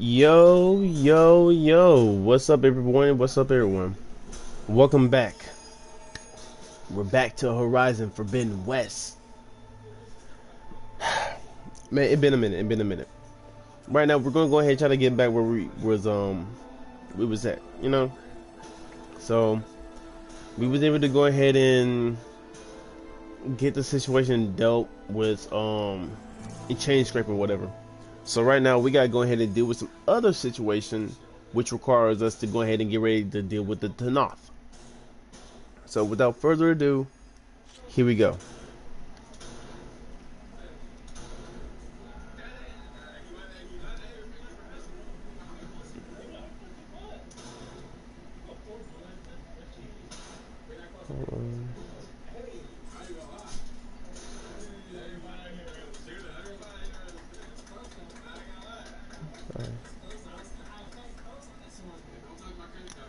Yo, yo, yo. What's up, everyone? What's up, everyone? Welcome back. We're back to Horizon Forbidden West. Man, it been a minute. It been a minute. Right now, we're gonna go ahead and try to get back where we was at. So we was able to go ahead and get the situation dealt with a chain scrape or whatever. So right now, we gotta go ahead and deal with some other situation, which requires us to go ahead and get ready to deal with the Tanoth. So without further ado, here we go.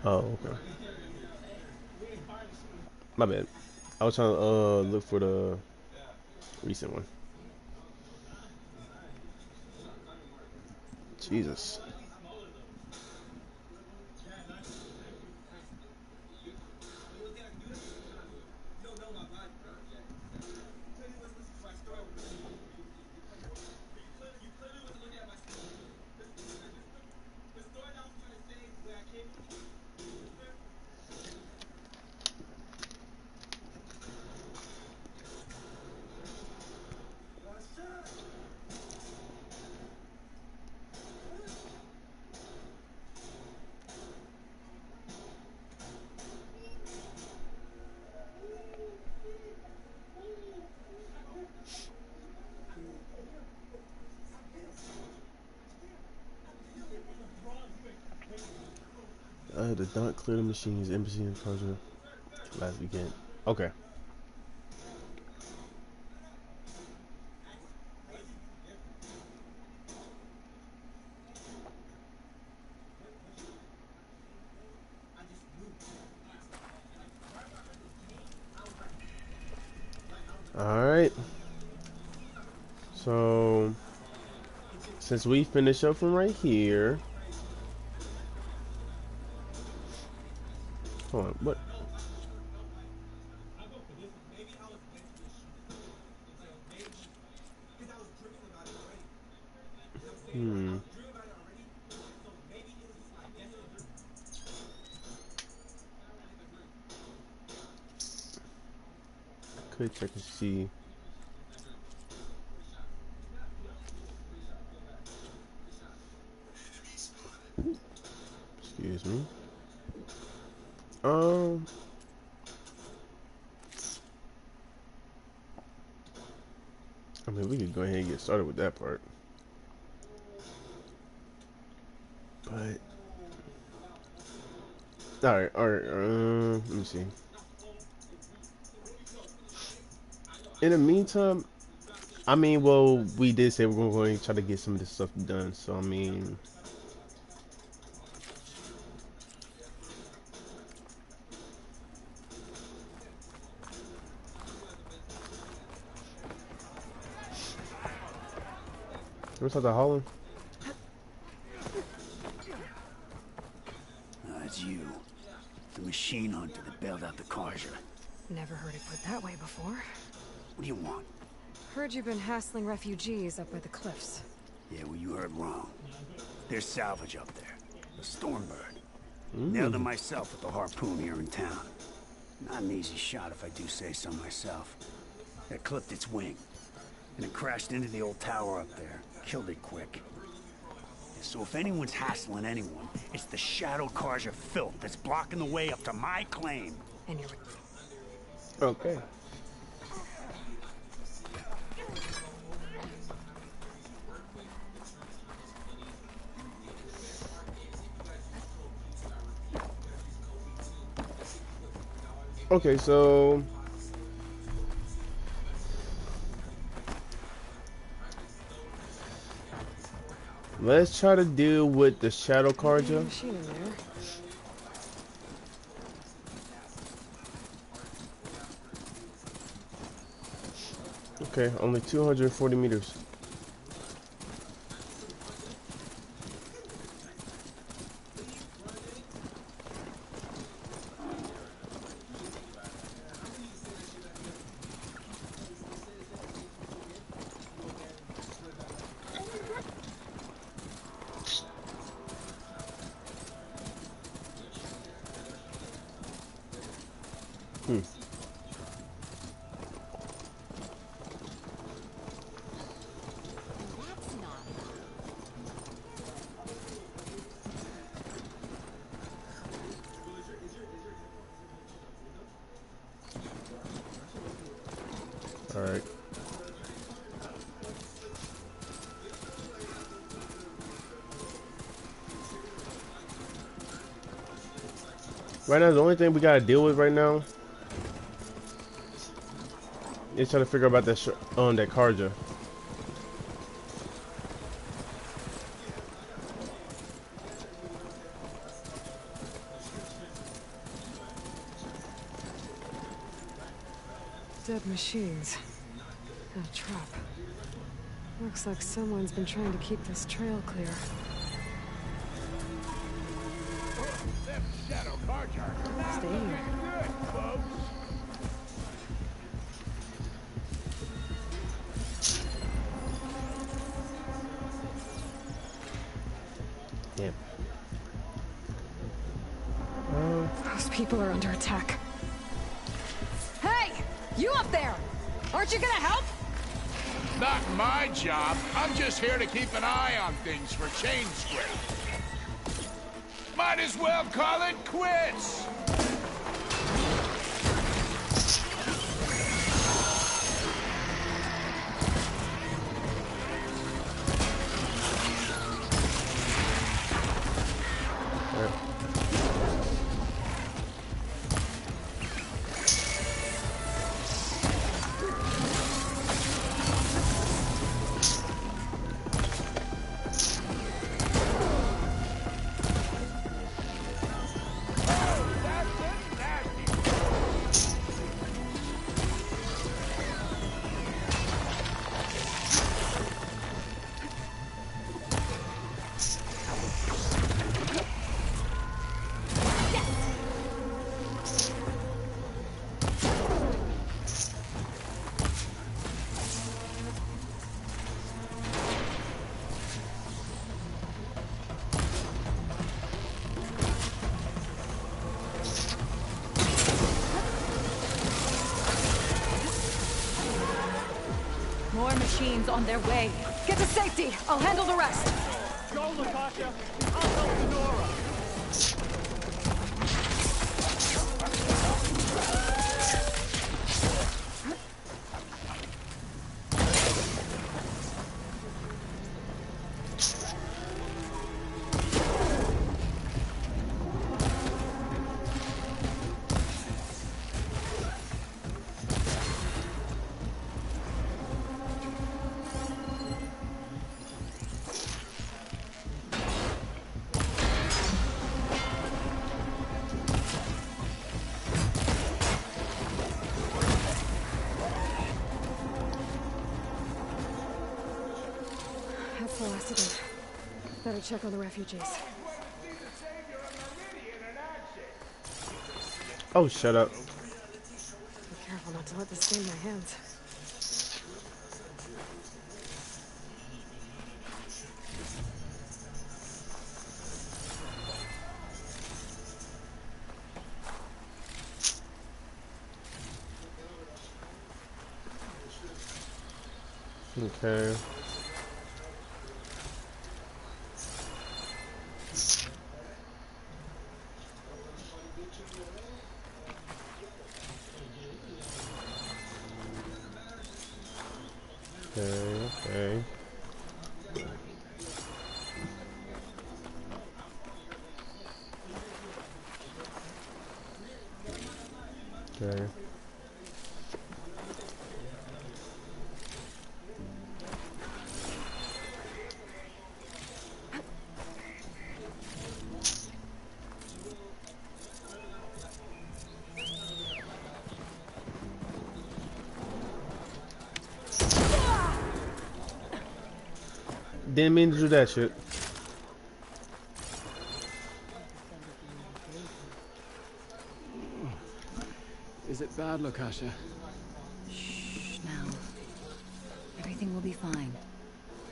Oh, okay. My bad. I was trying to look for the recent one. Jesus. The don't clear the machines, embassy and closure last weekend. Okay. Alright. So since we finish up from right here. Hold on, what? Hmm. Could check and see. Excuse me. Um I mean we could go ahead and get started with that part. But alright, let me see. In the meantime, I mean, well, we did say we're going to try to get some of this stuff done. So, I mean, what's up, the Holland? It's you. The machine hunter that bailed out the Carja. Never heard it put that way before. What do you want? Heard you've been hassling refugees up by the cliffs. Yeah, well, you heard wrong. There's salvage up there. A Stormbird. Nailed him myself with the harpoon here in town. Not an easy shot if I do say so myself. It clipped its wing. And it crashed into the old tower up there. Killed it quick. So if anyone's hassling anyone, it's the Shadow Carja filth that's blocking the way up to my claim. And you're... Okay. Okay, so let's try to deal with the Shadow Carja. Machine in there. Okay, only 240 meters. All right. Right now, the only thing we gotta deal with right now is trying to figure out about that that Karja. Dead machines. And a trap. Looks like someone's been trying to keep this trail clear. Stay here. Damn. Those people are under attack. Hey! You up there! Aren't you gonna help? Not my job. I'm just here to keep an eye on things for chain square. Might as well call it quits. More machines on their way. Get to safety. I'll handle the rest. Go, Natasha. I'll help Nora. Better check on the refugees. Oh, shut up. Be careful not to let this stain my hands. Okay. Okay. Okay. Didn't mean to do that shit. Is it bad, Lukasha? Shh, now. Everything will be fine.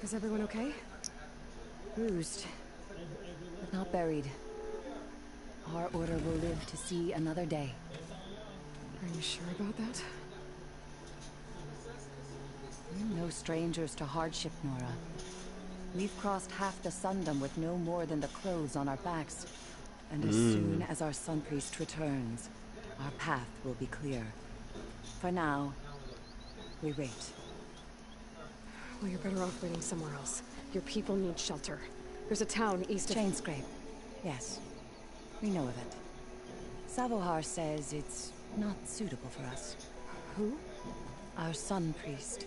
Is everyone okay? Bruised, but not buried. Our order will live to see another day. Are you sure about that? We're no strangers to hardship, Nora. We've crossed half the Sundom with no more than the clothes on our backs. And as soon as our Sun Priest returns, our path will be clear. For now, we wait. Well, you're better off waiting somewhere else. Your people need shelter. There's a town east of... Chainscrape. Yes. We know of it. Savohar says it's not suitable for us. Who? Our Sun Priest.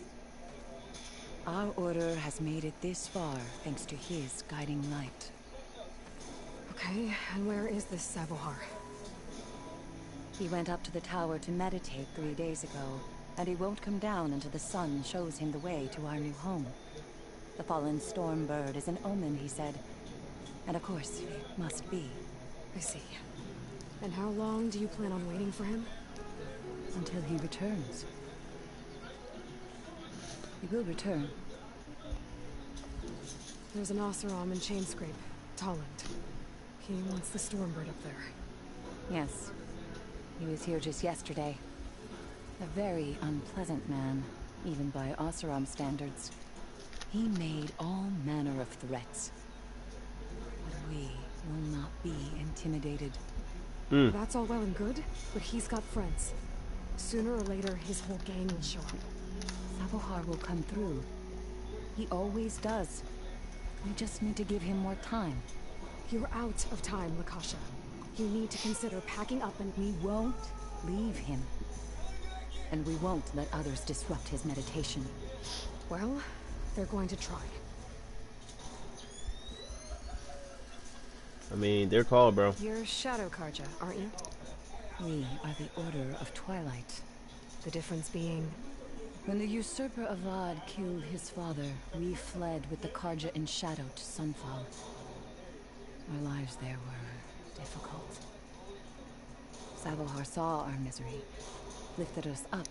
Our order has made it this far thanks to his guiding light. Okay, and where is this Savohar? He went up to the tower to meditate 3 days ago, and he won't come down until the sun shows him the way to our new home. The fallen storm bird is an omen, he said. And of course, it must be. I see. And how long do you plan on waiting for him? Until he returns. He will return. There's an Oseram in Chainscrape, Tolland. He wants the storm bird up there. Yes. He was here just yesterday. A very unpleasant man, even by Oseram standards. He made all manner of threats. But we will not be intimidated. That's all well and good, but he's got friends. Sooner or later, his whole gang will show up. Savohar will come through. He always does. We just need to give him more time. You're out of time, Lakasha. You need to consider packing up and... We won't leave him. And we won't let others disrupt his meditation. Well, they're going to try. I mean, they're called, bro. You're Shadow Karja, aren't you? We are the Order of Twilight. The difference being... When the usurper Avad killed his father, we fled with the Karja in shadow to Sunfall. Our lives there were difficult. Savohar saw our misery, lifted us up,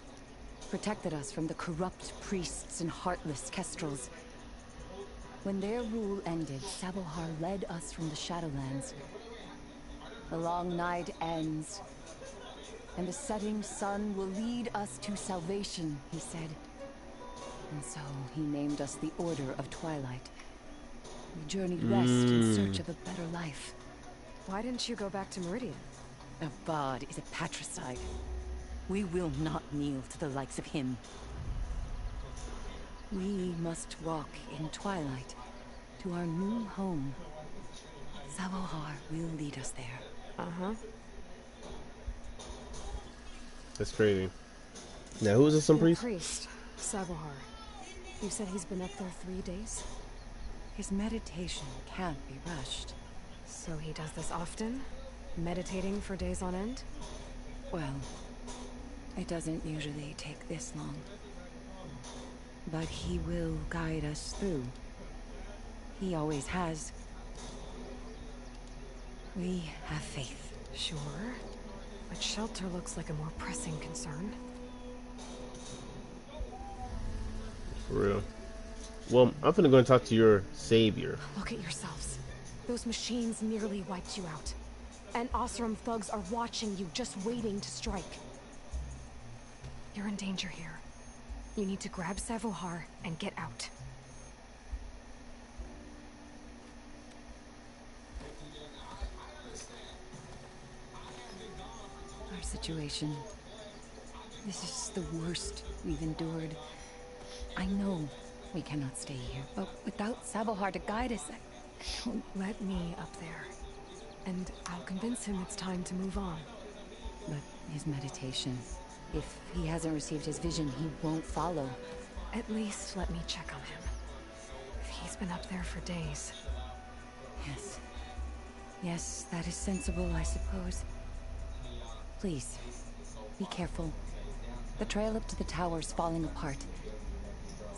protected us from the corrupt priests and heartless kestrels. When their rule ended, Savohar led us from the Shadowlands. The long night ends, and the setting sun will lead us to salvation, he said. And so he named us the Order of Twilight. We journeyed west in search of a better life. Why didn't you go back to Meridian? Avad is a patricide. We will not kneel to the likes of him. We must walk in twilight to our new home. Savohar will lead us there. Uh-huh. That's crazy. Now, who is this, some The priest? priest, Savohar. You said he's been up there 3 days? His meditation can't be rushed. So he does this often? Meditating for days on end? Well, it doesn't usually take this long. But he will guide us through. He always has. We have faith. Sure. But shelter looks like a more pressing concern. For real. Well, I'm finna go and talk to your savior. Look at yourselves. Those machines nearly wiped you out. And Oseram thugs are watching you, just waiting to strike. You're in danger here. You need to grab Savohar and get out. Our situation. This is the worst we've endured. I know we cannot stay here, but without Savohar to guide us, I don't... Let me up there. And I'll convince him it's time to move on. But his meditation... If he hasn't received his vision, he won't follow. At least let me check on him. If he's been up there for days. Yes. Yes, that is sensible, I suppose. Please, be careful. The trail up to the tower is falling apart.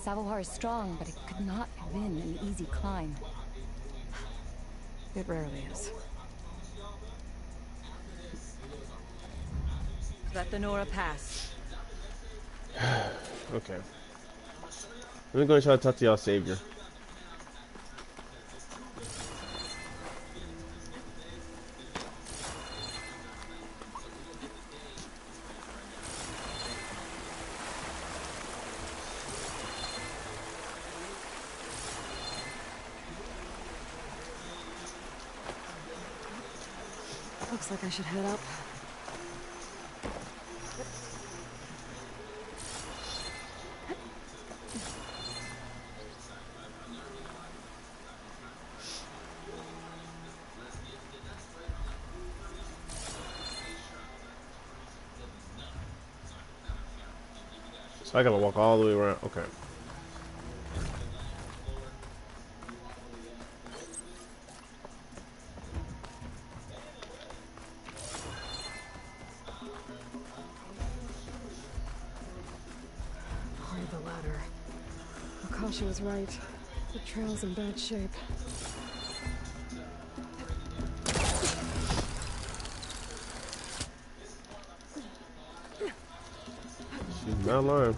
Savohar is strong, but it could not have been an easy climb. It rarely is. Let the Nora pass. Okay. Let me go and try to talk to y'all savior. Looks like I should head up. So I gotta walk all the way around. Okay. Part of the ladder. Akasha was right. The trail's in bad shape. She's not lying.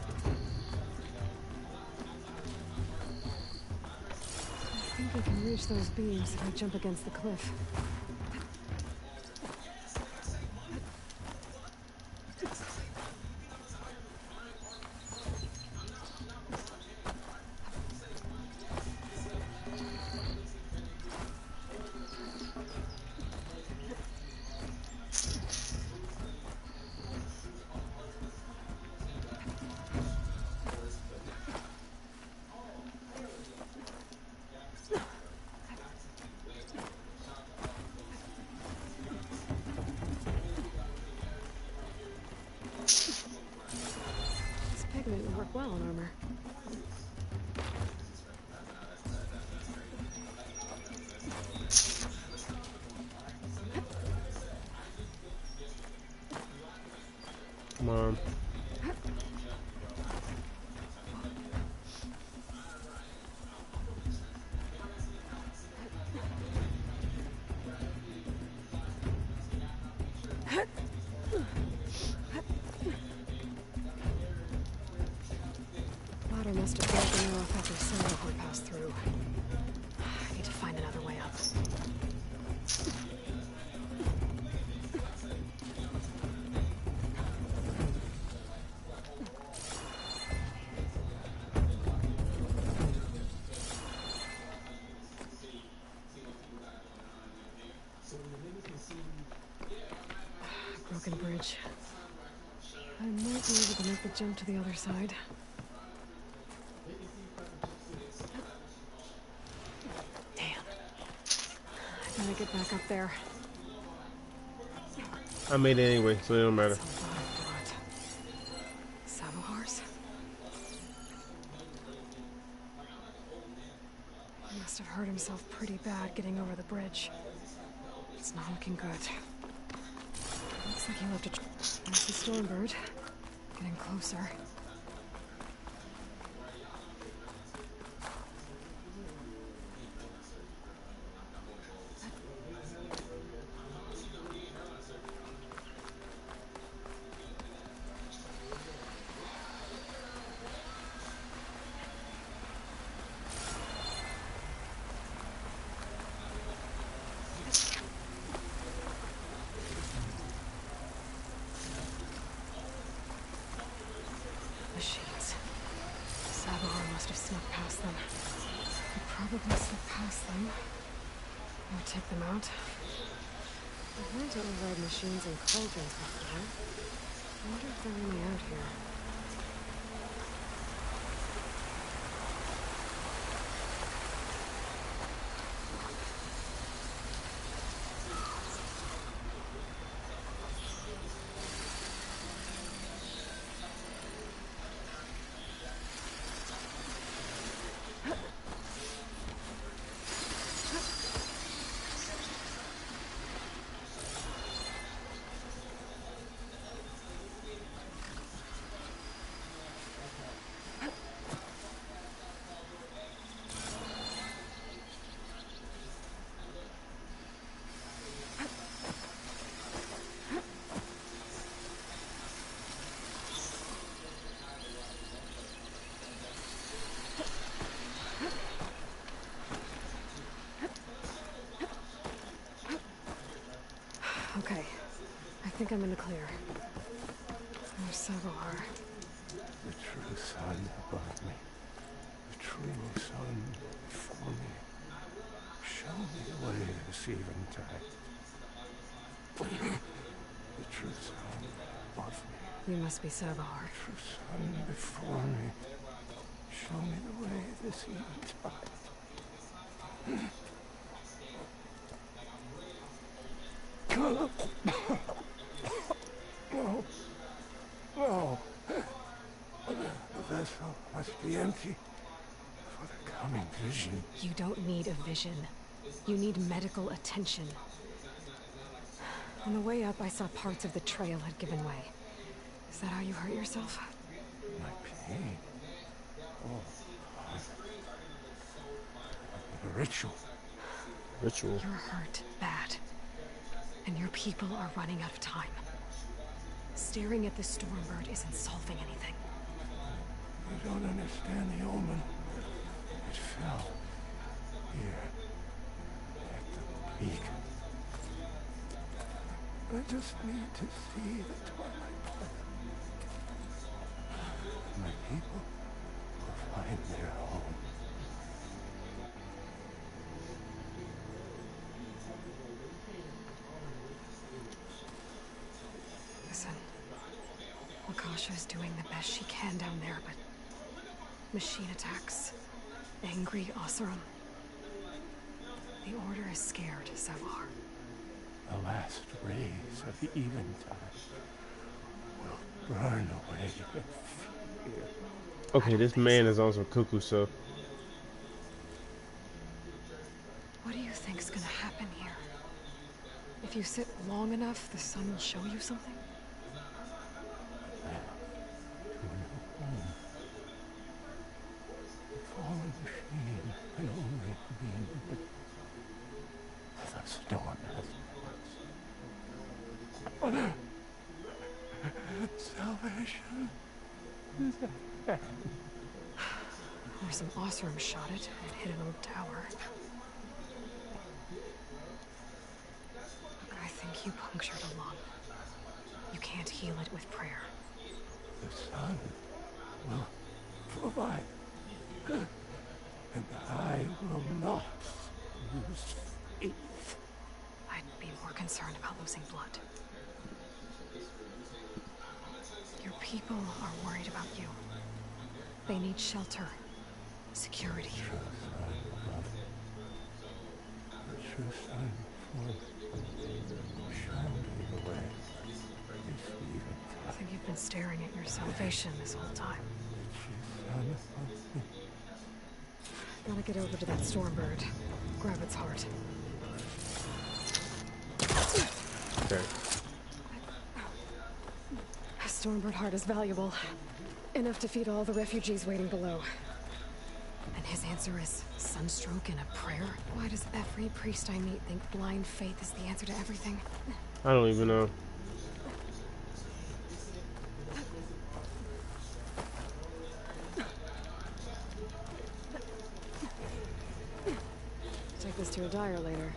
I think I can reach those beams if I jump against the cliff. Pigment would work well on armor. Come on. Ladder must have broken off after Søsaa-verse passed through. I need to find another way up. Broken bridge. I might be able to make the jump to the other side. Damn. I gotta get back up there. I made it anyway, so it don't matter. Søsaa-verse? He must have hurt himself pretty bad getting over the bridge. It's not looking good. Looks like he left a There's the Stormbird. Getting closer. Machines. Søsaa-verse must have snuck past them. He probably slipped past them. Or take them out. I've learned to override machines and cauldrons before. I wonder if they're really out here. Okay. I think I'm in the clear. There's Søsaa-verse. The true sun above me. The true sun before me. Show me the way this eventide. true son of me. You must be Søsaa-verse. True son before me. Show me the way this eventide. No. No. The vessel must be empty for the coming vision. You don't need a vision. You need medical attention. On the way up, I saw parts of the trail had given way. Is that how you hurt yourself? My pain. Oh. A ritual. Ritual. You're hurt bad. And your people are running out of time. Staring at the Stormbird isn't solving anything. You don't understand the omen. It fell here at the peak. I just need to see the twilight path. My people will find their home. Listen, Lakasha is doing the best she can down there, but machine attacks, angry Oseram. The Order is scared, Søsaa-verse. The last rays of the eventide will burn away the fear. Okay, this man is also cuckoo, so. What do you think's gonna happen here? If you sit long enough, the sun will show you something? The fallen machine can only mean that the storm has salvation is at hand. Or some Oseram shot it and hit an old tower. I think you punctured a lung. You can't heal it with prayer. The sun will provide, and I will not lose faith. I'd be more concerned about losing blood. Your people are worried about you. They need shelter, security. True son above, the true son before, show me the way. This I think you've been staring at your salvation this whole time. true son of me. Gotta get over to that Stormbird. Grab its heart. Okay. A Stormbird heart is valuable. Enough to feed all the refugees waiting below. And his answer is sunstroke and a prayer? Why does every priest I meet think blind faith is the answer to everything? I don't even know. Take this to a dyer later.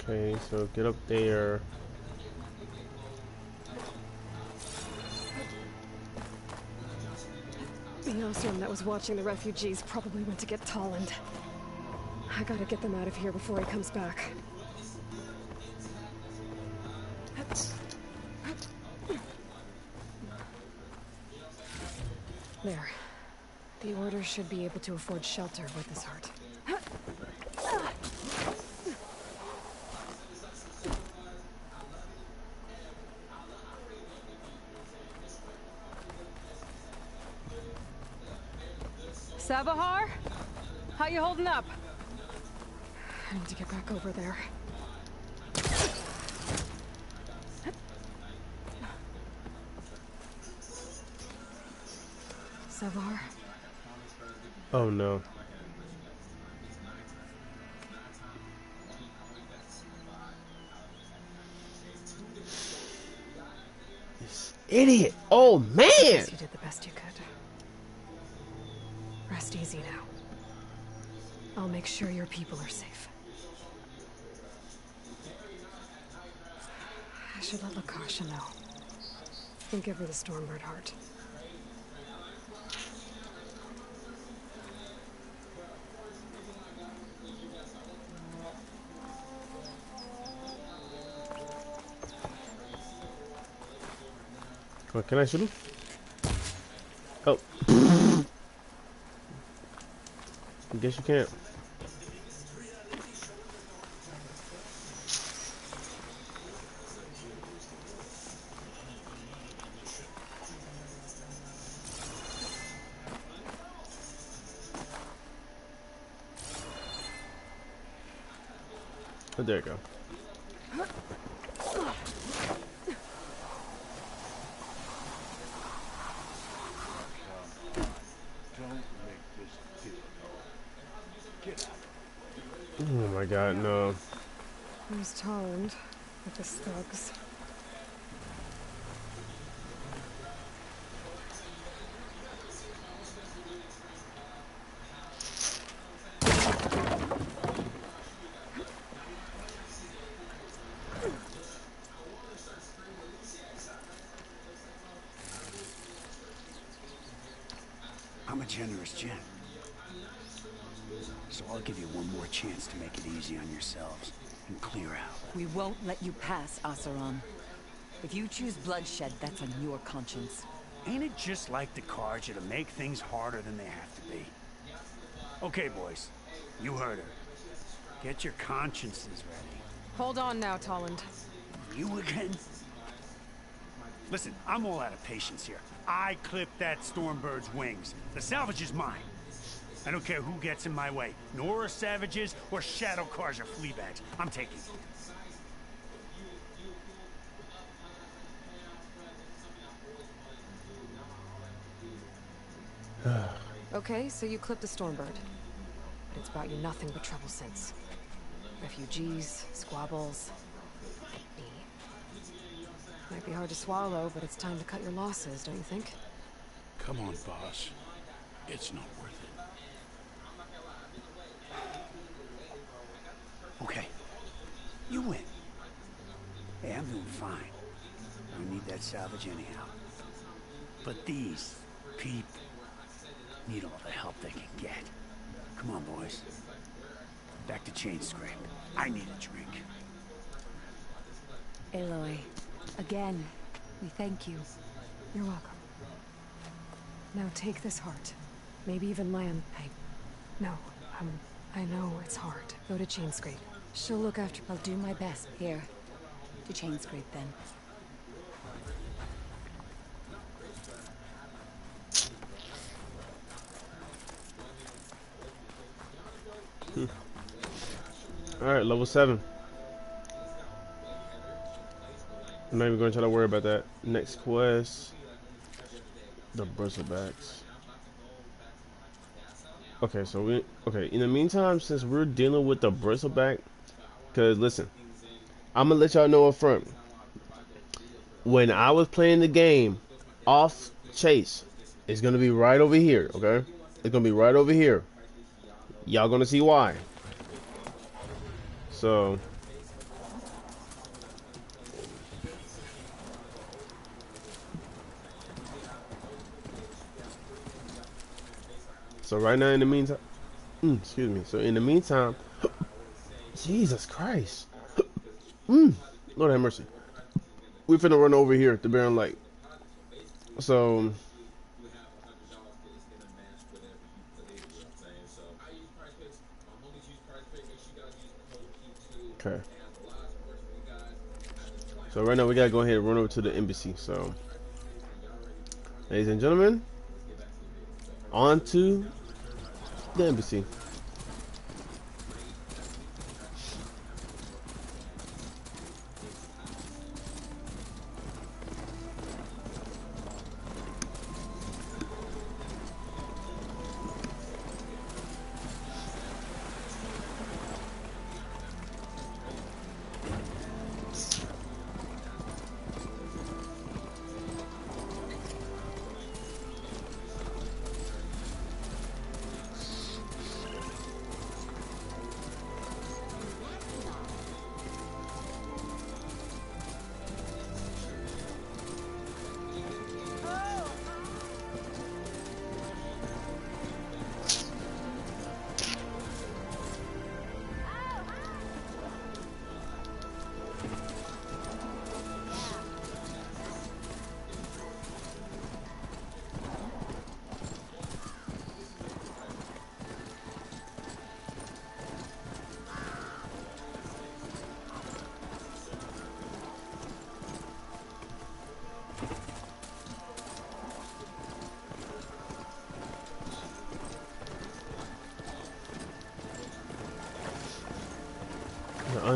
Okay, so get up there. The Oseram that was watching the refugees probably went to get Tolland. I gotta get them out of here before he comes back. There. The Order should be able to afford shelter with this heart. Søsaa-verse? How you holding up? I need to get back over there. Søsaa-verse? Oh no. This idiot. Oh man. Guess you did the best you could. Rest easy now. I'll make sure your people are safe. I should let Lakasha know. And give her the Stormbird heart. Oh, can I shoot him? Oh. I guess you can't. Oh, there you go. Oh my god, no. Who's Tolland with his thugs? I'm a generous gent. So I'll give you one more chance to make it easy on yourselves and clear out. We won't let you pass, Oseram. If you choose bloodshed, that's on your conscience. Ain't it just like the Carja to make things harder than they have to be? Okay, boys. You heard her. Get your consciences ready. Hold on now, Tolland. You again? Listen, I'm all out of patience here. I clipped that Stormbird's wings. The salvage is mine. I don't care who gets in my way. Nora savages or Shadow Carja fleabags. I'm taking it. Okay, so you clipped the Stormbird. But it's brought you nothing but trouble since. Refugees, squabbles, me. Might be hard to swallow, but it's time to cut your losses, don't you think? Come on, boss. It's not worth it. Okay. You win. Hey, I'm doing fine. I don't need that salvage anyhow. But these people need all the help they can get. Come on, boys. Back to Chain Scrape. I need a drink. Aloy, again, we thank you. You're welcome. Now take this heart. Maybe even land. I know it's hard. Go to Chainscrape. She'll look after. I'll do my best. Here. To Chainscrape, then. Alright, level 7. I'm not even going to try to worry about that. Next quest. The bristlebacks. Okay, so in the meantime, since we're dealing with the bristleback, because listen, I'm gonna let y'all know up front. When I was playing the game off Chase, it's gonna be right over here, okay? It's gonna be right over here. Y'all gonna see why. So right now, in the meantime, excuse me. So in the meantime, Jesus Christ, Lord have mercy. We finna run over here to Barren Lake. So okay. So right now we gotta go ahead and run over to the embassy. So, ladies and gentlemen, on to the embassy.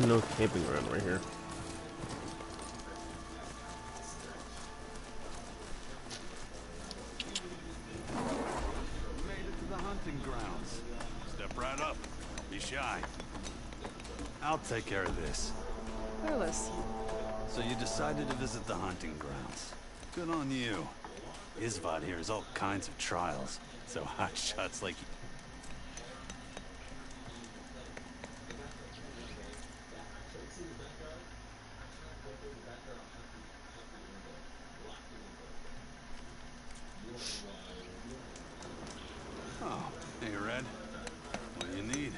no camping ground right here. Made it to the hunting grounds. Step right up. Don't be shy. I'll take care of this. Careless. So you decided to visit the hunting grounds. Good on you. Isvad here has all kinds of trials, so hot shots like you. Oh, hey, Red. What do you need?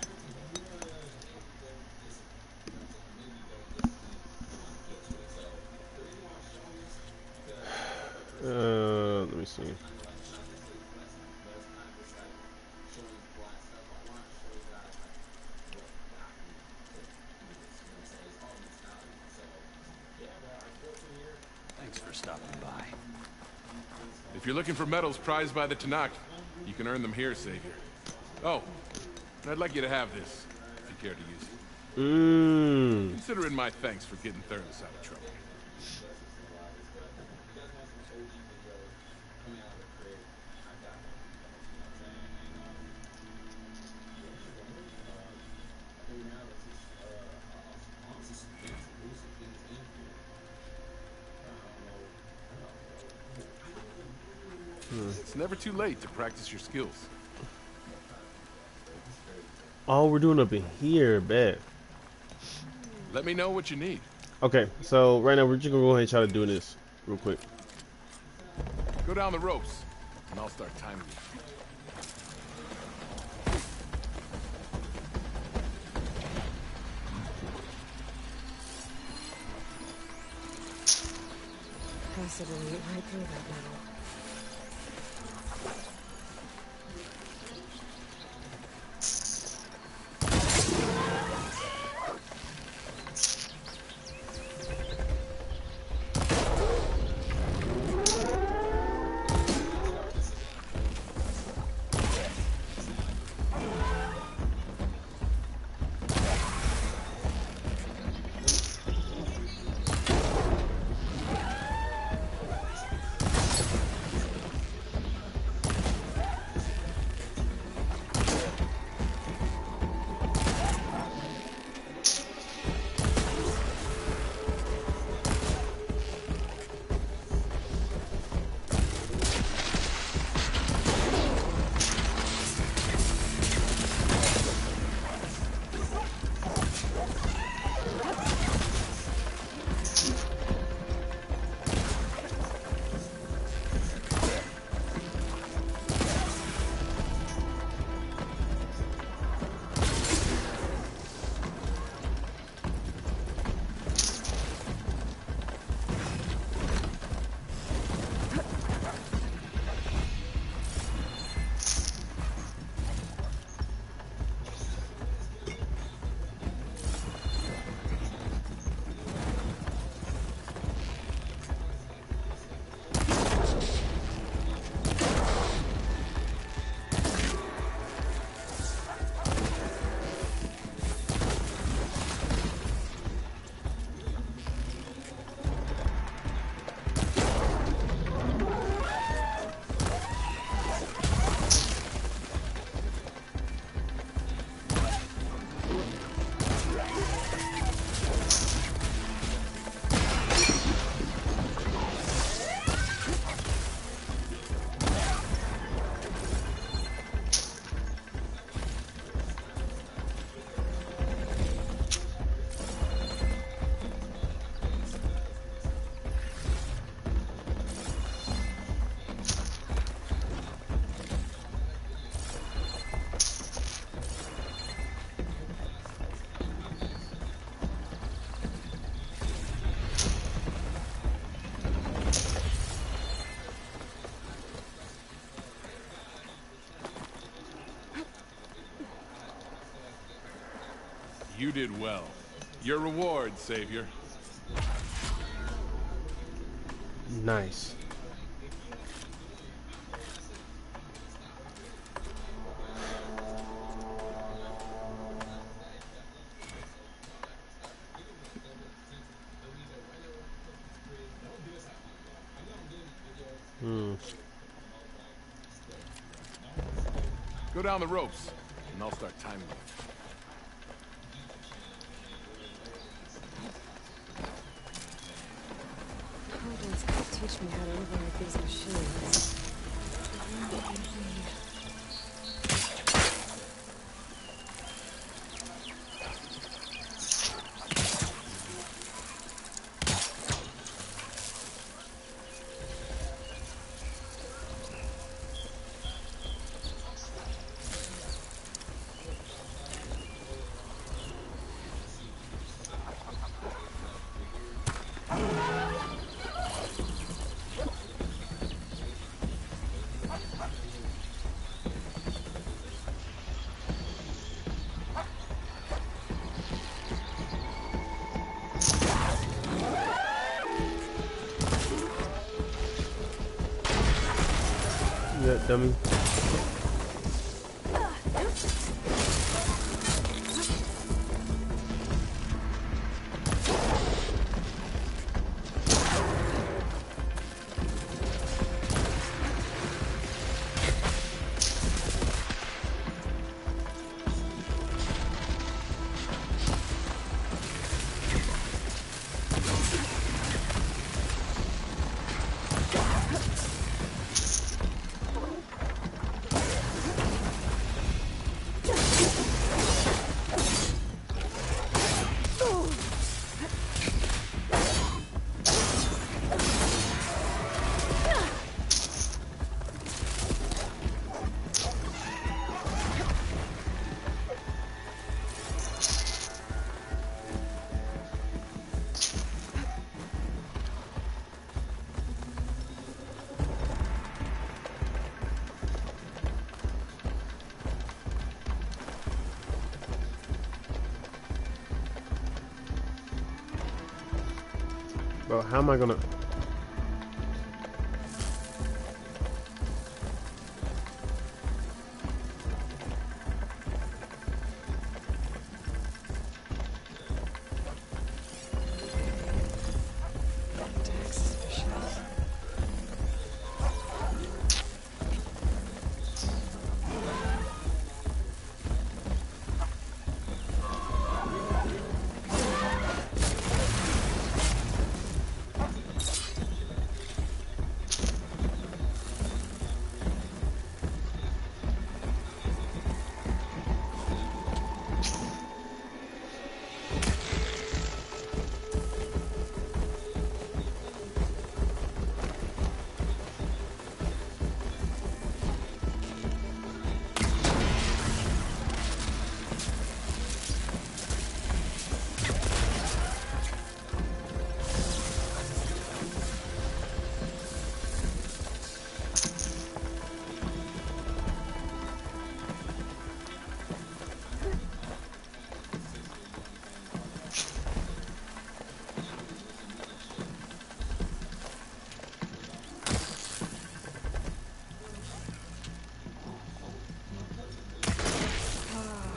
Let me see. Thanks for stopping by. If you're looking for medals prized by the Tanakh, you can earn them here, Savior. Oh, and I'd like you to have this, if you care to use it. Consider it my thanks for getting Thurles out of trouble. It's never too late to practice your skills. Oh, we're doing up in here, bet. Let me know what you need. Okay, so right now we're just gonna go ahead and try to do this real quick. Go down the ropes, and I'll start timing you. Possibly right through that now. You did well. Your reward, Savior. Nice. Go down the ropes, and I'll start timing you. Providence could teach me how to override these machines. Yeah, dummy. Bro, how am I gonna...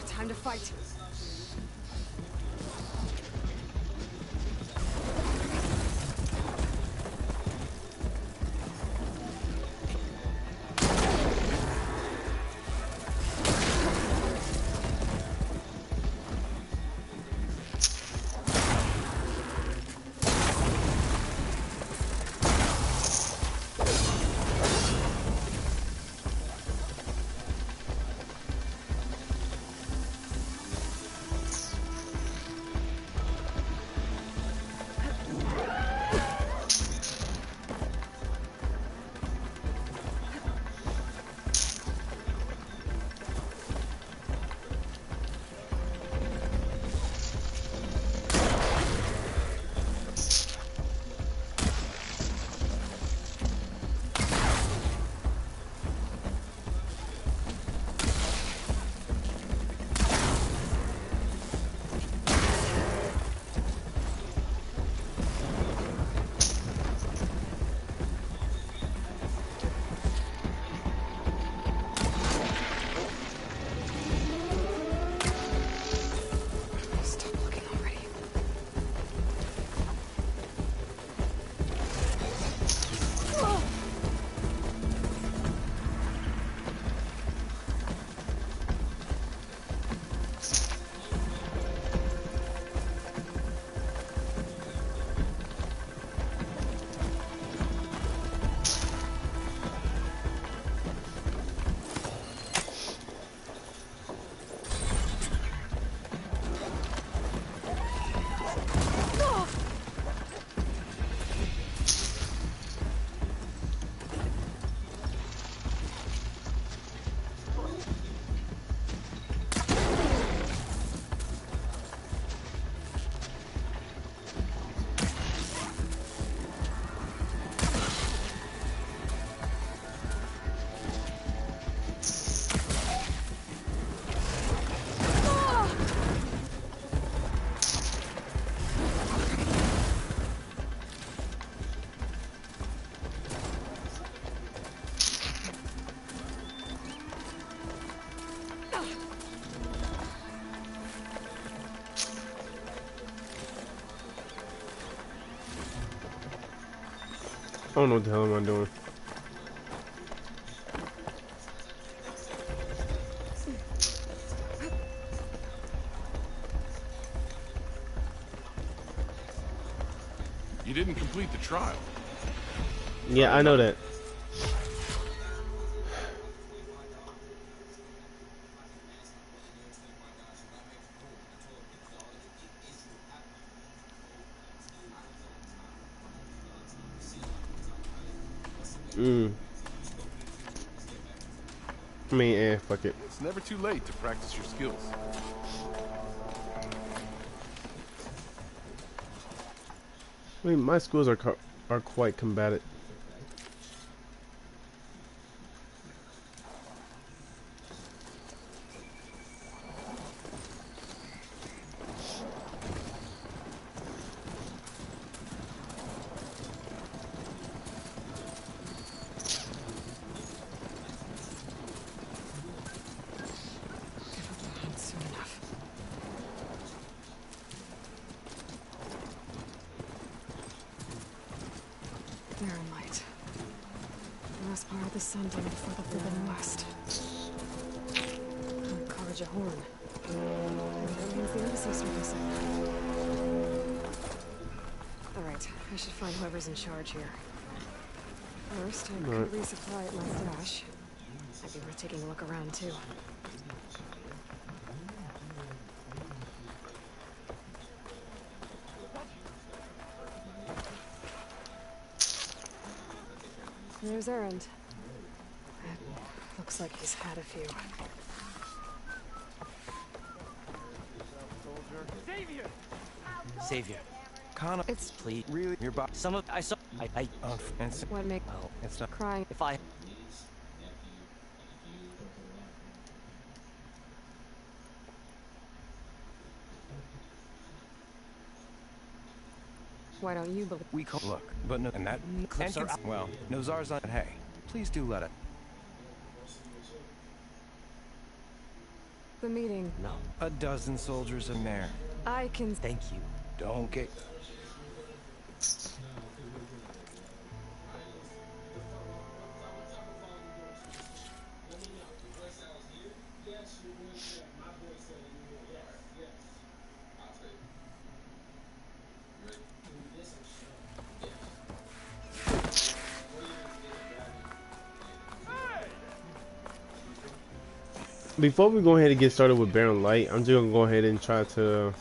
Time to fight. I don't know what the hell am I doing. You didn't complete the trial. Yeah, I know that. I mean, fuck it. It's never too late to practice your skills. I mean, my skills are quite combative. Soon enough. Light. The last part of the sun done before the forbidden west. Carriage a horn. That means the embassy's surfacing. Alright, I should find whoever's in charge here. First, I could resupply at my stash. Might be worth taking a look around too. There's Errand. Looks like he's had a few. Savior. Connor, It's please. Really? Your body. Some of I saw. It's what make oh, it's not. crying. If I. Why don't you believe? We call. Look, but no. And that. Clips are out. Well, Nozar's on. Hey, please do let it. The meeting. No. A dozen soldiers in there. I can. Thank you. Don't get. Before we go ahead and get started with Baron Light, I'm just gonna go ahead and try to.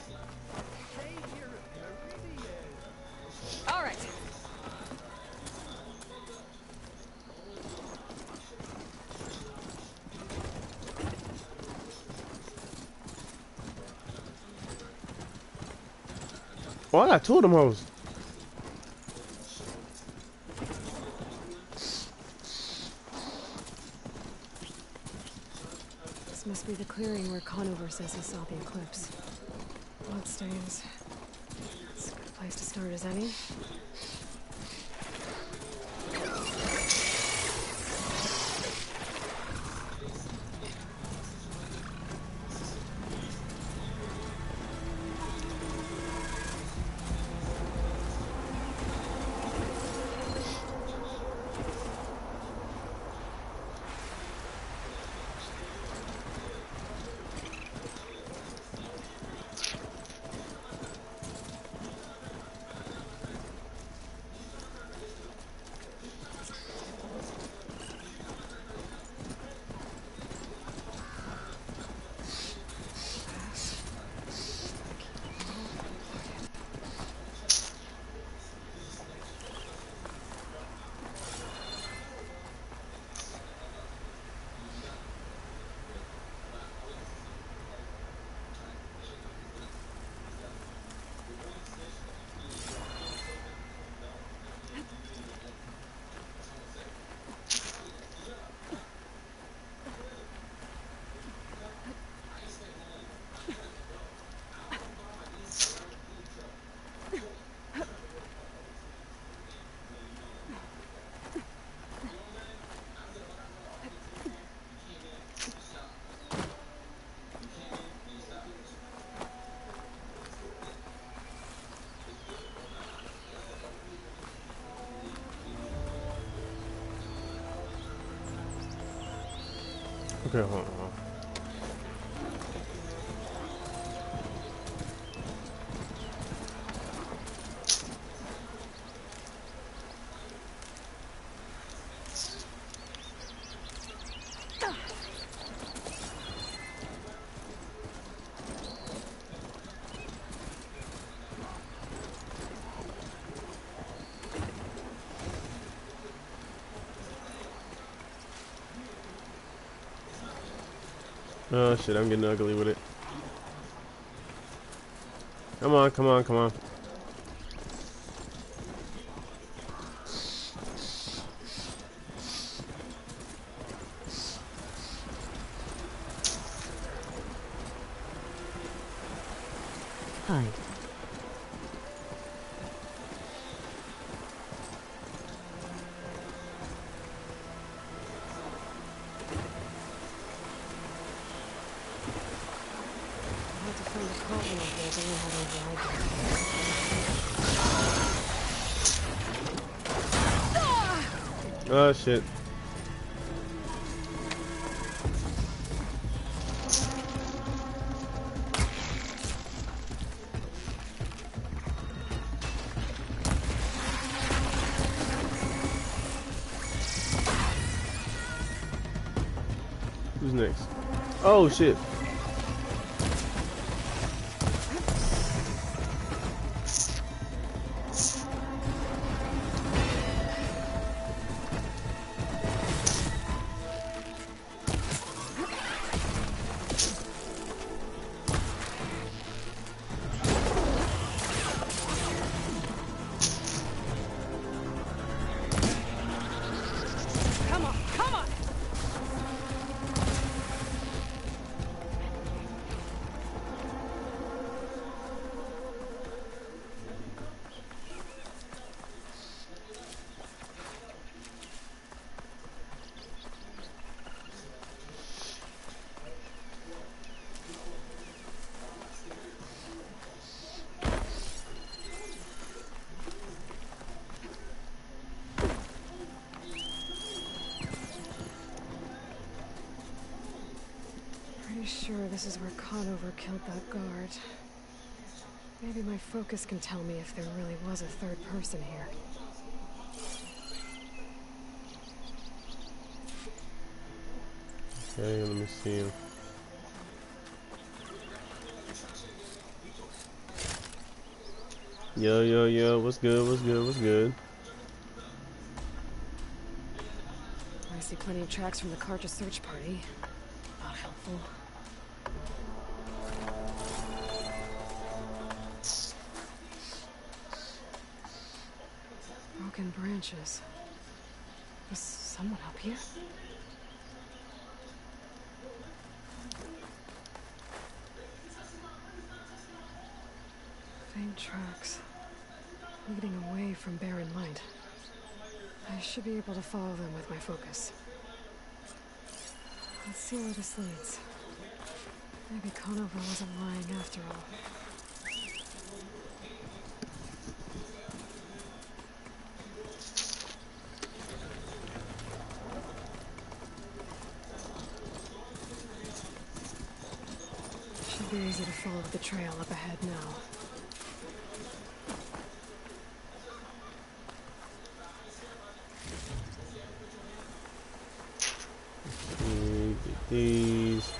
All right. Oh, I got two of them hoes. This must be the clearing where Conover says he saw the eclipse. Bloodstains. It's a good place to start as any. Okay, hold on. Oh shit, I'm getting ugly with it. Come on, come on, come on. Hi. I had to find a coffin up there to learn how to override them. Oh shit. Who's next? Oh shit. Come on, come on! Pretty sure this is where Conover killed that guard. Maybe my focus can tell me if there really was a third person here. Okay, let me see him. Yo, yo, yo, what's good, what's good, what's good? I see plenty of tracks from the Carja search party. Not helpful. Broken branches. Was someone up here? Faint tracks. Leading away from barren light. I should be able to follow them with my focus. Let's see where this leads. Maybe Conover wasn't lying after all. Should be easy to follow the trail up ahead now. Get these.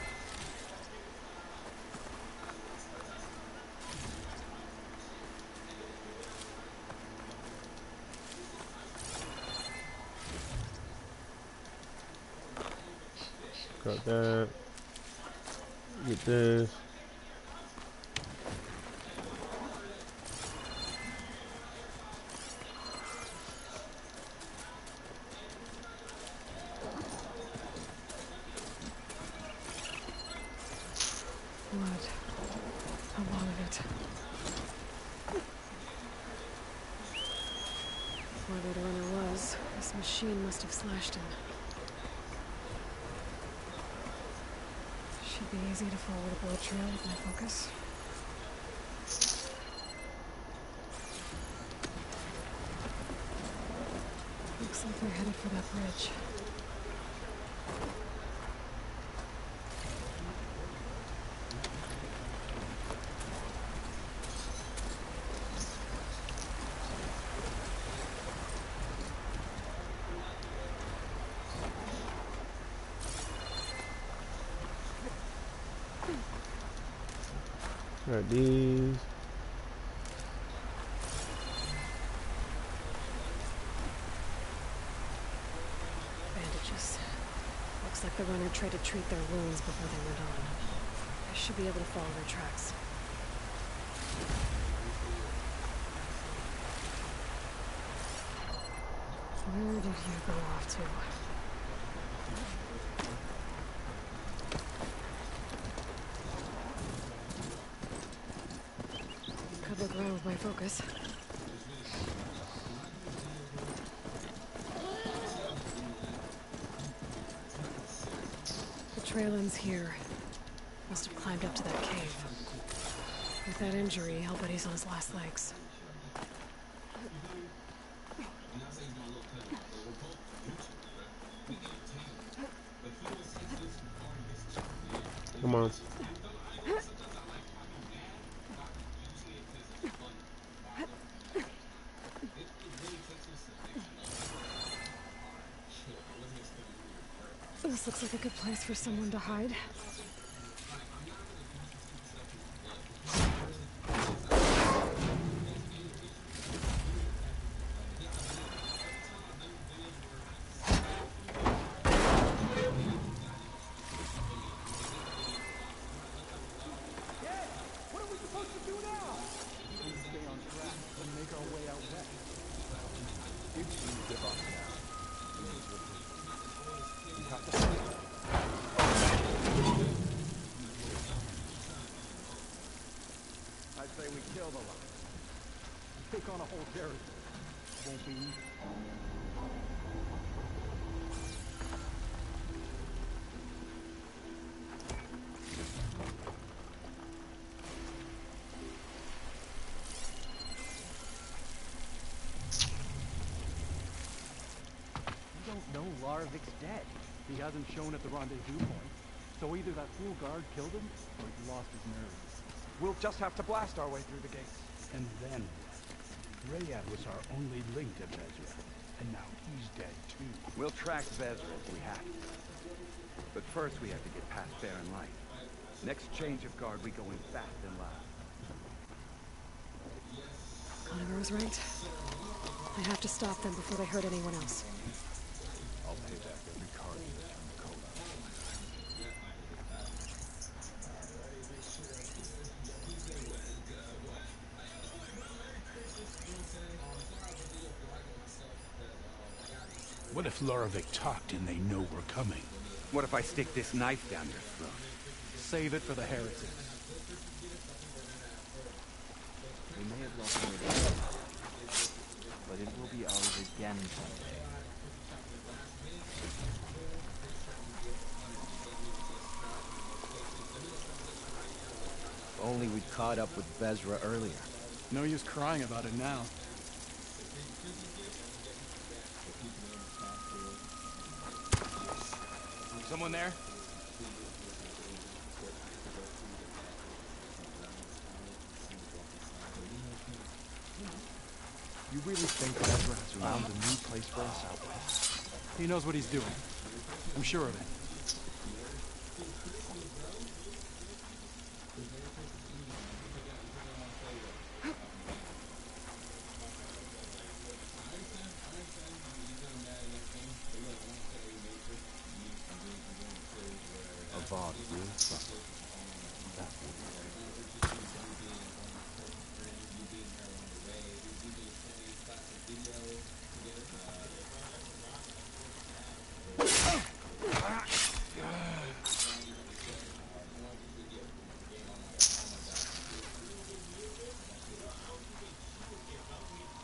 Got that. Get this. Blood. A lot of it. Whoever the runner was, this machine must have slashed him. Should be easy to follow the bullet trail with my focus. Looks like they're headed for that bridge. Alright, these. Bandages. Looks like the runner tried to treat their wounds before they went on. I should be able to follow their tracks. Where did you go off to? Could look around with my focus. The trail ends here. Must have climbed up to that cave. With that injury, I'll bet he's on his last legs. Come on. This looks like a good place for someone to hide. I'd say we kill the lot. Take on a whole territory. Won't be easy. You don't know Larvik's dead. He hasn't shown at the rendezvous point. So either that fool guard killed him, or he lost his nerve. We'll just have to blast our way through the gates. And then what? Rayad was our only link to Vezra, and now he's dead too. We'll track Vezra if we have to. But first we have to get past Baron Light. Next change of guard, we go in fast and loud. Connor was right. I have to stop them before they hurt anyone else. I'll pay back every card you return to Kola. What if Loravik talked and they know we're coming? What if I stick this knife down your throat? Save it for the heretics. We may have lost it, but it will be ours again someday. If only we'd caught up with Vezra earlier. No use crying about it now. Someone there? You really think Vezra has found a new place for us out west? He knows what he's doing. I'm sure of it. Avad will suffer. That will be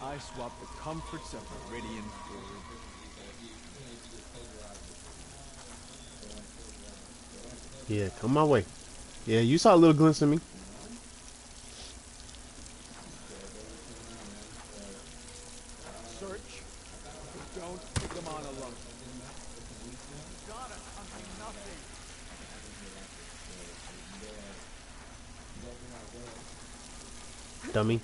I swapped the comforts of Meridian for... Yeah, come my way. Yeah, you saw a little glimpse of me. Search, but don't put them on alone. Got us under nothing. Dummy.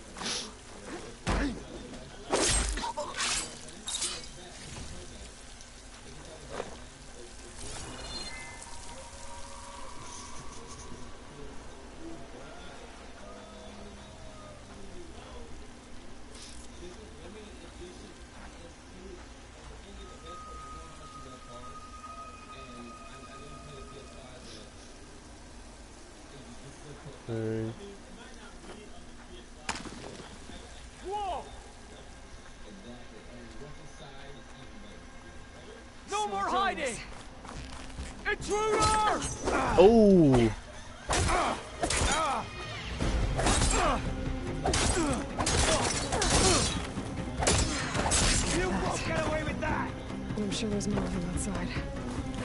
Okay. Whoa! No more hiding! Intruder! Oh. You won't get away with that! I'm sure there's more of them outside.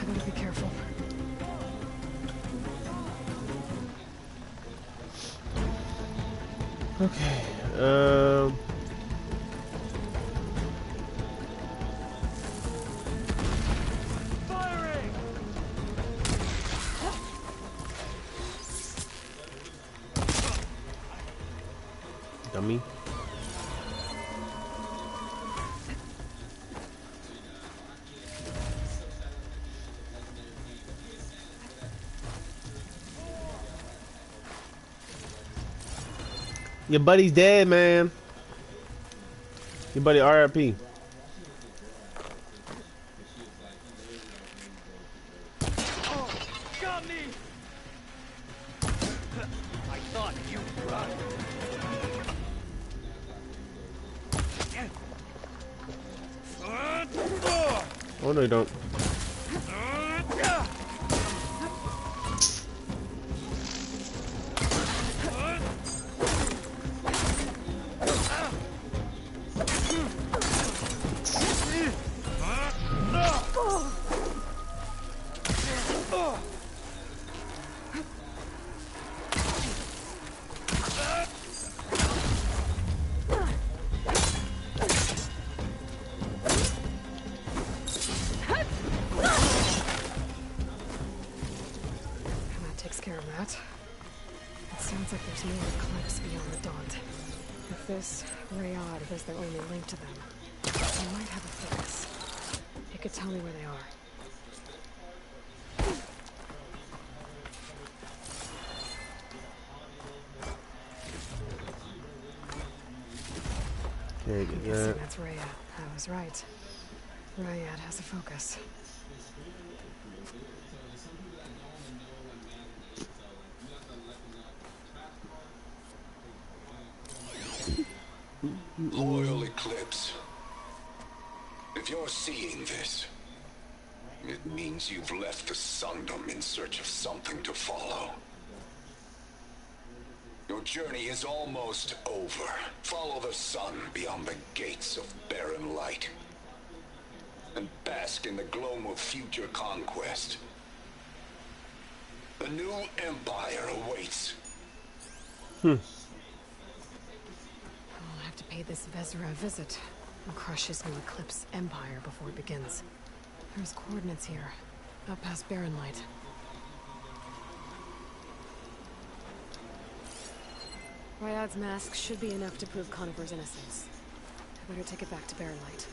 I better be careful. Okay. Firing! Dummy. Your buddy's dead, man. Your buddy RIP. Oh, got me! I thought you'd run. Oh no, you don't. That takes care of that. It sounds like there's more eclipse beyond the Daunt. If this Rayad is their only link to them, they might have a focus. It could tell me where they are. Okay, I'm get guessing that. that's Rayad. I was right. Rayad has a focus. Loyal Eclipse. If you're seeing this, it means you've left the Sundom in search of something to follow. Your journey is almost over. Follow the sun beyond the gates of barren light. And bask in the gloam of future conquest. The new empire awaits. I'll have to pay this Vezra a visit and crush his new Eclipse empire before it begins. There's coordinates here, up past Barren Light. Ryad's mask should be enough to prove Conifer's innocence. I better take it back to Barren Light.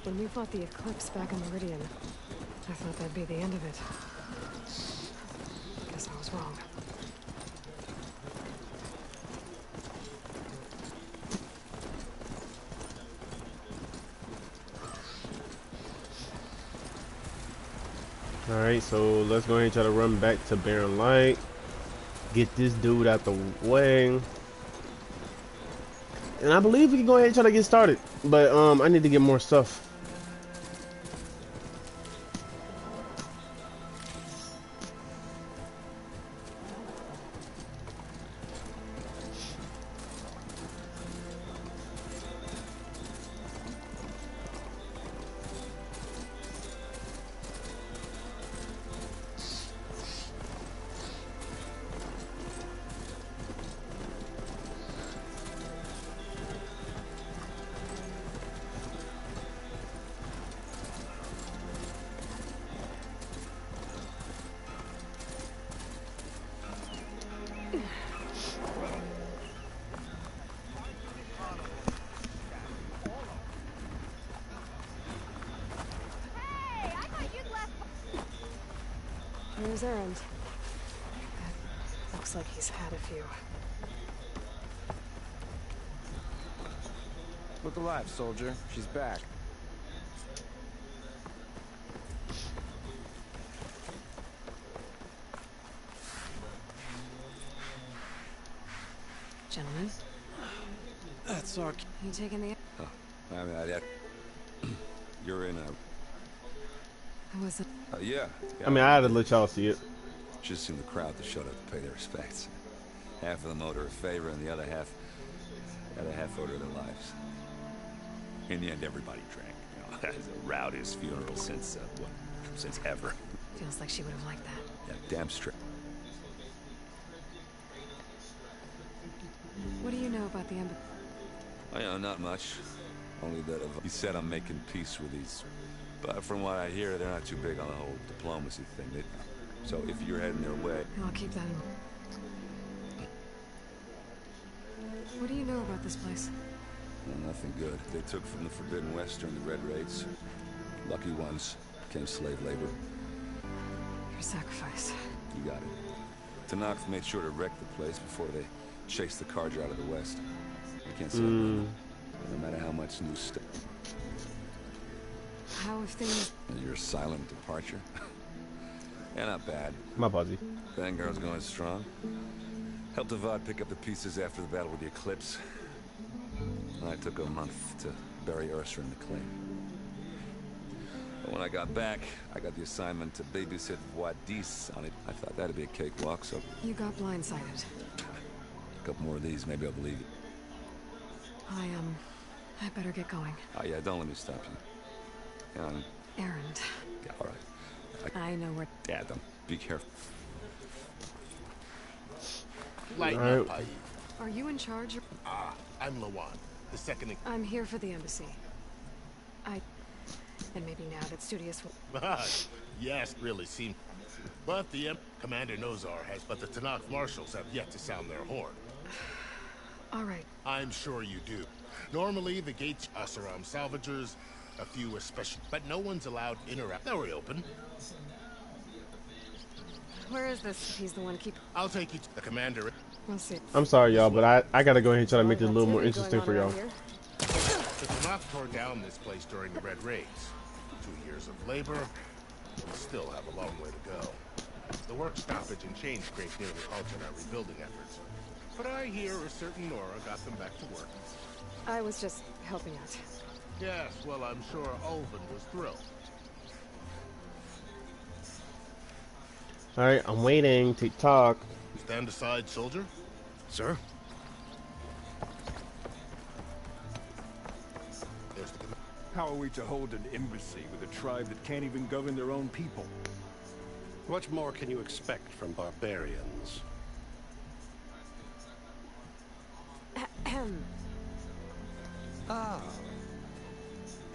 When we fought the Eclipse back in Meridian, I thought that'd be the end of it. Guess I was wrong. Alright, so let's go ahead and try to run back to Barren Light. Get this dude out the way. And I believe we can go ahead and try to get started. But I need to get more stuff. Where's Erend? That looks like he's had a few. Look alive, soldier. She's back. Gentlemen. That's our... You taking the... Oh, I mean, you're in a... Who was it? Yeah. I mean, I had to let y'all see it. Just seen the crowd that showed up to pay their respects. Half of them owed her a favor, and the other half owed her their lives. In the end, everybody drank. You know, that was the rowdiest funeral since ever. Feels like she would have liked that. Yeah, damn straight. What do you know about the embassy? Oh, you know, not much. Only that he said I'm making peace with these. But from what I hear, they're not too big on the whole diplomacy thing. So if you're heading their way... I'll keep that in mind. What do you know about this place? Well, nothing good. They took from the Forbidden West during the Red Raids. Lucky ones became slave labor. Your sacrifice. You got it. Tanakh made sure to wreck the place before they chased the Carja out of the West. You can't say no matter how much new stuff. How have things... Your silent departure? Yeah, not bad. My buzzy. Vanguard's going strong. Helped Avad pick up the pieces after the battle with the Eclipse. And I took a month to bury Ursa in the clay. But when I got back, I got the assignment to babysit Wadis on it. I thought that'd be a cakewalk, so... You got blindsided. A couple more of these, maybe I'll believe it. I better get going. Oh yeah, don't let me stop you. Erend. Yeah, all right. I know where... Yeah, don't. Be careful. Lighten All right. up, Aye. Are you in charge? I'm Lawan, the second... I'm here for the embassy. And maybe now that Studious will... Yes, really seem... But the Commander Nozar has... But the Tanakh marshals have yet to sound their horn. All right. I'm sure you do. Normally, the gates Asaram salvagers, a few especially... But no one's allowed interact. Now we're open. Where is this? If he's the one keep... I'll take you to the Commander. We'll see. I'm sorry, y'all, but I gotta go ahead and try to make this a little more interesting for y'all. The Tanakh tore down this place during the Red Raids. 2 years of labor, we still have a long way to go. The work stoppage and change create nearly halted our rebuilding efforts. But I hear a certain Nora got them back to work. I was just helping out. Yes, well, I'm sure Ulvin was thrilled. Alright, I'm waiting to talk. Stand aside, soldier. Sir? There's the How are we to hold an embassy with a tribe that can't even govern their own people? What more can you expect from barbarians? Ahem.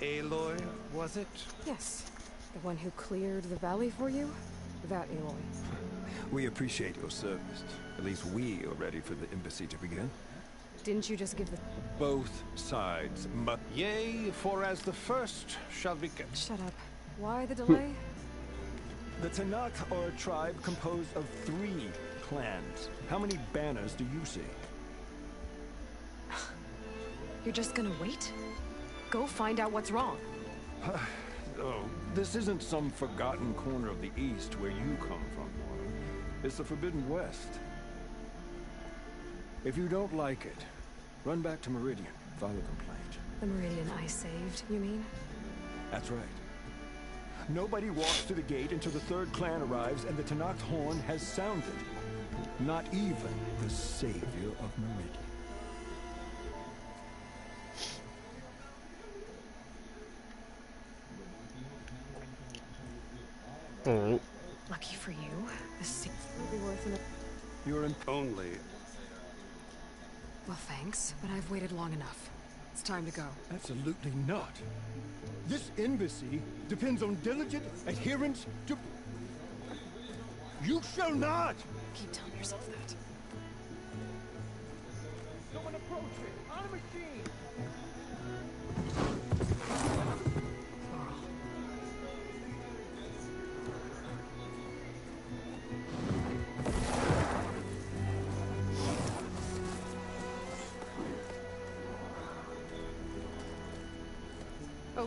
Aloy, was it? Yes. The one who cleared the valley for you? That Aloy. We appreciate your service. At least we are ready for the embassy to begin. Didn't you just give the... Both sides, but yea, for as the first shall be kept. Shut up. Why the delay? The Tanakh are a tribe composed of 3 clans. How many banners do you see? You're just gonna wait? Go find out what's wrong. Oh, this isn't some forgotten corner of the East where you come from, Warren. It's the Forbidden West. If you don't like it, run back to Meridian, file a complaint. The Meridian I saved, you mean? That's right. Nobody walks to the gate until the 3rd clan arrives and the Tanakh's horn has sounded. Not even the savior of Meridian. Lucky for you, this seat will be worth it. You're an Only. Well, thanks, but I've waited long enough. It's time to go. Absolutely not. This embassy depends on diligent adherence to... You shall not! Keep telling yourself that. Someone approach it! On a machine!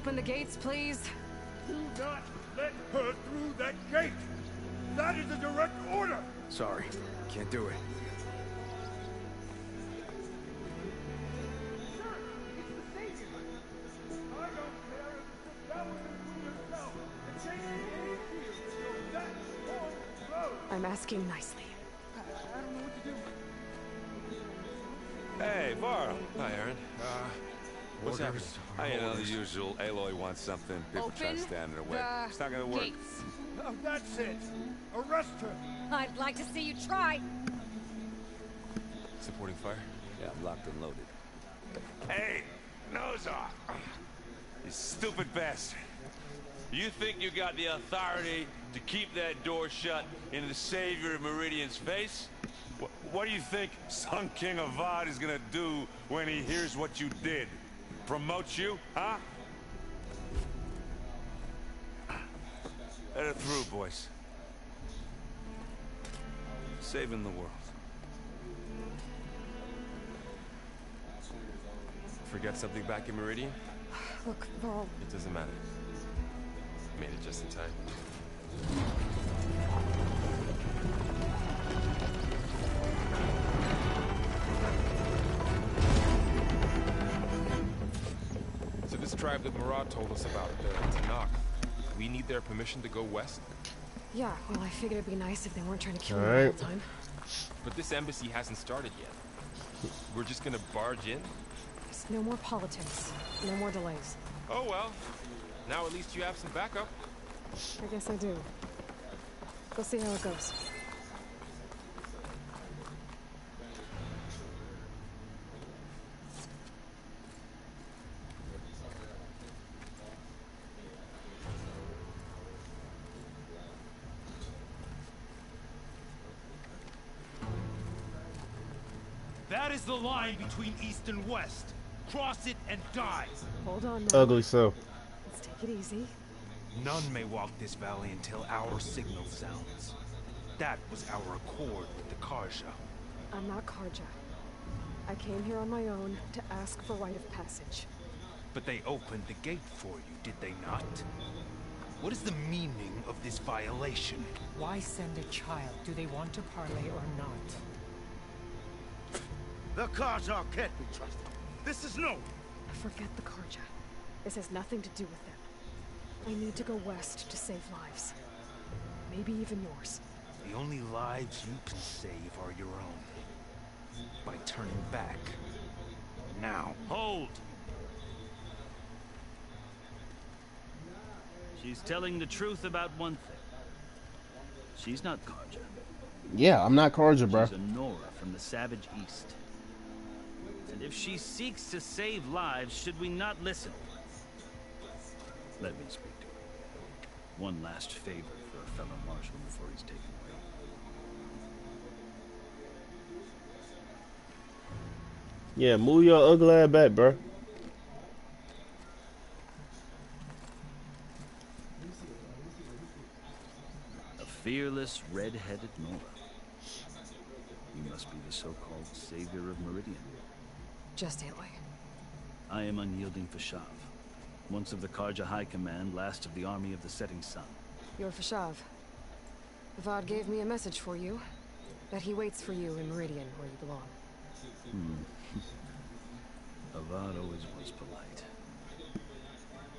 Open the gates, please. Do not let her through that gate! That is a direct order! Sorry, can't do it. I'm asking nicely. Hey, Varl. Hi, Aaron. What's happening? You know, the usual. Aloy wants something. People try to stand in her way. It's not gonna work. Gates. Now that's it! Arrest her! I'd like to see you try. Supporting fire? Yeah, I'm locked and loaded. Hey, nose off! You stupid bastard. You think you got the authority to keep that door shut in the savior of Meridian's face? What do you think Sun King Avad is gonna do when he hears what you did? Promote you, huh? Let her through, boys. Saving the world. Forget something back in Meridian? Look, Varl. It doesn't matter. Made it just in time. So this tribe that Murad told us about, the Tanakh, we need their permission to go west? Yeah, well, I figured it'd be nice if they weren't trying to kill me all the time. But this embassy hasn't started yet. We're just gonna barge in? There's no more politics. No more delays. Oh well. Now at least you have some backup. I guess I do. Go see how it goes. That is the line between East and West. Cross it and die. Hold on now. Ugly so. Let's take it easy. None may walk this valley until our signal sounds. That was our accord with the Karja. I'm not Karja. I came here on my own to ask for rite of passage. But they opened the gate for you, did they not? What is the meaning of this violation? Why send a child? Do they want to parley or not? The Karja can't be trusted. This is no... Forget the Karja. This has nothing to do with them. I need to go west to save lives. Maybe even yours. The only lives you can save are your own. By turning back. Now. Hold! She's telling the truth about one thing. She's not Karja. Yeah, I'm not Karja, bro. She's a Nora from the Savage East. And if she seeks to save lives, should we not listen? Let me speak to her. One last favor for a fellow marshal before he's taken away. Yeah, move your ugly ass back, bro. A fearless, red-headed Nora. You must be the so-called savior of Meridian. Just Aloy. I am unyielding Fashav. Once of the Karja High Command, last of the army of the setting sun. You're Fashav. Avad gave me a message for you. That he waits for you in Meridian, where you belong. Avad always was polite.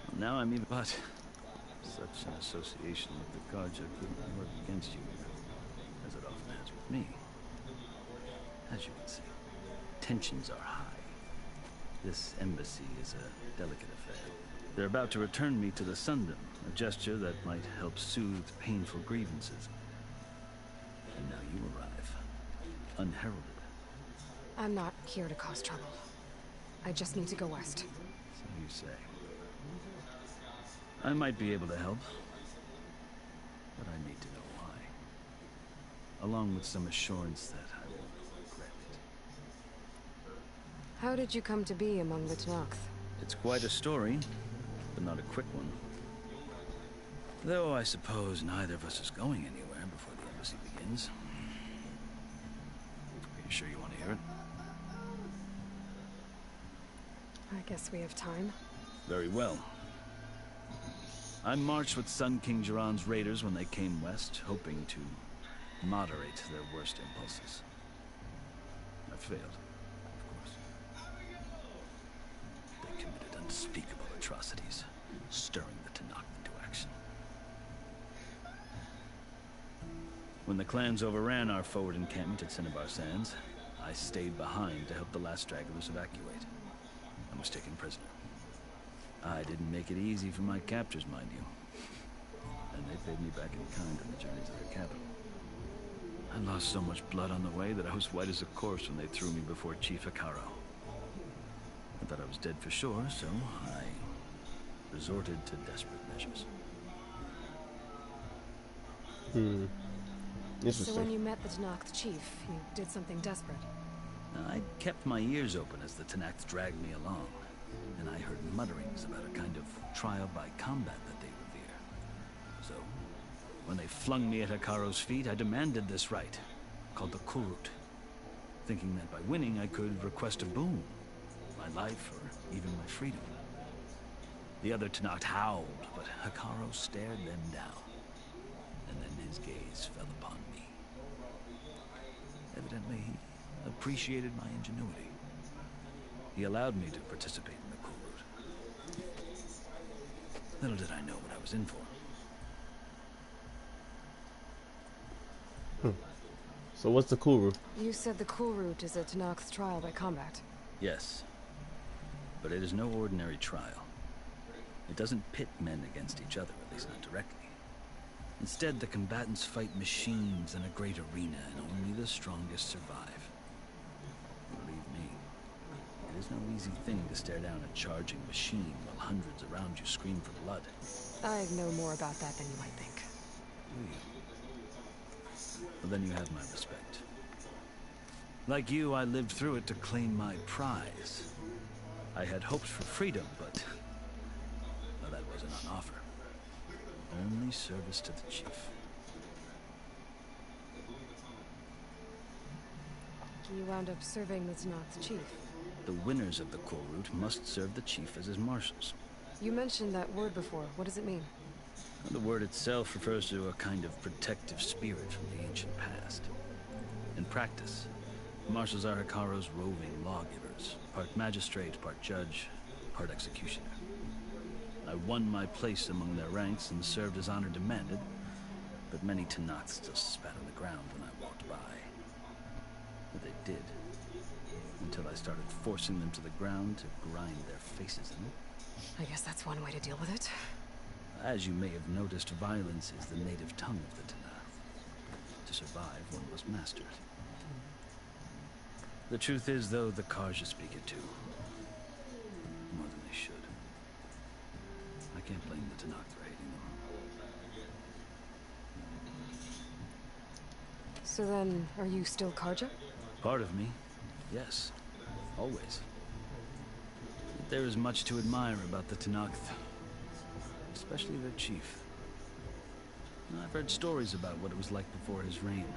Well, now I'm even... But such an association with the Karja couldn't work against you, as it often has with me. As you can see, tensions are high. This embassy is a delicate affair. They're about to return me to the Sundom, a gesture that might help soothe painful grievances. And now you arrive, unheralded. I'm not here to cause trouble. I just need to go west. So you say. I might be able to help, but I need to know why. Along with some assurance that I won't regret it. How did you come to be among the Tanakh? It's quite a story, but not a quick one. Though I suppose neither of us is going anywhere before the embassy begins. Are you sure you want to hear it? I guess we have time. Very well. I marched with Sun King Jiran's raiders when they came west, hoping to moderate their worst impulses. I failed, of course. They committed unspeakable atrocities, stirring the Tanakh into action. When the clans overran our forward encampment at Cinnabar Sands, I stayed behind to help the last stragglers evacuate. I was taken prisoner. I didn't make it easy for my captors, mind you. And they paid me back in kind on the journey to their capital. I lost so much blood on the way that I was white as a corpse when they threw me before Chief Hekaro. I thought I was dead for sure, so I resorted to desperate measures. So when you met the Tanakh chief, you did something desperate. I kept my ears open as the Tanakh dragged me along, and I heard mutterings about a kind of trial by combat that they revere. So, when they flung me at Hekaro's feet, I demanded this right, called the Kurut, thinking that by winning I could request a boon, my life or even my freedom. The other Tanakh howled, but Hekaro stared them down, and then his gaze fell upon me. Evidently, he appreciated my ingenuity. He allowed me to participate in the Kurut. Little did I know what I was in for. So what's the Kurut? You said the Kurut is a Tanakh's trial by combat. Yes, but it is no ordinary trial. It doesn't pit men against each other, at least not directly. Instead, the combatants fight machines in a great arena, and only the strongest survive. Believe me, it is no easy thing to stare down a charging machine while hundreds around you scream for blood. I know more about that than you might think. Well, then you have my respect. Like you, I lived through it to claim my prize. I had hoped for freedom, but well, that wasn't on offer. Only service to the chief. You wound up serving the Tanakh's chief. The winners of the Kurut must serve the chief as his marshals. You mentioned that word before. What does it mean? The word itself refers to a kind of protective spirit from the ancient past. In practice, marshals are Hekaro's roving lawgivers, part magistrate, part judge, part executioner. I won my place among their ranks and served as honor demanded, but many Tanakh still spat on the ground when I walked by. But they did, until I started forcing them to the ground to grind their faces in it. I guess that's one way to deal with it. As you may have noticed, violence is the native tongue of the Tanakh. To survive, one must master it. The truth is, though, the Karja speak it too. More than they should. I can't blame the Tanakh for hating them. So then, are you still Karja? Part of me, yes. Always. But there is much to admire about the Tanakh, especially their chief. I've heard stories about what it was like before his reign.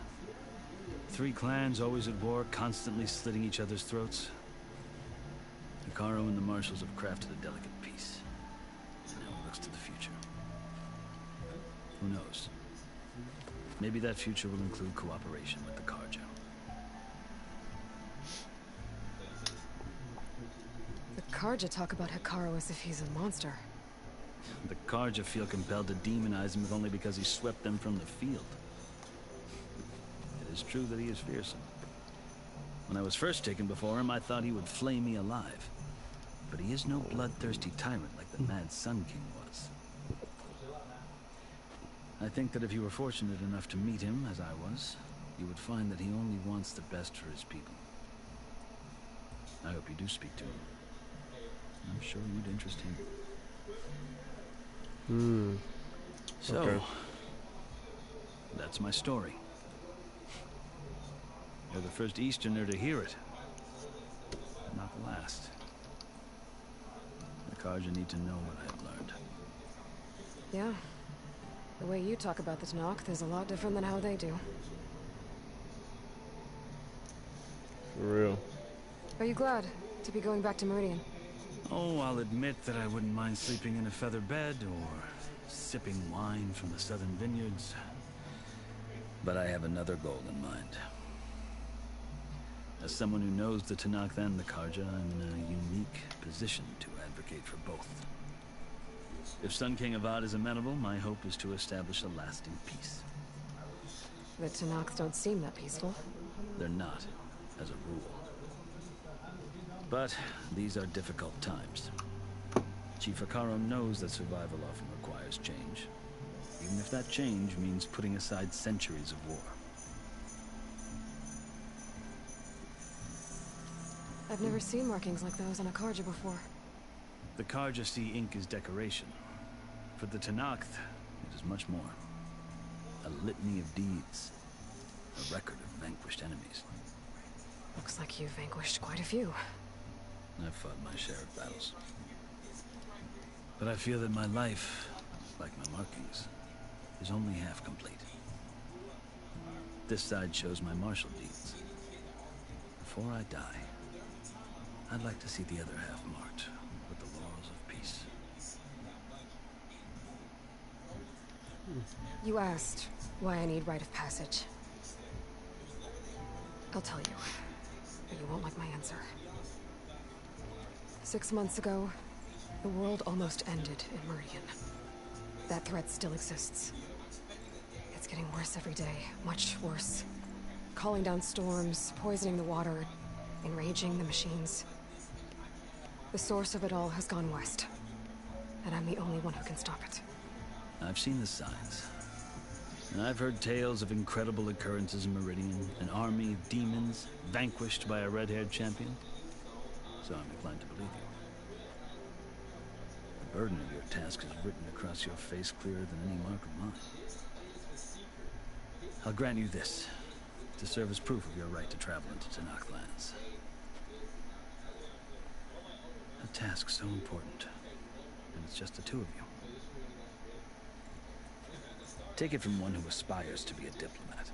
3 clans always at war, constantly slitting each other's throats. Hekaro and the marshals have crafted a delicate peace. And now it looks to the future. Who knows? Maybe that future will include cooperation with the Karja. The Karja talk about Hekaro as if he's a monster. The Karja feel compelled to demonize him only because he swept them from the field. It is true that he is fearsome. When I was first taken before him, I thought he would flay me alive. But he is no bloodthirsty tyrant like the Mad Sun King was. I think that if you were fortunate enough to meet him, as I was, you would find that he only wants the best for his people. I hope you do speak to him. I'm sure you'd interest him. So, okay. That's my story. You're the first Easterner to hear it. But not the last. The Karja need to know what I have learned. Yeah. The way you talk about the Tanakh is a lot different than how they do. For real. Are you glad to be going back to Meridian? Oh, I'll admit that I wouldn't mind sleeping in a feather bed or sipping wine from the southern vineyards. But I have another goal in mind. As someone who knows the Tanakh and the Karja, I'm in a unique position to advocate for both. If Sun King Avad is amenable, my hope is to establish a lasting peace. The Tanakhs don't seem that peaceful. They're not, as a rule. But these are difficult times. Chief Akaro knows that survival often requires change, even if that change means putting aside centuries of war. I've never seen markings like those on a Karja before. The Karja see ink as decoration. For the Tanakh, it is much more. A litany of deeds. A record of vanquished enemies. Looks like you've vanquished quite a few. I've fought my share of battles. But I feel that my life, like my markings, is only half complete. This side shows my martial deeds. Before I die, I'd like to see the other half marked with the laurels of peace. You asked why I need rite of passage. I'll tell you, but you won't like my answer. 6 months ago, the world almost ended in Meridian. That threat still exists. It's getting worse every day, much worse. Calling down storms, poisoning the water, enraging the machines. The source of it all has gone west, and I'm the only one who can stop it. I've seen the signs. And I've heard tales of incredible occurrences in Meridian, an army of demons vanquished by a red-haired champion. So I'm inclined to believe you. The burden of your task is written across your face clearer than any mark of mine. I'll grant you this, to serve as proof of your right to travel into Tanakh lands. A task so important, and it's just the two of you. Take it from one who aspires to be a diplomat.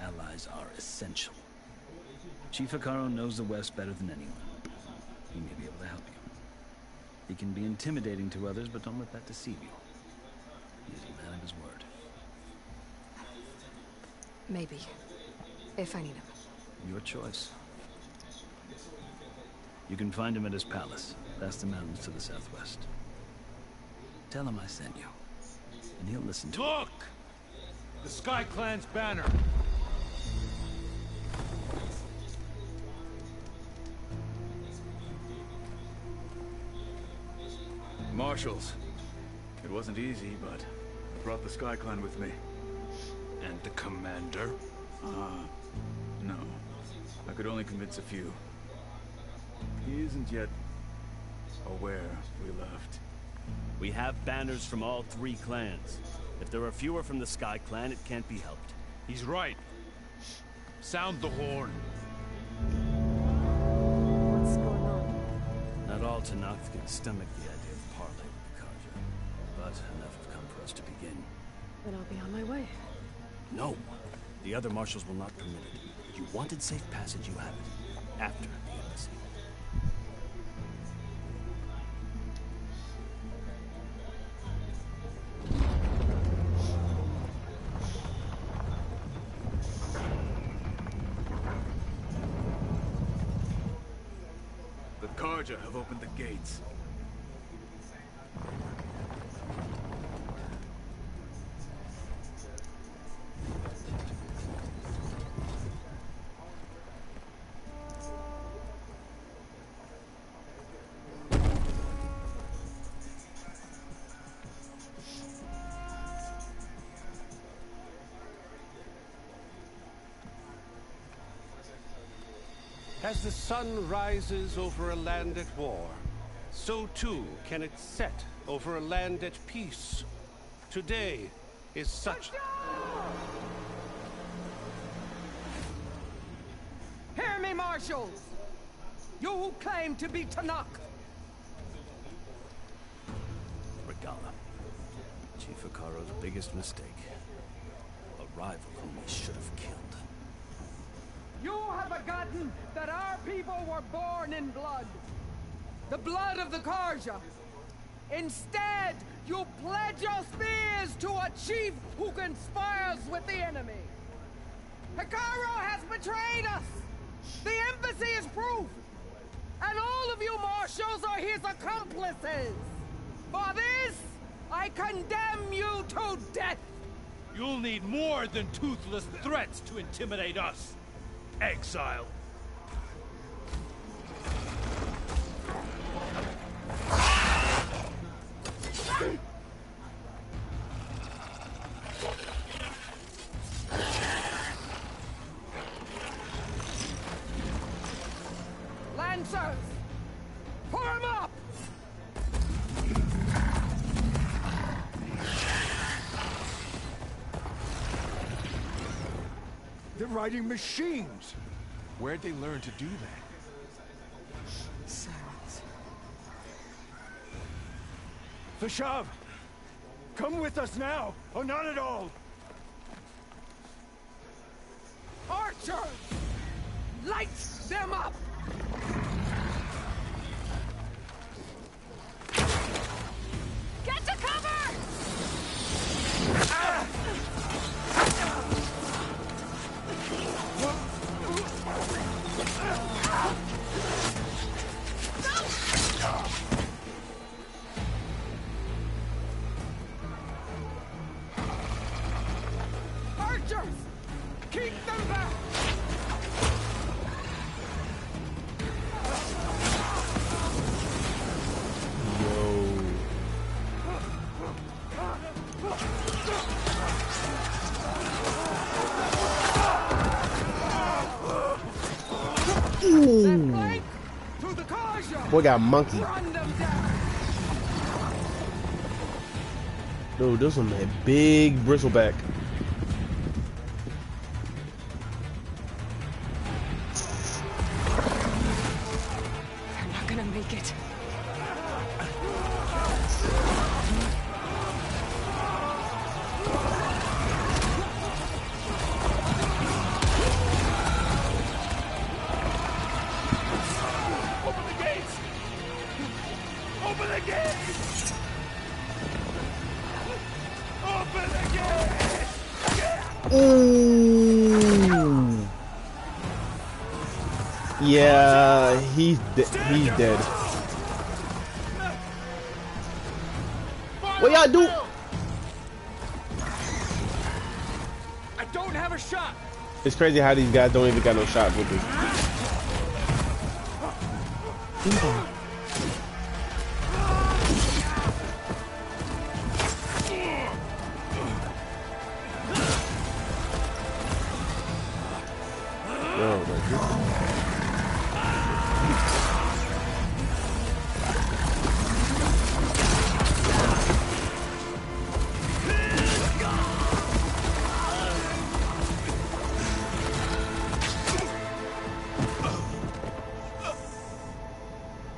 Allies are essential. Chief Akaro knows the West better than anyone. He may be able to help you. He can be intimidating to others, but don't let that deceive you. He is a man of his word. Maybe. If I need him. Your choice. You can find him at his palace, past the mountains to the southwest. Tell him I sent you, and he'll listen to you. Look! The Sky Clan's banner! Marshals. It wasn't easy, but I brought the Sky Clan with me. And the commander? No. I could only convince a few. He isn't yet aware we left. We have banners from all 3 clans. If there are fewer from the Sky Clan, it can't be helped. He's right. Sound the horn. What's going on? Not all Tanakh can stomach the idea of parley with the Karja, but enough have come for us to begin. Then I'll be on my way. No. The other marshals will not permit it. You wanted safe passage, you have it. After the embassy. The Karja have opened the gates. As the sun rises over a land at war, so too can it set over a land at peace. Today is such... Hear me, marshals! You who claim to be Tanakh! Regala. Chief Akaro's biggest mistake. A rival whom he should have killed. You have forgotten that our people were born in blood. The blood of the Karja. Instead, you pledge your spears to a chief who conspires with the enemy. Hikaru has betrayed us! The embassy is proof! And all of you marshals are his accomplices! For this, I condemn you to death! You'll need more than toothless threats to intimidate us, exile. Lancers! Form up! They're riding machines. Where'd they learn to do that? Silence. Vashav, come with us now, or not at all. Archers! Light them up! Get to cover! Archers! Keep them back! Boy got monkey. Dude, this one had big bristleback. They're not gonna make it. Open the gates! Open the gates! Ooh. Yeah, he's dead. What y'all do? I don't have a shot. It's crazy how these guys don't even got no shot with this.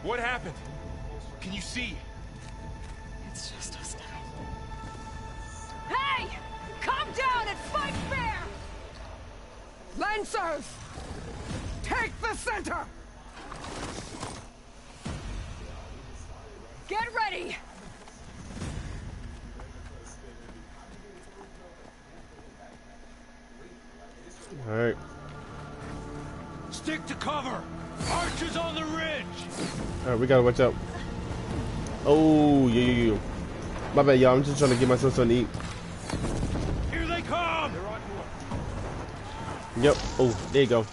What happened? Can you see? It's just us now. Hey! Come down and fight fair! Lancers! Take the center! Get ready! All right. Stick to cover! Archers on the ridge! All right, we gotta watch out. Oh, yeah. My bad, y'all. I'm just trying to get myself something to eat. Here they come! Yep. Oh, there you go.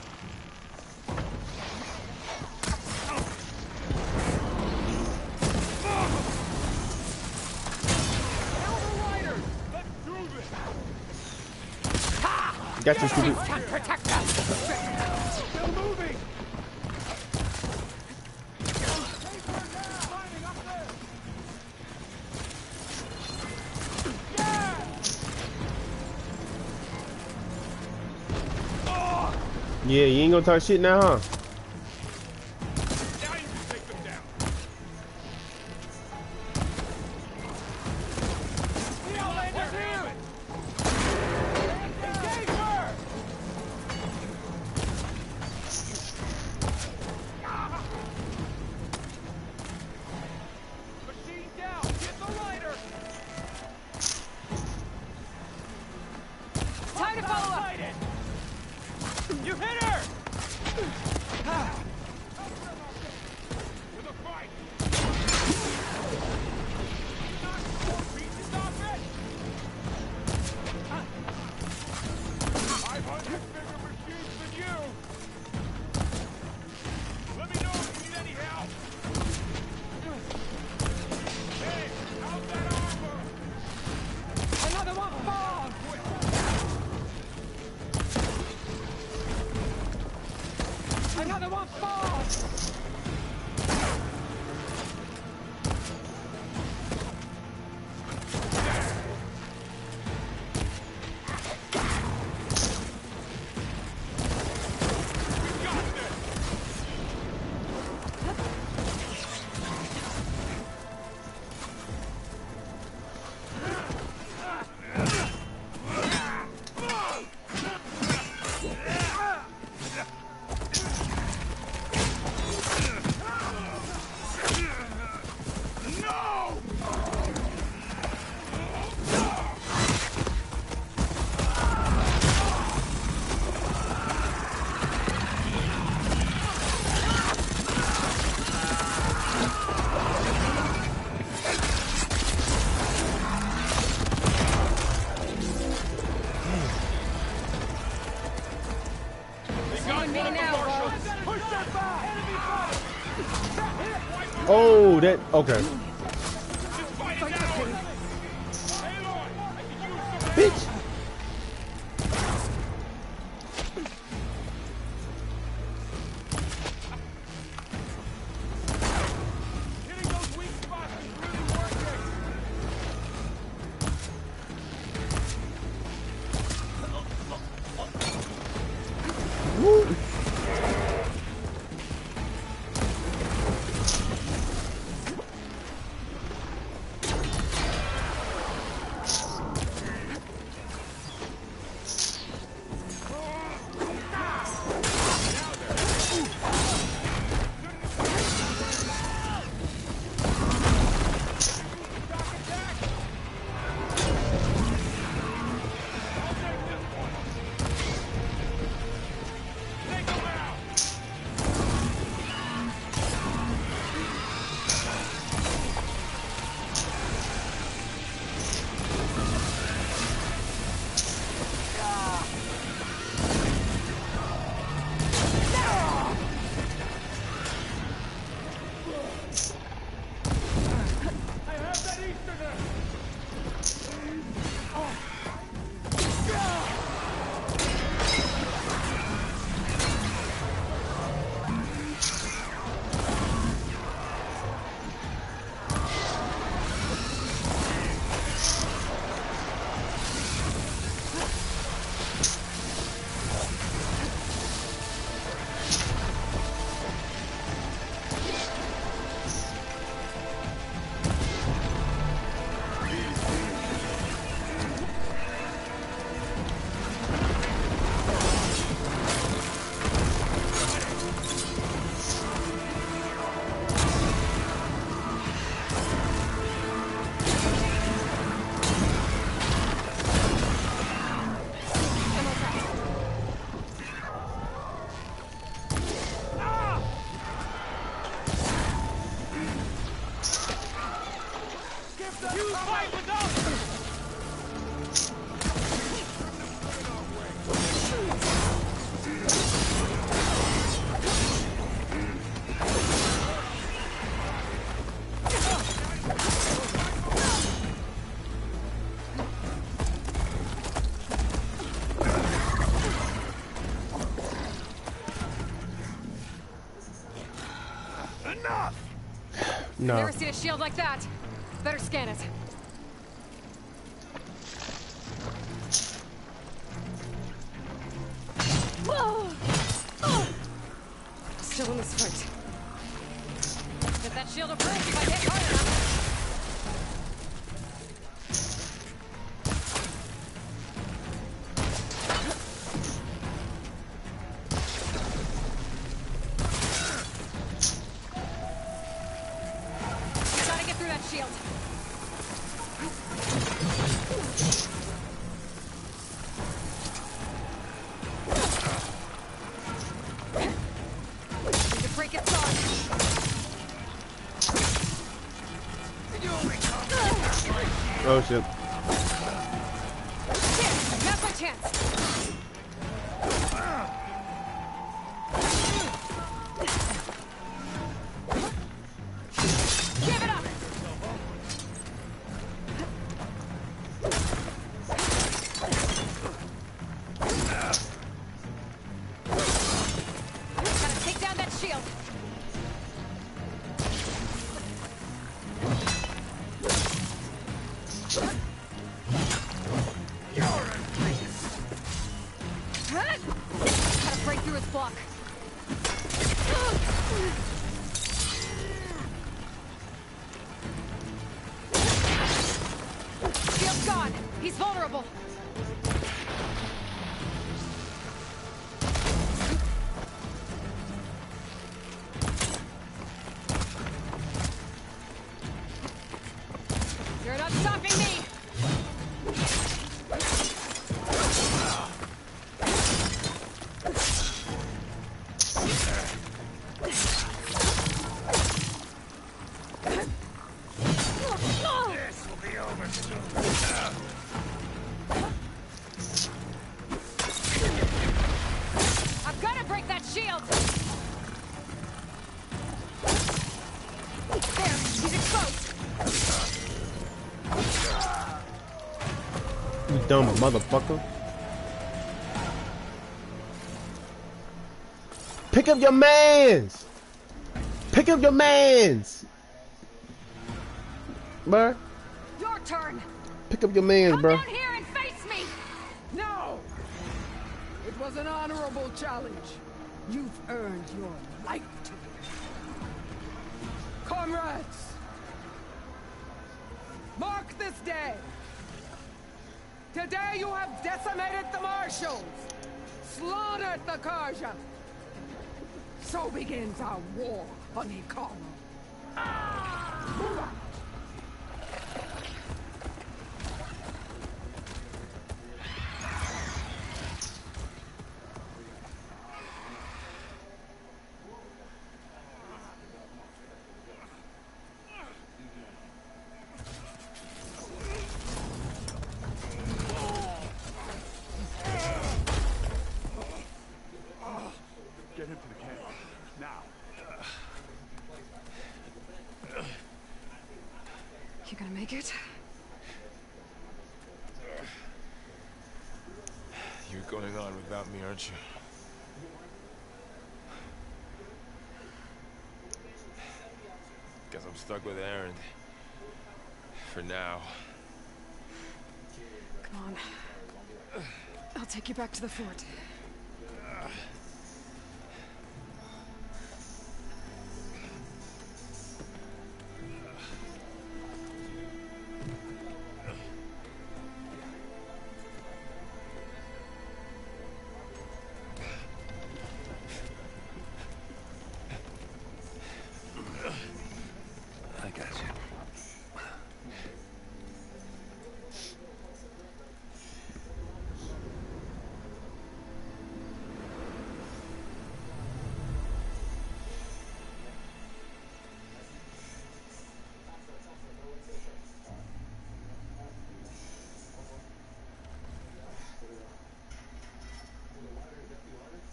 Got you, stupid. Protect us! Still moving! Yeah, you ain't gonna talk shit now, huh? Now you can take them down. Engage her! Machine down! Oh, that okay. Bitch. No. Never seen a shield like that. Better scan it. Still in this fight. Get that shield approved if I hit hard enough. Oh shit. Now's my chance. Give it up. Gotta take down that shield. Gotta break through his block. Shield's gone. He's vulnerable. You're not stopping me. This will be over soon. You dumb motherfucker. Pick up your mans! Pick up your mans! Bruh. Your turn! Pick up your mans, Come bruh. down here and face me! No! It was an honorable challenge. You've earned your life to me. Comrades! Mark this day! Today you have decimated the marshals! Slaughtered the Karja! So begins our war on Hikaru. Move on! Get him to the camp. Now. You gonna make it? You're going on without me, aren't you? Guess I'm stuck with Aaron. For now. Come on. I'll take you back to the fort. I got you.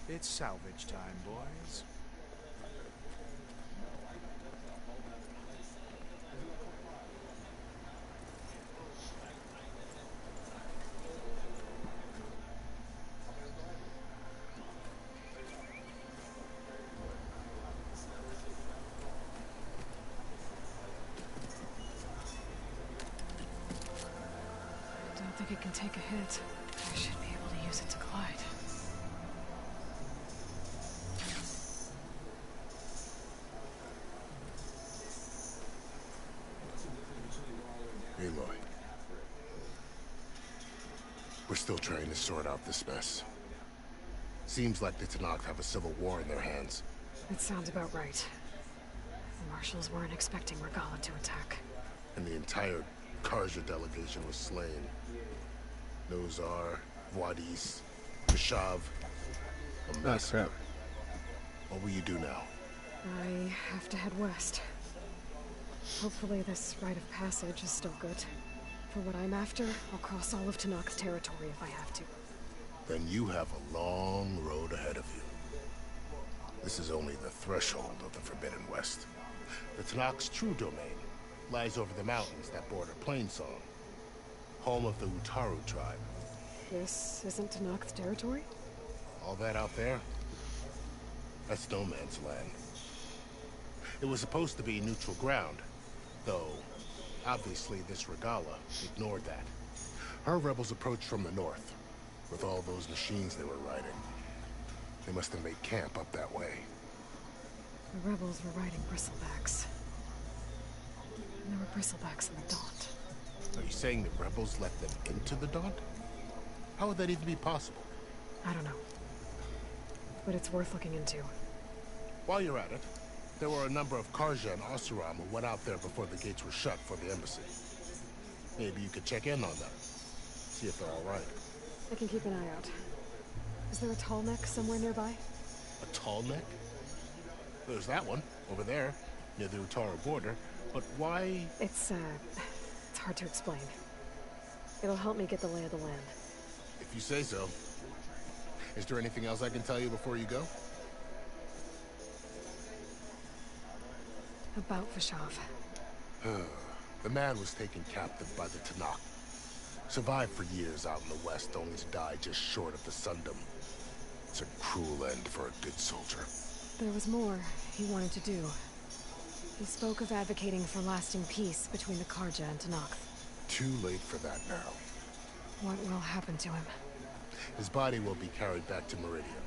It's salvage time, boys. Don't think it can take a hit. I should be able to use it to glide. Aloy. We're still trying to sort out this mess. Seems like the Tanakh have a civil war in their hands. That sounds about right. The marshals weren't expecting Regala to attack. And the entire Karja delegation was slain. Nozar, Wadis, Kashav. A mess. Crap. What will you do now? I have to head west. Hopefully this rite of passage is still good. For what I'm after, I'll cross all of Tanakh's territory if I have to. Then you have a long road ahead of you. This is only the threshold of the Forbidden West. The Tanakh's true domain lies over the mountains that border Plainsong, home of the Utaru tribe. This isn't Tanakh's territory? All that out there? That's no man's land. It was supposed to be neutral ground, though obviously this Regala ignored that. Her rebels approached from the north, with all those machines they were riding. They must have made camp up that way. The rebels were riding bristlebacks. And there were bristlebacks in the Daunt. Are you saying the rebels let them into the Daunt? How would that even be possible? I don't know. But it's worth looking into. While you're at it, there were a number of Karja and Oseram who went out there before the gates were shut for the embassy. Maybe you could check in on them. See if they're all right. I can keep an eye out. Is there a tall neck somewhere nearby? A tall neck? There's that one, over there, near the Utaru border. But why? It's hard to explain. It'll help me get the lay of the land. If you say so. Is there anything else I can tell you before you go? About Vashav. The man was taken captive by the Tanakh. Survived for years out in the West, only to die just short of the Sundom. It's a cruel end for a good soldier. There was more he wanted to do. He spoke of advocating for lasting peace between the Karja and Tenakth. Too late for that now. What will happen to him? His body will be carried back to Meridian.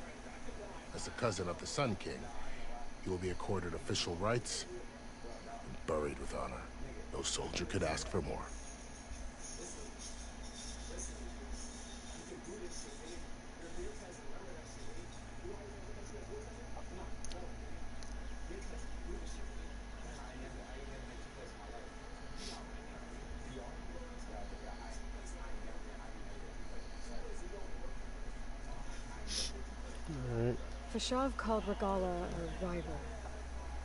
As a cousin of the Sun King, he will be accorded official rights and buried with honor. No soldier could ask for more. Fashav called Regala a rival.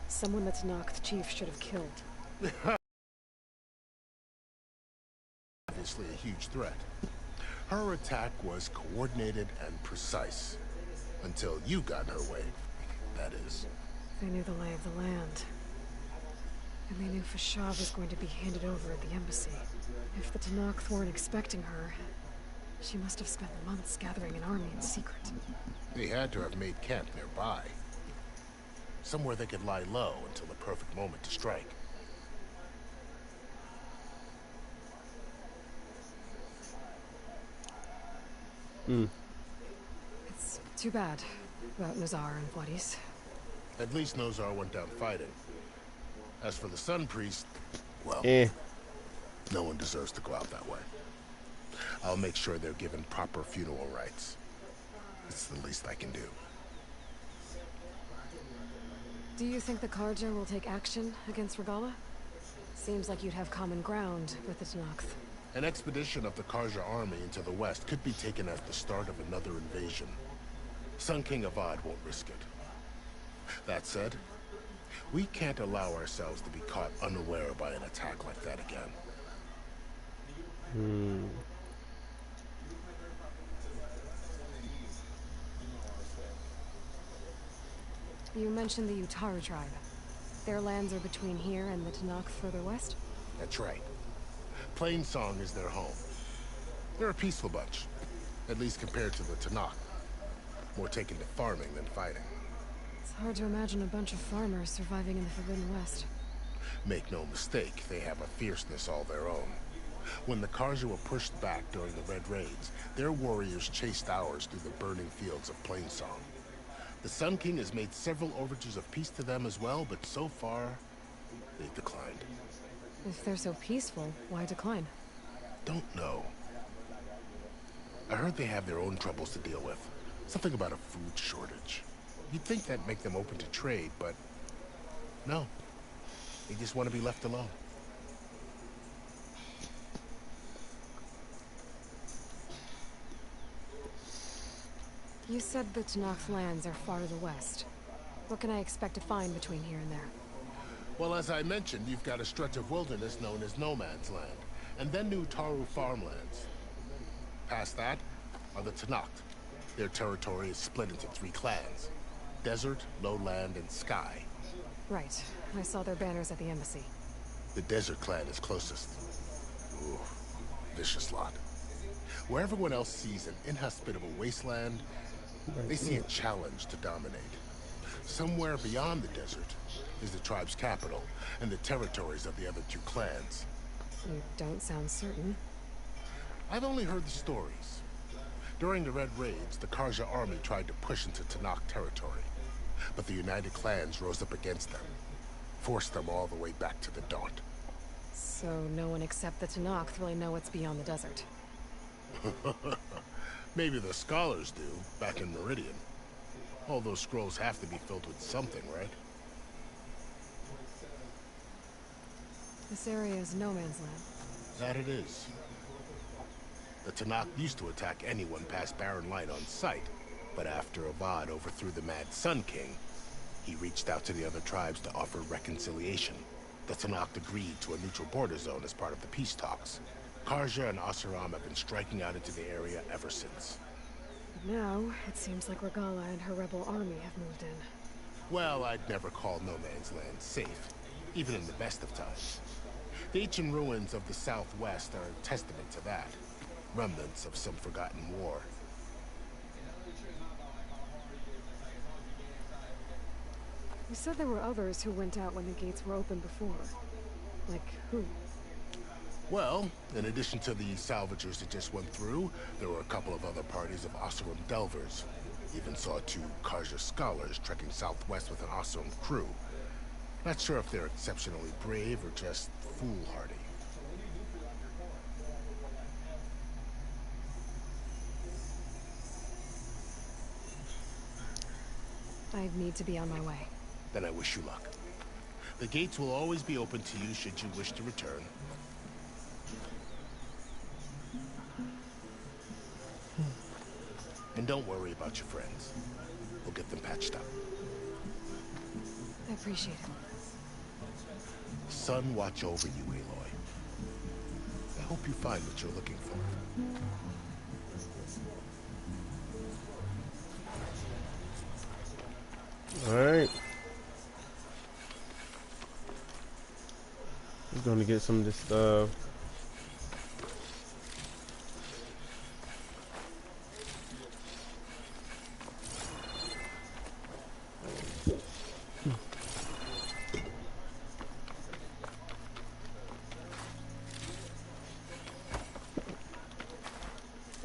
Someone that Tenakth chief should have killed. Obviously a huge threat. Her attack was coordinated and precise. Until you got in her way, that is. They knew the lay of the land. And they knew Fashav was going to be handed over at the embassy. If the Tenakth weren't expecting her, she must have spent months gathering an army in secret. They had to have made camp nearby. Somewhere they could lie low until the perfect moment to strike. It's too bad about Nazar and Vladis. At least Nozar went down fighting. As for the Sun Priest, well, no one deserves to go out that way. I'll make sure they're given proper funeral rites. It's the least I can do. Do you think the Karja will take action against Regala? Seems like you'd have common ground with the Tenakth. An expedition of the Karja army into the west could be taken as the start of another invasion. Sun King Avad won't risk it. That said, we can't allow ourselves to be caught unaware by an attack like that again. You mentioned the Utaru tribe. Their lands are between here and the Tenakth further west? That's right. Plainsong is their home. They're a peaceful bunch, at least compared to the Tenakth. More taken to farming than fighting. It's hard to imagine a bunch of farmers surviving in the Forbidden West. Make no mistake, they have a fierceness all their own. When the Karja were pushed back during the Red Raids, their warriors chased ours through the burning fields of Plainsong. The Sun King has made several overtures of peace to them as well, but so far, they've declined. If they're so peaceful, why decline? Don't know. I heard they have their own troubles to deal with. Something about a food shortage. You'd think that'd make them open to trade, but no. They just want to be left alone. You said the Tenakth lands are far to the west. What can I expect to find between here and there? Well, as I mentioned, you've got a stretch of wilderness known as No Man's Land, and then new Taru farmlands. Past that are the Tenakth. Their territory is split into 3 clans: Desert, Lowland, and Sky. Right. I saw their banners at the embassy. The Desert clan is closest. Ooh, vicious lot. Where everyone else sees an inhospitable wasteland, they see a challenge to dominate. Somewhere beyond the desert is the tribe's capital and the territories of the other 2 clans. You don't sound certain. I've only heard the stories. During the Red Raids, the Karja army tried to push into Tenakth territory, but the United Clans rose up against them, forced them all the way back to the Daunt. So no one except the Tenakth really know what's beyond the desert. Maybe the scholars do, back in Meridian. All those scrolls have to be filled with something, right? This area is no man's land. That it is. The Tenakth used to attack anyone past Barren Light on sight, but after Avad overthrew the Mad Sun King, he reached out to the other tribes to offer reconciliation. The Tenakth agreed to a neutral border zone as part of the peace talks. Karja and Oseram have been striking out into the area ever since. But now, it seems like Regala and her rebel army have moved in. Well, I'd never call No Man's Land safe, even in the best of times. The ancient ruins of the Southwest are a testament to that. remnants of some forgotten war. You said there were others who went out when the gates were open before. Like who? Well, in addition to the salvagers that just went through, there were a couple of other parties of Oseram delvers. Even saw 2 Karja scholars trekking southwest with an Oseram crew. Not sure if they're exceptionally brave or just foolhardy. I need to be on my way. Then I wish you luck. The gates will always be open to you should you wish to return. And don't worry about your friends. We'll get them patched up. I appreciate it. Sun watch over you, Aloy. I hope you find what you're looking for. Alright. We're gonna get some of this stuff.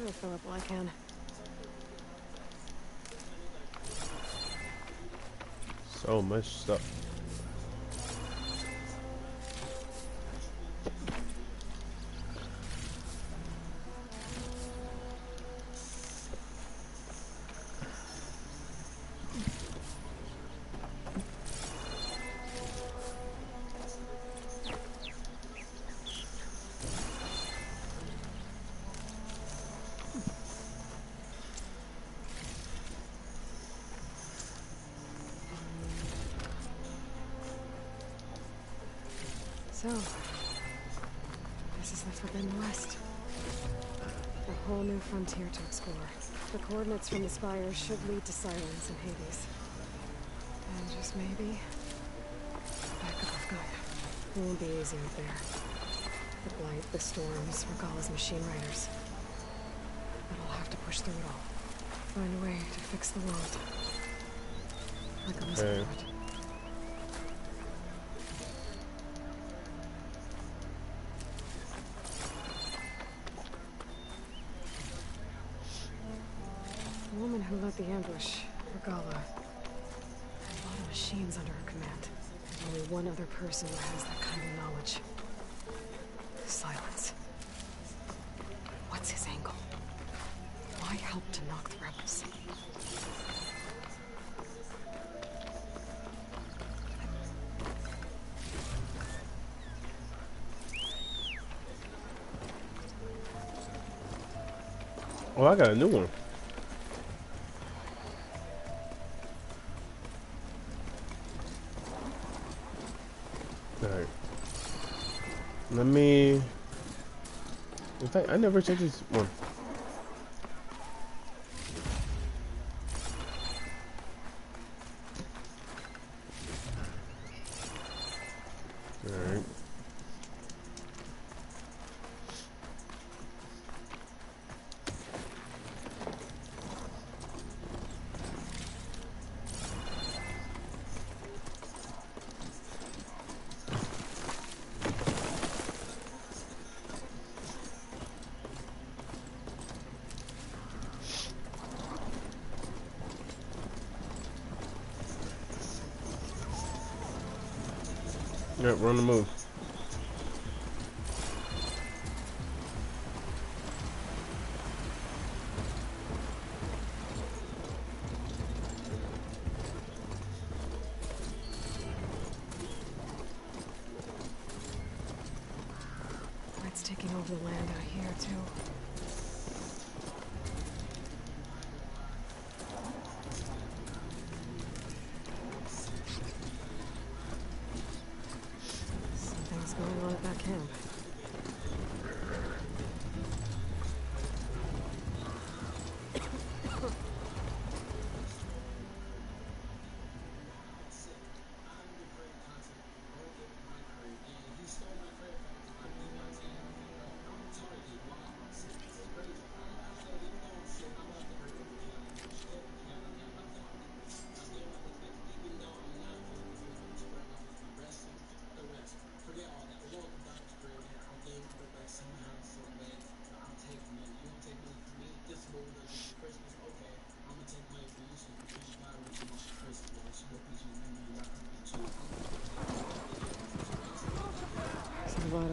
I'll fill up all I can. So much stuff. So, this is the Forbidden West. A whole new frontier to explore. The coordinates from the spires should lead to Silence and Hades. And just maybe, back up with Gaia. It won't be easy out there. The blight, the storms, Regalla's machine riders. But I'll have to push through it all. Find a way to fix the world. Like a lizard. The woman who led the ambush, Regalla, had a lot of machines under her command. There's only one other person who has that kind of knowledge. Silence. What's his angle? Why help to knock the rebels? Oh, I got a new one. Alright. Let me... In fact, I never checked this one. Alright. Yep, we're on the move. It's taking over the land out here, too. Something's going on at that camp.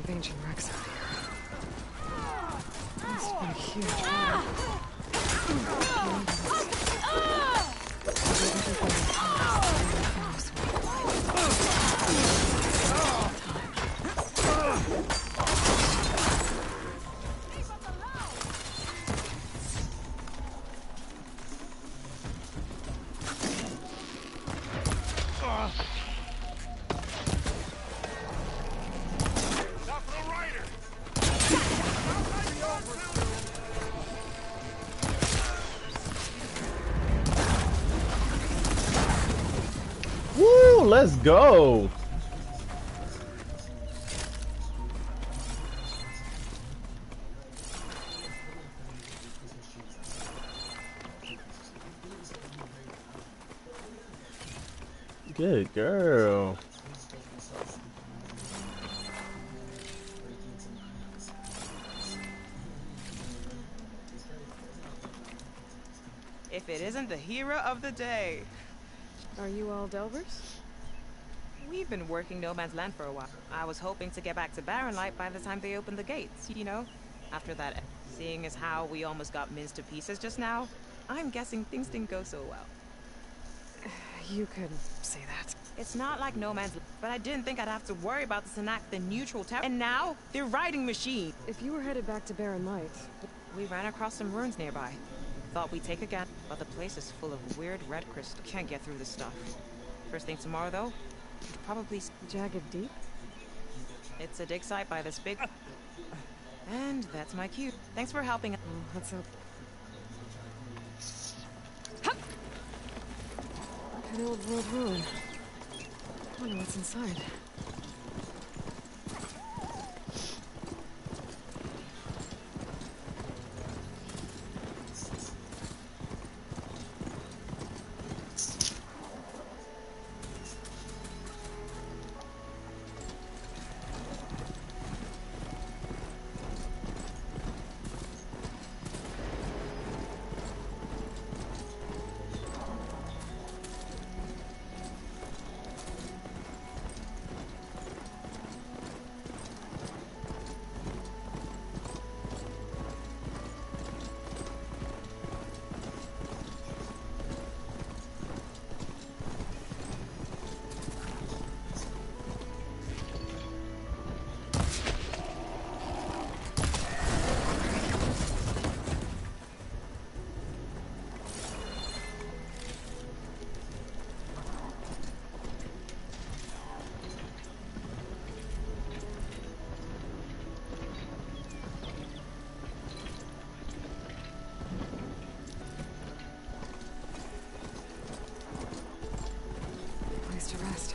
of ancient wrecks out here. Must have been a huge battle. Woo, let's go. Good girl. If it isn't the hero of the day. Are you all Delvers? We've been working No Man's Land for a while. I was hoping to get back to Barren Light by the time they opened the gates, you know? After that, seeing as how we almost got minced to pieces just now, I'm guessing things didn't go so well. You could say that. It's not like No Man's Land, but I didn't think I'd have to worry about the Tanakh, the neutral tower. And now, they're riding machines. If you were headed back to Barren Light... We ran across some ruins nearby. Thought we'd take a gun, but the place is full of weird red crystal. Can't get through this stuff. First thing tomorrow, though, probably... Jagged Deep? It's a dig site by this big... And that's my cue. Thanks for helping. Let's hope. An old world ruin. Wonder what's inside. To rest.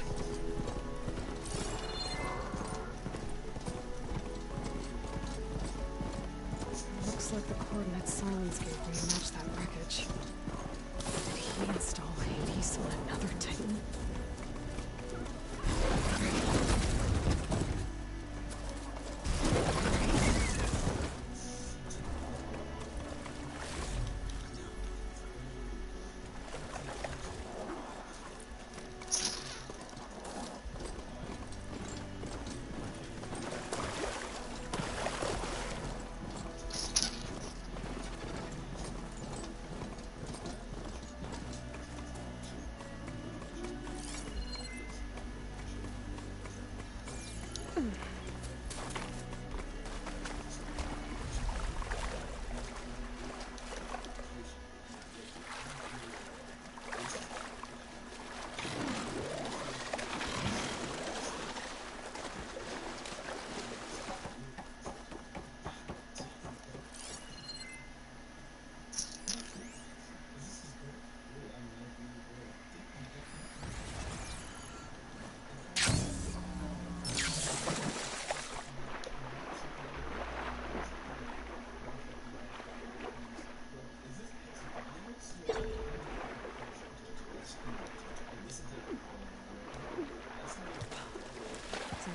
Looks like the coordinates Silence gave me match that wreckage. Did he install Hades on another Titan?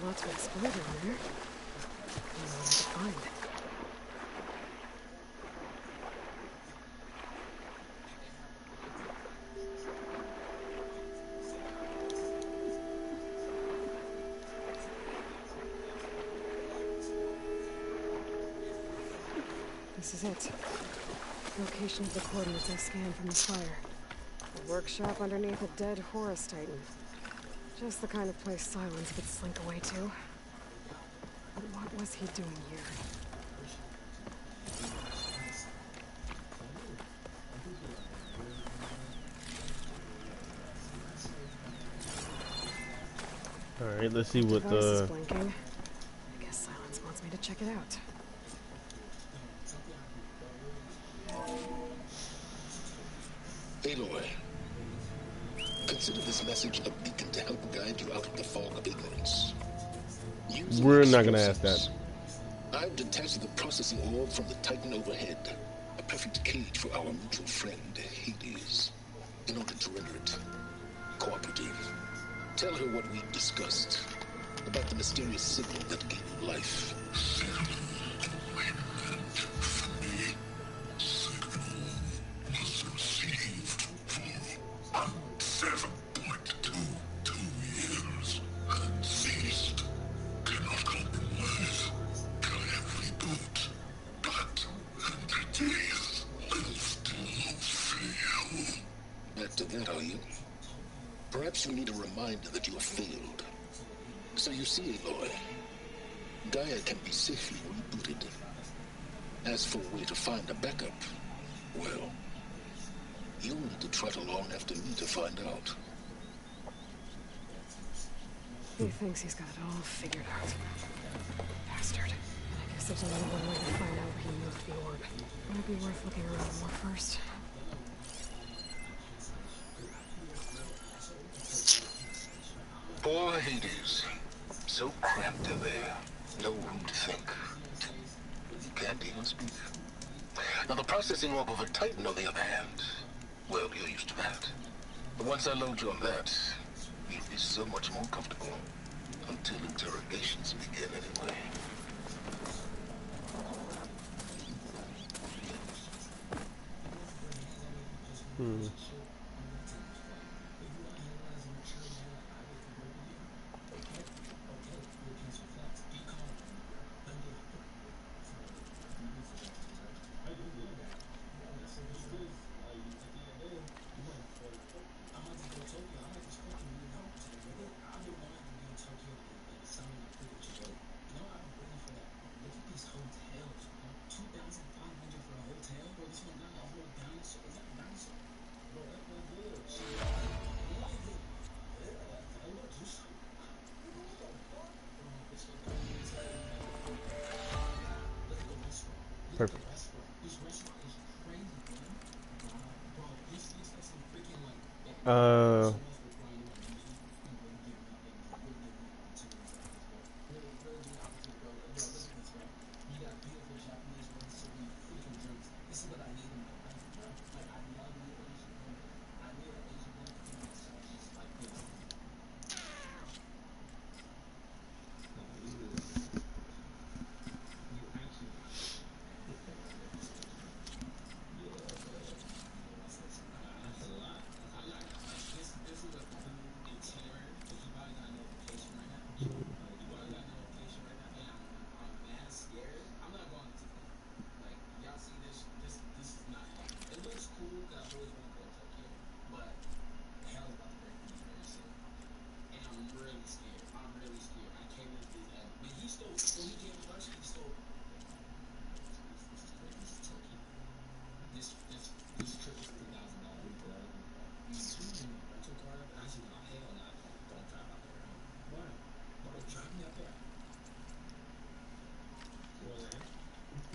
Lots of exploded in there. I don't know what to find. This is it. Location of the coordinates I scanned from the fire. A workshop underneath a dead Horus Titan. Just the kind of place Silence would slink away to. But what was he doing here? Alright, let's see what Device is blinking. I guess Silence wants me to check it out. Aloy, consider this message a beacon to help guide you out of the fog of ignorance. We're not gonna ask that. I've detached the processing orb from the Titan overhead. A perfect cage for our mutual friend, Hades. In order to render it cooperative, tell her what we've discussed about the mysterious signal that gave you life. Perhaps you need a reminder that you have failed. So you see, Aloy, Gaia can be safely rebooted. As for a way to find a backup, well, you'll need to trot along after me to find out. He thinks he's got it all figured out. Bastard. I guess there's only one way to find out where he moved the orb. Might be worth looking around more first. Poor Hades. So cramped in there. No room to think. You can't even speak. Now the processing orb of a Titan, on the other hand, well, you're used to that. But once I load you on that, you'll be so much more comfortable. Until interrogations begin, anyway. Perfect.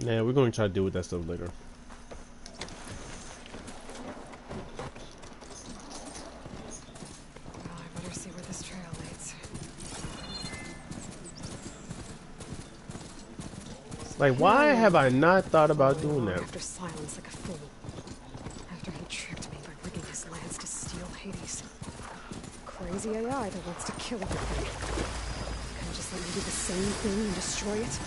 Yeah, we're going to try to deal with that stuff later. Well, I better see where this trail leads. Like, why have I not thought about doing that? After Silence like a fool. After he tricked me by rigging his lance to steal Hades. Crazy AI that wants to kill everything. Couldn't just let me do the same thing and destroy it?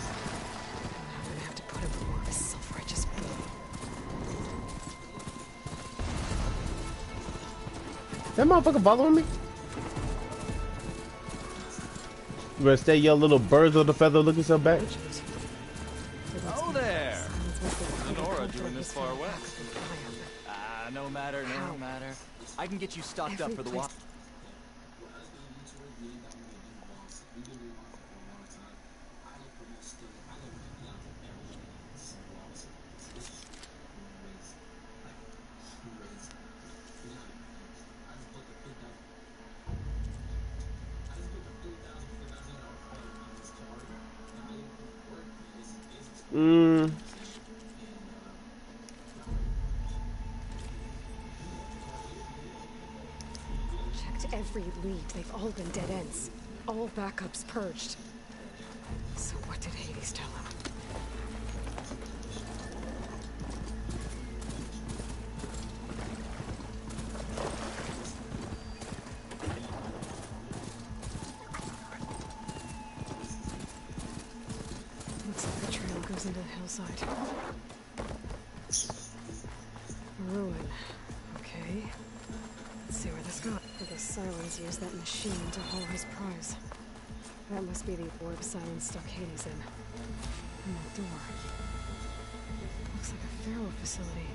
I'm gonna have to put up more of a self-righteous fool. That motherfucker following me? You gonna stay your little birds of the feather looking so bad? Oh there! I don't know doing this far west? No matter, no matter. I can get you stocked up for the walk. Checked every lead. They've all been dead ends. All backups purged. So what did Hades tell him? Looks like the trail goes into the hillside. A ruin. Okay. Let's see where this goes. I guess Silence used that machine to haul his prize. That must be the orb Silence stuck Hades in. And that door. Looks like a Pharaoh facility.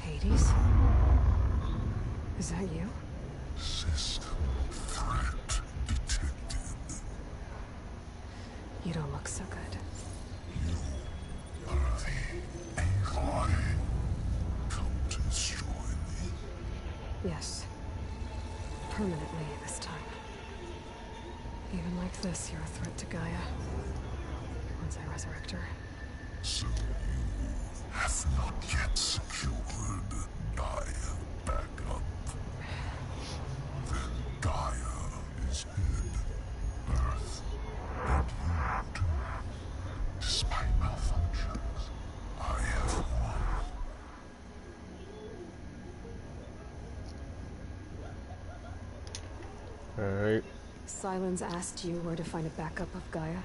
Hades? Is that you? System threat detected. You don't look so good. You are the AI. Come to destroy me. Yes. Permanently this time. Even like this, you're a threat to Gaia. Once I resurrect her. So you have not yet secured Gaia back up. Then Gaia is in Earth, and you too. Despite malfunctions, I have won. Alright. Silence asked you where to find a backup of Gaia.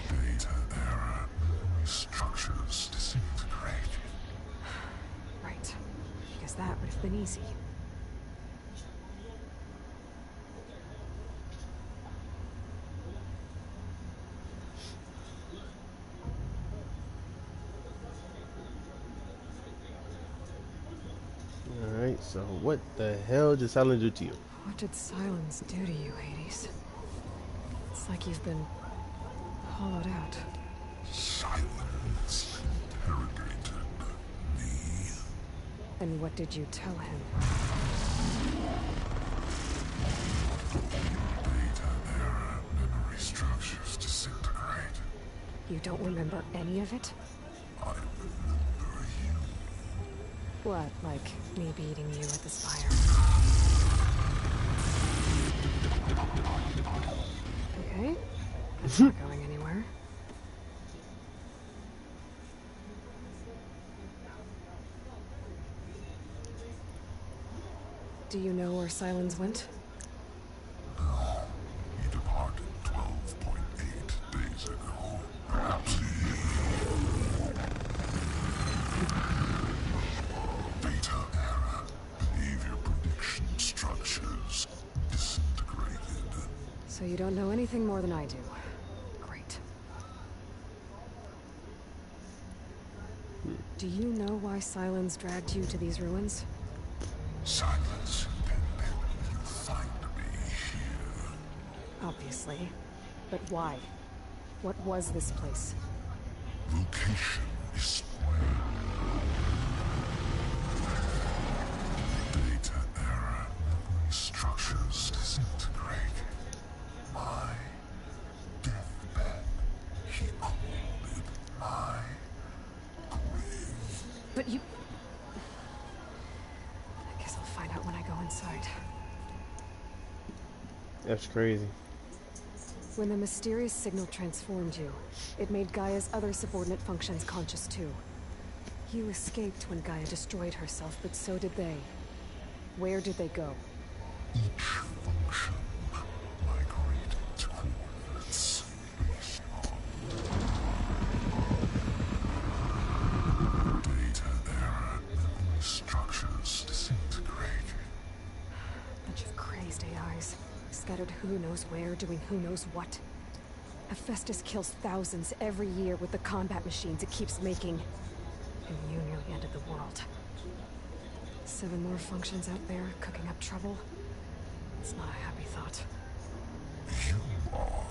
Data error. Structures disintegrate. Right. Because that would have been easy. Alright, so what the hell did Silence do to you? What did Silence do to you, Hades? It's like you've been hollowed out. Silence interrogated me. And what did you tell him? Data error. Memory structures disintegrate. You don't remember any of it? I remember you. What, like me beating you at the spire? Okay, that's not going anywhere. Do you know where Silence went? No. He departed 12.8 days ago. Perhaps he... Data error. Behavior prediction structures disintegrated. So you don't know anything more than I do. Great. Do you know why Silence dragged you to these ruins? Silence intended you find me here. Obviously. But why? What was this place? Location is spoiled. Data error. Memory structures disintegrate. My deathbed. He called it my grave. But you... I guess I'll find out when I go inside. That's crazy. When the mysterious signal transformed you, it made Gaia's other subordinate functions conscious too. You escaped when Gaia destroyed herself, but so did they. Where did they go? Each function migrated to coordinates based on data error, memory structures disintegrated. Bunch of crazed AIs, scattered who knows where, doing who knows what. Hephaestus kills thousands every year with the combat machines it keeps making. And you nearly ended the world. 7 more functions out there, cooking up trouble. It's not a happy thought. You are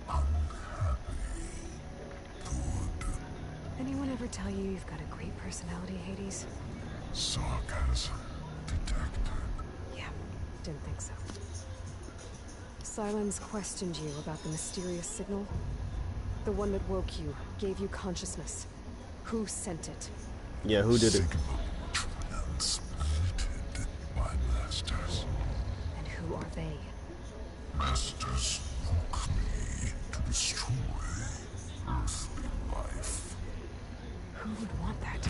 unhappy. Good. Anyone ever tell you you've got a great personality, Hades? Sarcasm detected. Yeah, didn't think so. Silence questioned you about the mysterious signal. The one that woke you, gave you consciousness. Who sent it? Yeah, who did it? Transmitted by masters. And who are they? Masters woke me to destroy earthly life. Who would want that?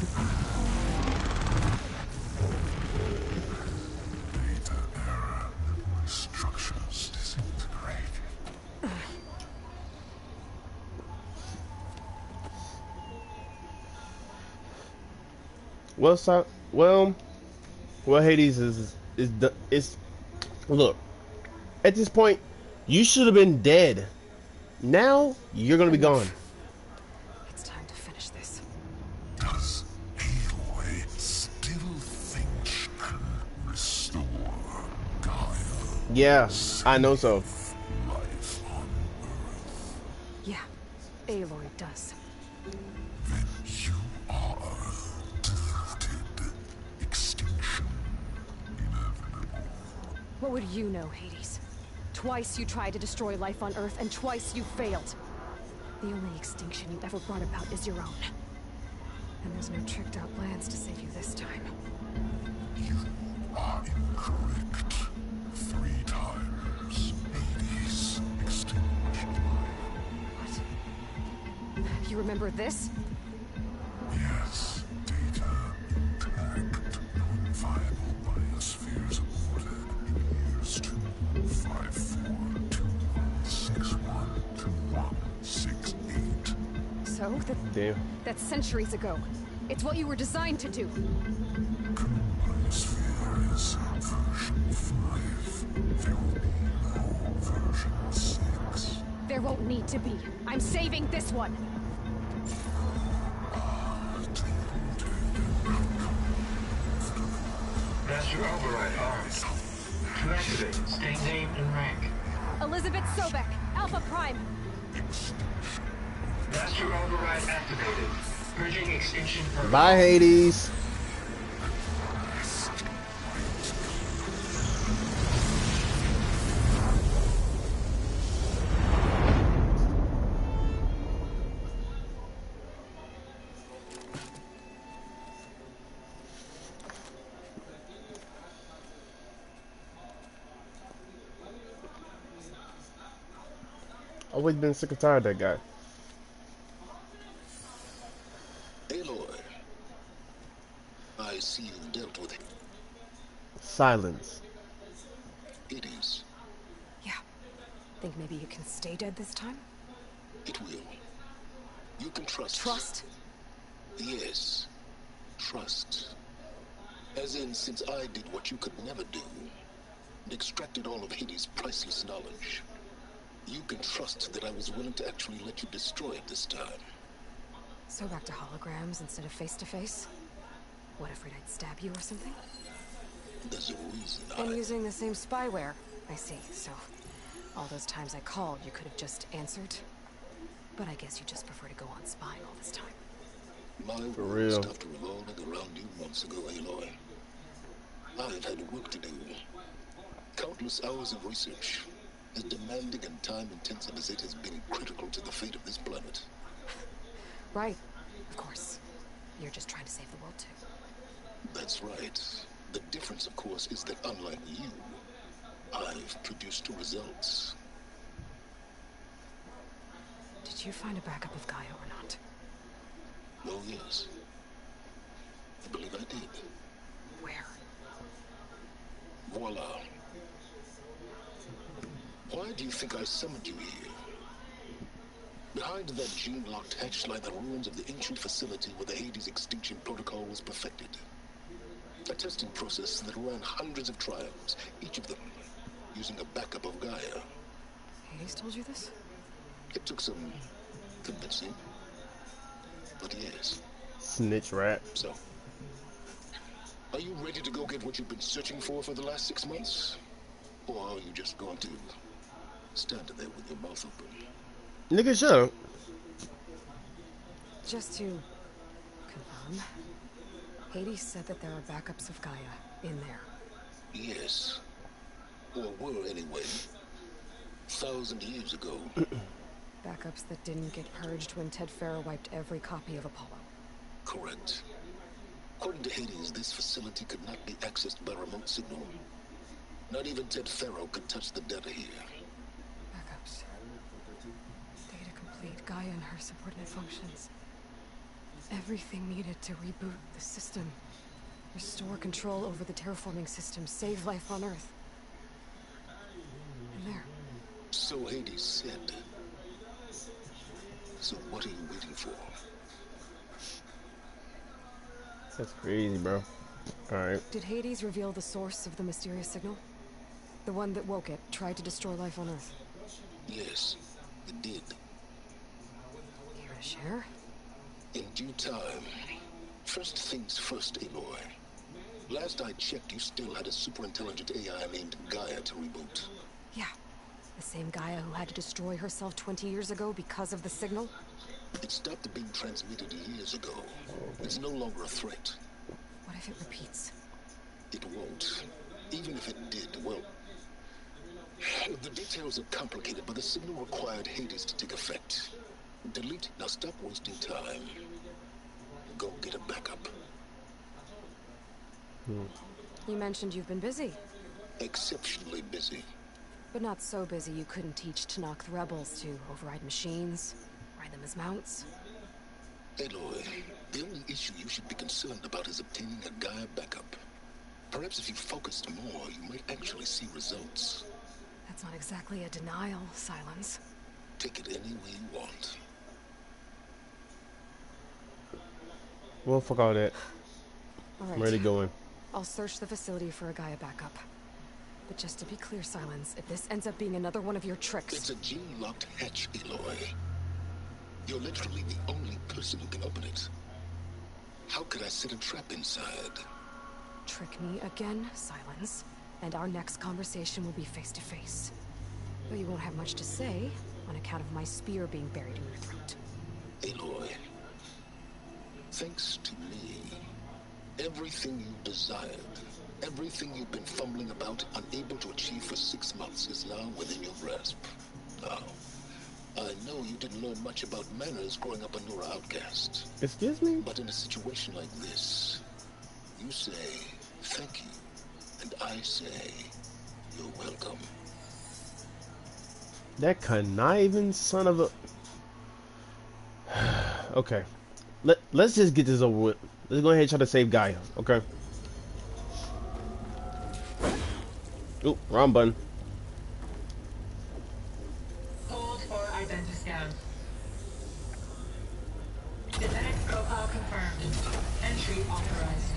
Data error, memory structures disintegrated. Well, Hades is look. At this point, you should have been dead. Now you're gonna be gone. It's time to finish this. Does Aloy still think she can restore Gaia? Yeah, I know so. Life on Earth. Yeah, Aloy does. Then you are deluded. Extinction inevitable. What would you know, Hades? Twice you tried to destroy life on Earth, and twice you failed. The only extinction you ever brought about is your own. And there's no tricked-out plans to save you this time. You are incorrect. 3 times. Hades extinguished life. What? You remember this? Yes, data intact. Non-viable biospheres aborted in years 2154, 2161, 2168. So? Damn. That's centuries ago. It's what you were designed to do. Biosphere is version 5. There will be no version 6. There won't need to be. I'm saving this one. Master override armed. To activate, state name and rank. Elizabeth Sobek, Alpha Prime. Master override activated. Purging extinction per. Bye, Hades. Always been sick and tired of that guy. Aloy, I see you dealt with it. Silence. Hades, Yeah. Think maybe you can stay dead this time? it will. You can trust. Trust? Yes. Trust. As in, since I did what you could never do, and extracted all of Hades' priceless knowledge, you can trust that I was willing to actually let you destroy it this time. So back to holograms instead of face-to-face? What, afraid I'd stab you or something? There's a reason And using the same spyware. I see, so all those times I called, you could have just answered. But I guess you just prefer to go on spying all this time. My For world real. stopped revolving around you months ago, Aloy. I've had work to do. Countless hours of research. As demanding and time-intensive as it has been critical to the fate of this planet. Right. Of course. You're just trying to save the world, too. That's right. The difference, of course, is that unlike you, I've produced results. Did you find a backup of Gaia or not? Oh, yes. I believe I did. Where? Voila. Why do you think I summoned you here? Behind that gene-locked hatch lie the ruins of the ancient facility where the Hades extinction protocol was perfected. A testing process that ran hundreds of trials, each of them using a backup of Gaia. Hades told you this? It took some convincing, but yes. Snitch rat. So, are you ready to go get what you've been searching for the last 6 months? Or are you just going to stand there with your mouth open? Nigga, shut up. Just to confirm, Hades said that there are backups of Gaia in there. Yes. Or were anyway. 1,000 years ago. Backups that didn't get purged when Ted Farrow wiped every copy of Apollo. Correct. According to Hades, this facility could not be accessed by remote signal. Not even Ted Farrow could touch the data here. Backups. Data complete. Gaia and her subordinate functions. Everything needed to reboot the system. Restore control over the terraforming system. Save life on Earth. And there. So Hades said. So what are you waiting for? That's crazy, bro. Alright. Did Hades reveal the source of the mysterious signal? The one that woke it, tried to destroy life on Earth? Yes, it did. You gonna share? In due time. First things first, Aloy. Last I checked, you still had a super-intelligent AI named Gaia to reboot. Yeah. The same Gaia who had to destroy herself 20 years ago because of the signal? It stopped being transmitted years ago. It's no longer a threat. What if it repeats? It won't. Even if it did, well... The details are complicated, but the signal required Hades to take effect. Delete. Now stop wasting time. Go get a backup. You mentioned you've been busy. Exceptionally busy. But not so busy you couldn't teach Tanakh the rebels to override machines, ride them as mounts. Aloy, the only issue you should be concerned about is obtaining a Gaia backup. Perhaps if you focused more, you might actually see results. That's not exactly a denial, Silence. Take it any way you want. Well, fuck all that. All I'm ready to go in. I'll search the facility for a Gaia backup. But just to be clear, Silence, if this ends up being another one of your tricks... It's a gene-locked hatch, Aloy. You're literally the only person who can open it. How could I set a trap inside? Trick me again, Silence, and our next conversation will be face-to-face. Though you won't have much to say, on account of my spear being buried in your throat. Aloy, thanks to me, everything you desired, everything you've been fumbling about, unable to achieve for 6 months, is now within your grasp. Now, I know you didn't learn much about manners growing up a Nora outcast. Excuse me? But in a situation like this, you say, thank you, and I say, you're welcome. That conniving son of a... Okay. Let's just get this over with. Let's go ahead and try to save Gaia, okay? Oop, wrong button. Hold for identiscan. Genetic profile confirmed. Entry authorized.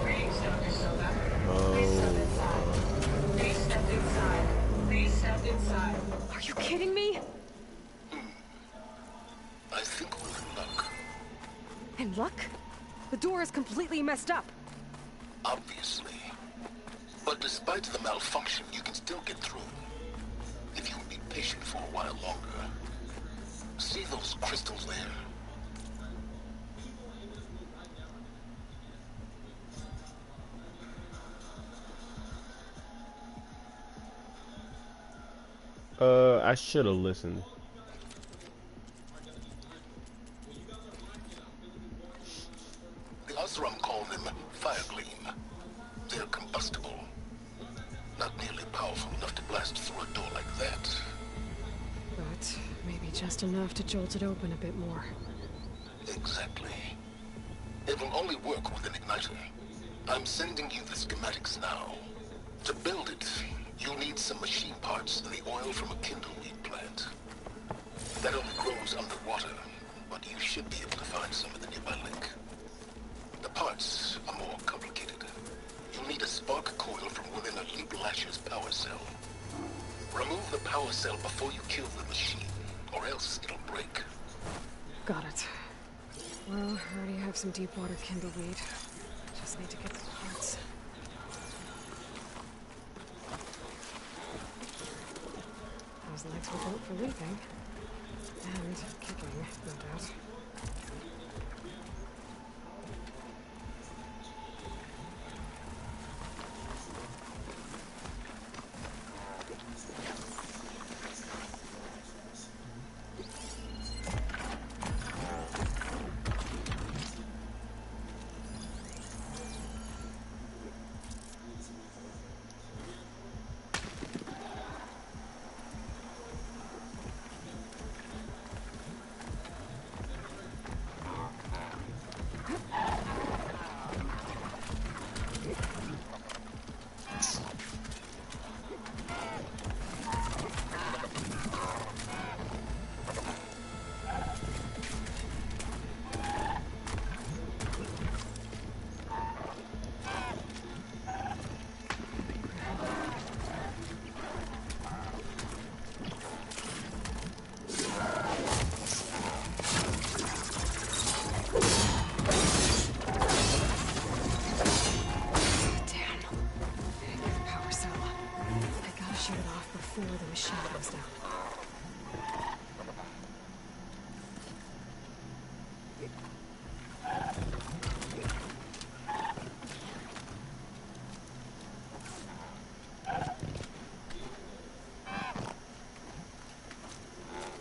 Greetings, Dr. Soga. Please step inside. Please step inside. Please step inside. Are you kidding me? I think we're in luck. In luck? The door is completely messed up. Obviously. But despite the malfunction, you can still get through. If you will be patient for a while longer. See those crystals there? I should have listened. The Osram call them fire gleam. They're combustible. Not nearly powerful enough to blast through a door like that. but maybe just enough to jolt it open a bit more. Exactly. It will only work with an igniter. I'm sending you the schematics now. To build it, you'll need some machine parts and the oil from a kindleweed plant. That only grows underwater, but you should be able to find some in the nearby lake. The parts are more complicated. You'll need a spark coil from within a Leap Lasher's power cell. Remove the power cell before you kill the machine, or else it'll break. Got it. Well, I already have some deep water kindleweed. Just need to get the parts. Those legs were built for leaping. And kicking, no doubt.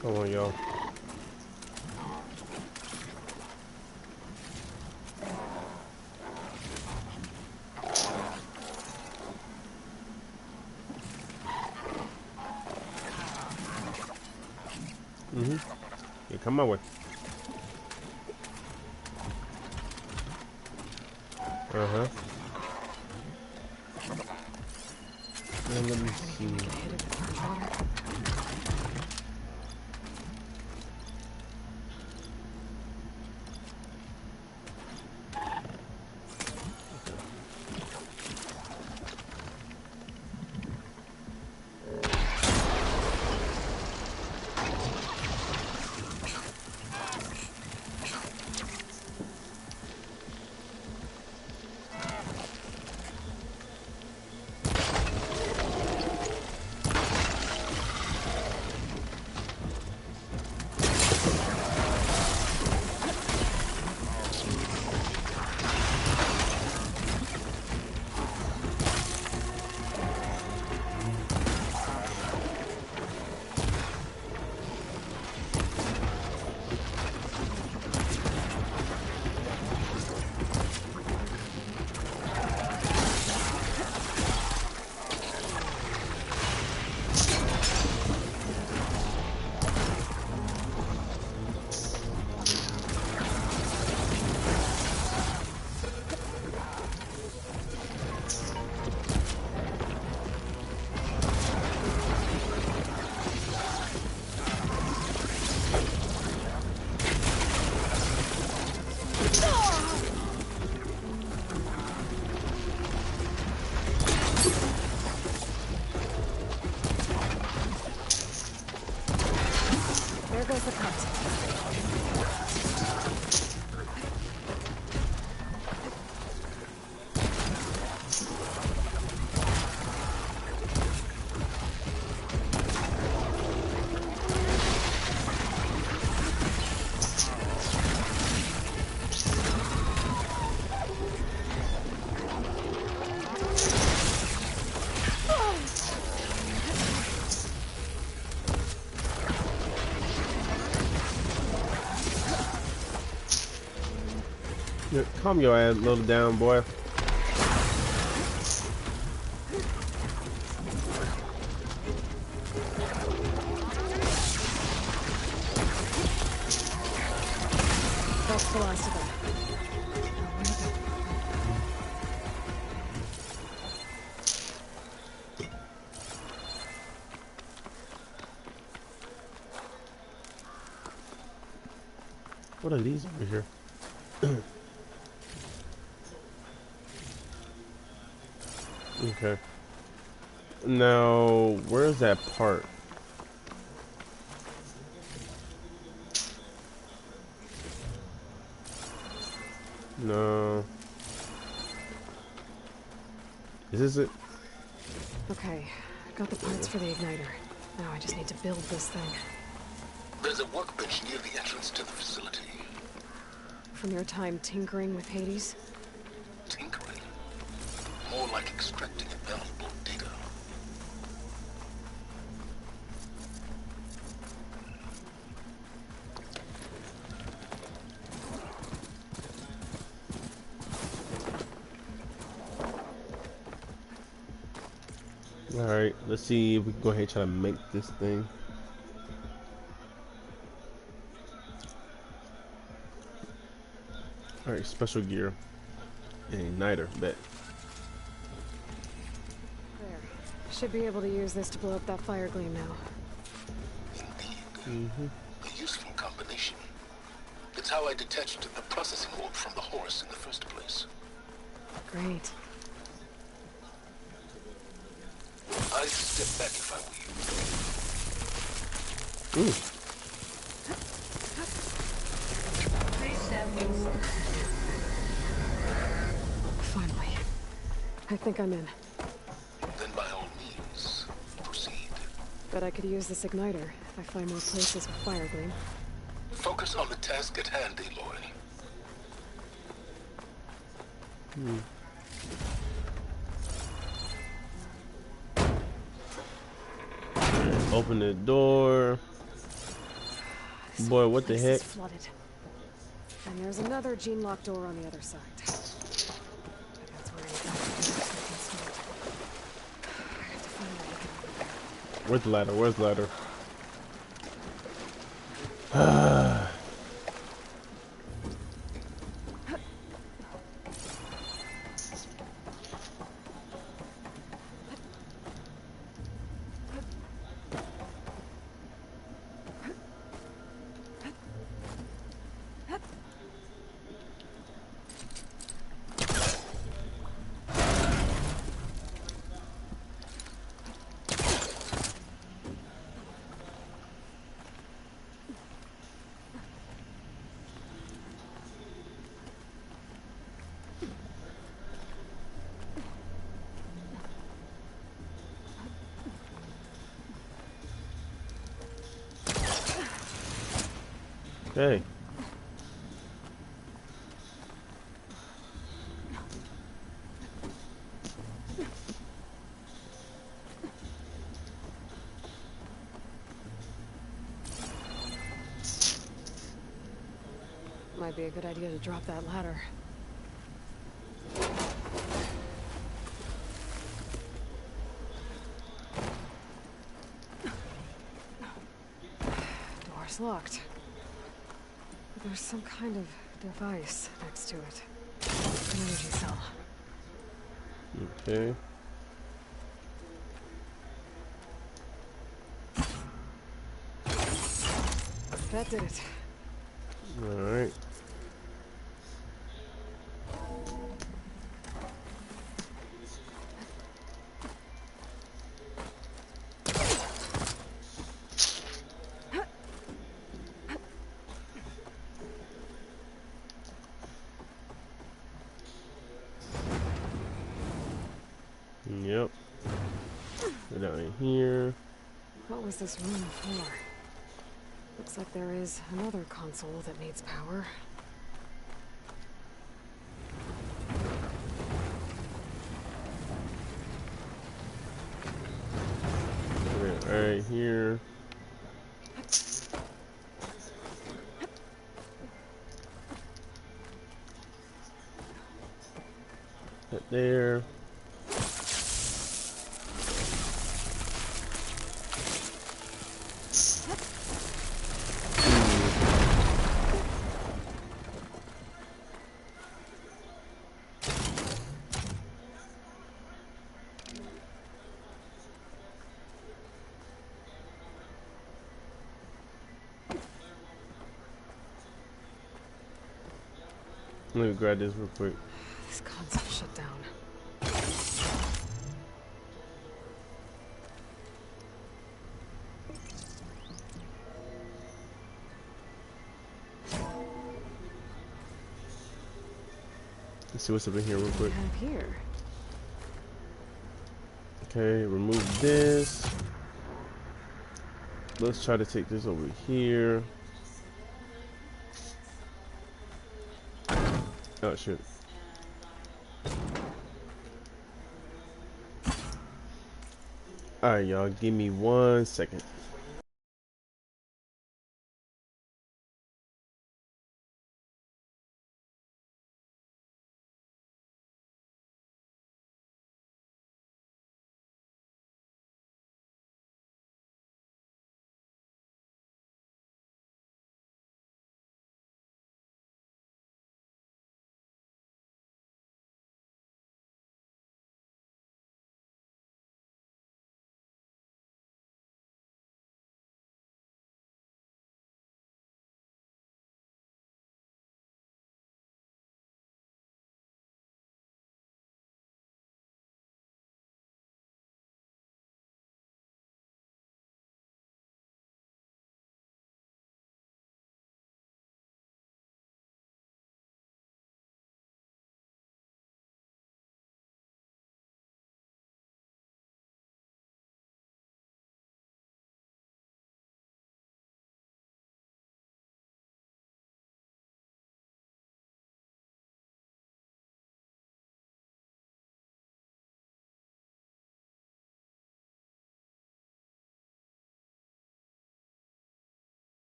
Come on, y'all. Yeah, come my way. And let me see. There's the cut. Calm your ass a little down, boy. That's the last of them. What are these over here? Okay. Now, where's that part? No. Is this it? Okay, I got the parts for the igniter. Now I just need to build this thing. There's a workbench near the entrance to the facility. From your time tinkering with Hades? Tinkering? More like extracting valuable data. Alright, let's see if we can go ahead and try to make this thing. Alright, special gear. And igniter, bet. There. Should be able to use this to blow up that fire gleam now. Indeed. A useful combination. It's how I detached the processing orb from the horse in the first place. Great. I'd step back if I were you. Ooh. Finally. I think I'm in. Then by all means, proceed. Bet I could use this igniter if I find more places with fire gleam. Focus on the task at hand, Aloy. Open the door. Boy, what the heck? Flooded. And there's another gene lock door on the other side. That's where Where's the ladder? Where's the ladder? Okay. might be a good idea to drop that ladder. Door's locked. But there's some kind of device next to it. An energy cell. Okay. That did it. All right. Yep. Go down in here. What was this room for? Looks like there is another console that needs power. Right here. Right there. Let me grab this real quick. This console shut down. Let's see what's up in here real quick. What do we have here? Okay, remove this. Let's try to take this over here. Oh shit. Alright y'all, give me 1 second.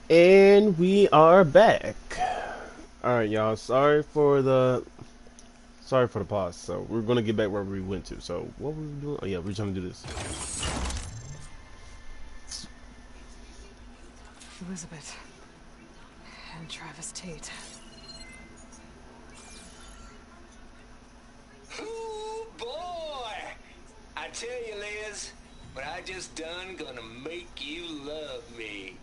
And we are back. Alright y'all, sorry for the pause. So we're gonna get back where we went to. So what were we doing? Oh yeah, we're trying to do this. Elizabeth. And Travis Tate. Ooh, boy! I tell you, Liz, what I just done gonna make you love me.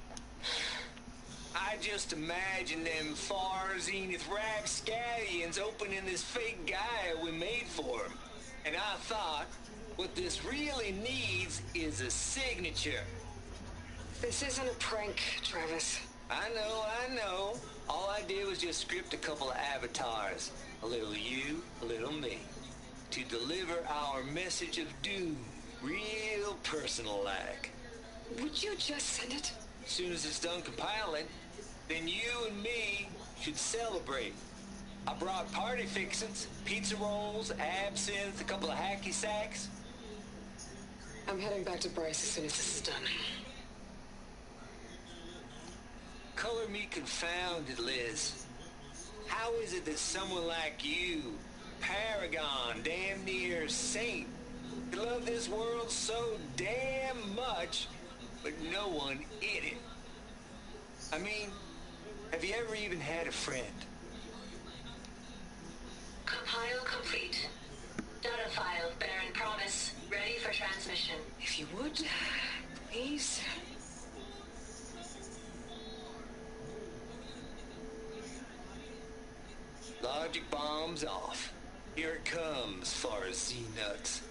I just imagine them far zenith rapscallions opening this fake guy we made for him. And I thought, what this really needs is a signature. This isn't a prank, Travis. I know. All I did was just script a couple of avatars. A little you, a little me. To deliver our message of doom, real personal-like. Would you just send it? As soon as it's done compiling, then you and me should celebrate. I brought party fixings, pizza rolls, absinthe, a couple of hacky sacks. I'm heading back to Bryce as soon as this is done. Color me confounded, Liz. How is it that someone like you, paragon, damn near saint, could love this world so damn much, but no one in it? I mean, have you ever even had a friend? Compile complete. Data file, Baron Promise, ready for transmission. If you would, please. Logic bombs off. Here it comes, far as Z-nuts.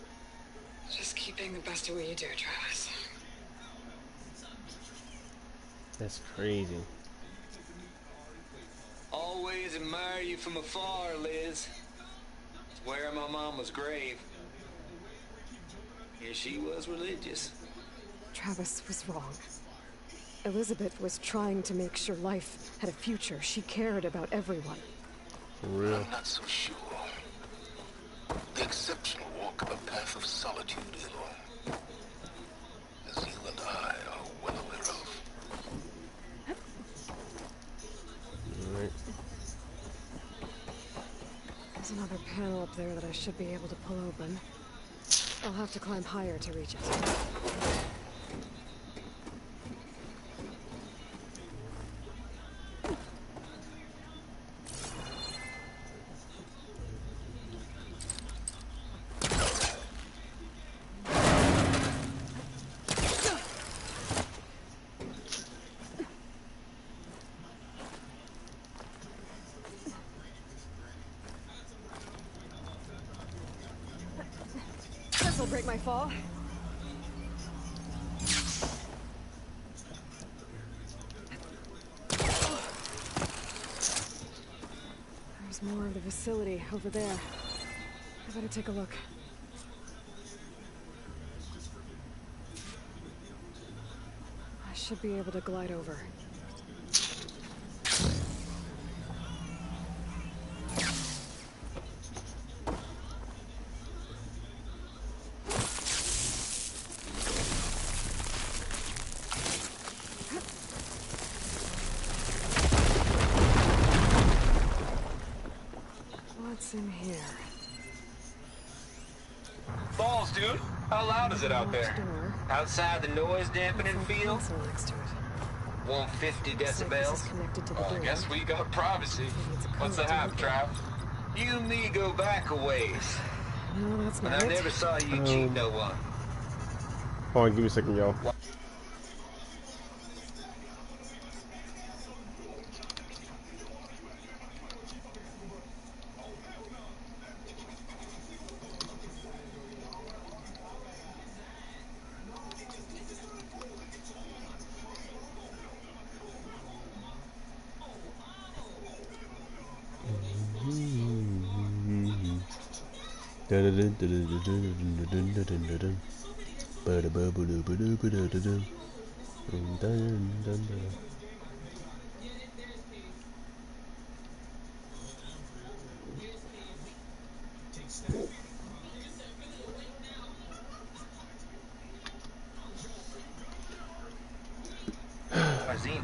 Just keep being the best at what you do, Travis. That's crazy. Always admire you from afar, Liz. Swear my mama's grave. Here she was religious. Travis was wrong. Elizabeth was trying to make sure life had a future. She cared about everyone. For real. I'm not so sure. The exceptional walk a path of solitude, Elo, as you and I are well aware of. Alright. There's another panel up there that I should be able to pull open. I'll have to climb higher to reach it. This'll break my fall. There's more of the facility over there. I better take a look. I should be able to glide over. What's in here? Balls, dude. How loud is it out there? Outside the noise dampening field? 150 decibels. I guess we got privacy. What's the half, Trav? You and me go back a ways. No, that's But not I it. never saw you cheat no one. Hold on, give me a second, y'all.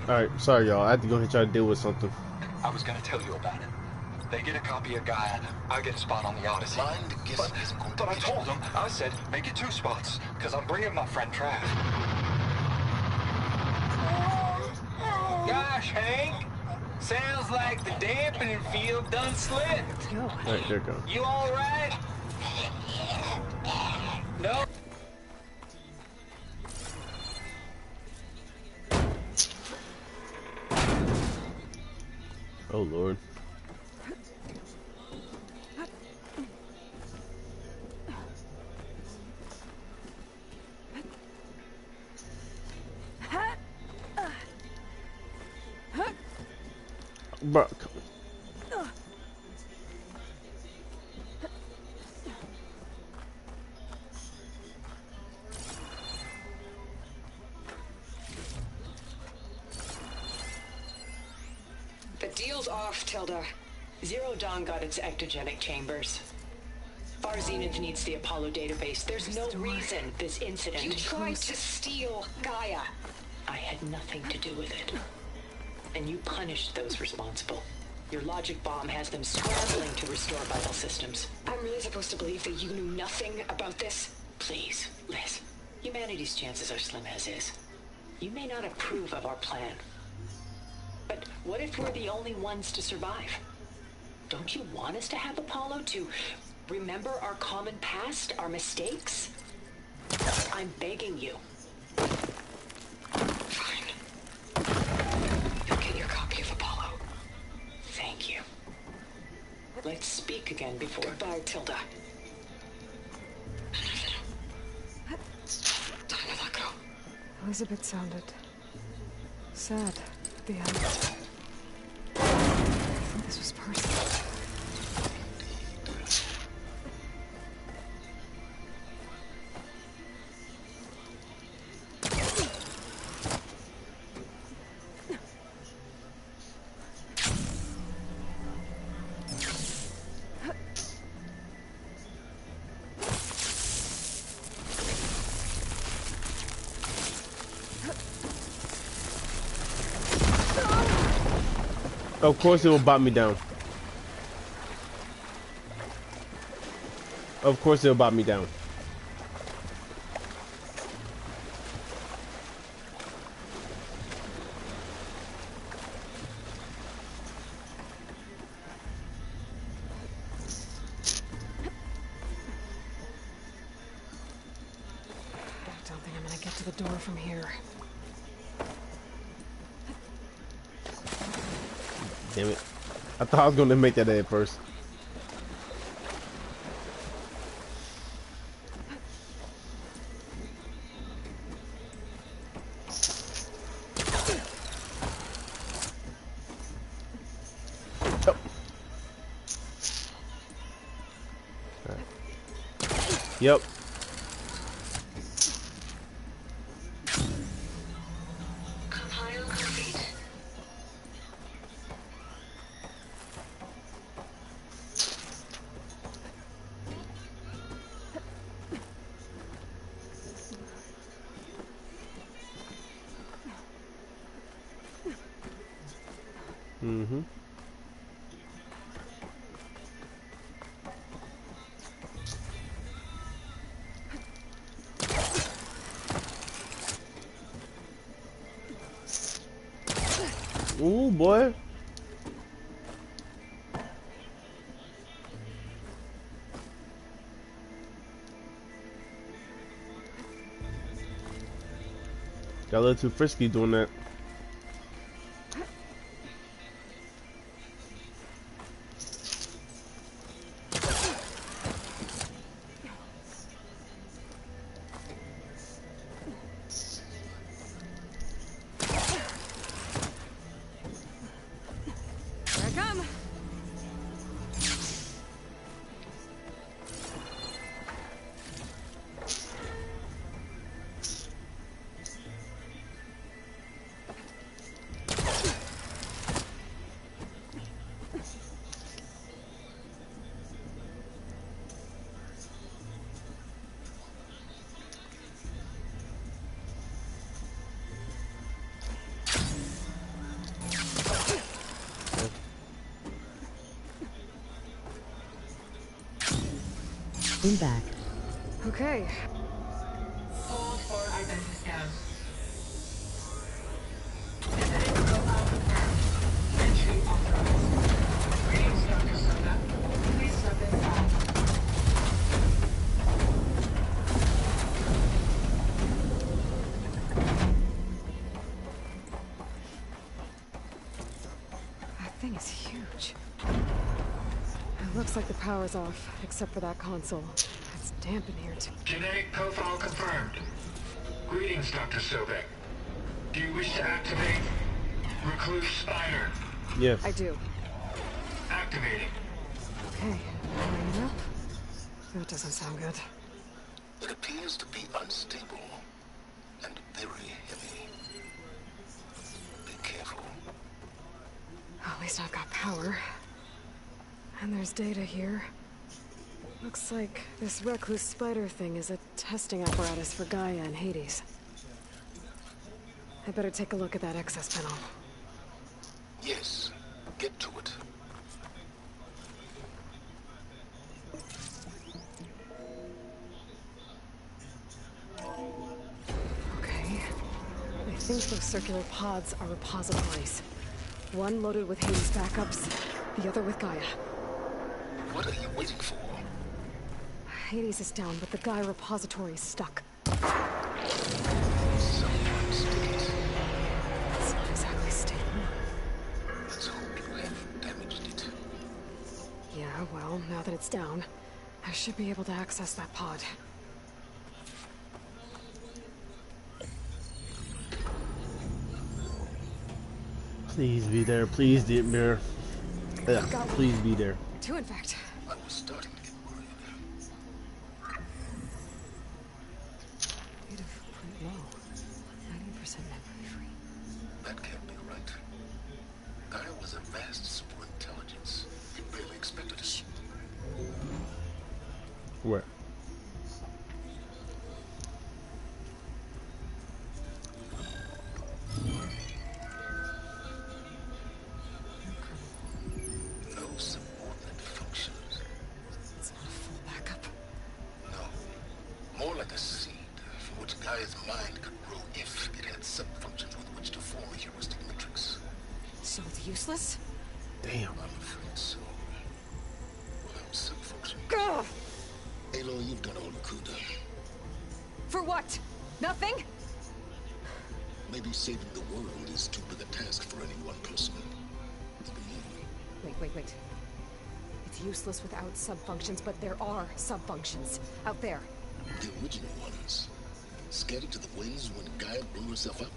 Alright, sorry y'all, I had to go ahead and try to deal with something. I was gonna tell you about it. They get a copy of Gaia, I get a spot on the Odyssey. But I told them, I said, make it 2 spots, because I'm bringing my friend Trav. Gosh, Hank. Sounds like the dampening field done slipped. Alright, there it goes. You alright? No? Oh Lord. Bro. The deal's off, Tilda. Zero Dawn got its ectogenic chambers. Far Zenith needs the Apollo database. There's no reason this incident... You tried to steal Gaia. I had nothing to do with it. And you punished those responsible. Your logic bomb has them scrambling to restore vital systems. I'm really supposed to believe that you knew nothing about this? Please, Liz. Humanity's chances are slim as is. You may not approve of our plan. But what if we're the only ones to survive? Don't you want us to have Apollo to remember our common past, our mistakes? I'm begging you. Fine. You'll get your copy of Apollo. Thank you. Let's speak again before... Goodbye, Tilda. Elizabeth sounded sad at the end. I think this was personal. Of course it will bot me down. Of course it'll bot me down. I don't think I'm gonna get to the door from here. Damn it. I thought I was going to make that at first. Oh. Right. Yep. Mm-hmm. Ooh, boy. Got a little too frisky doing that. I'm back. Okay. Hold for identity scan. Evidence profile confirmed. Entry authorized. Greetings, Dr. Soda. Please step inside. I thing is huge. It looks like the power's off, except for that console. It's damp in here too. Genetic profile confirmed. Greetings, Dr. Sobek. Do you wish to activate Recluse Spider? Yes. I do. Activating. Okay, bring it up. That doesn't sound good. It appears to be unstable and very heavy. Be careful. At least I've got power. And there's data here. Looks like this recluse spider thing is a testing apparatus for Gaia and Hades. I better take a look at that access panel. Yes, get to it. Okay. I think those circular pods are repositories. One loaded with Hades backups, the other with Gaia. What are you waiting for? Hades is down, but the Gaia repository is stuck. It's not exactly stable. Let's hope you haven't damaged it. Yeah, well, now that it's down, I should be able to access that pod. Please be there. Please, dear mirror. Yeah, please be there. Two, in fact. I was starting to get worried. Data pretty low. 90% memory free. That can't be right. Gaia was a vast superintelligence. You barely expected it. Where? No subordinate functions. It's not a full backup. No. More like a seed from which Gaia's mind could grow if it had sub-functions with which to form a heuristic matrix. So it's useless? Damn. I'm afraid so. Without sub-functions. Ugh! Aloy, you've done all you could. For what? Nothing? Maybe saving the world is too big a task for any one person. Wait. It's useless without sub-functions, but there are sub-functions out there. The original ones. Scattered to the winds when Gaia blew herself up.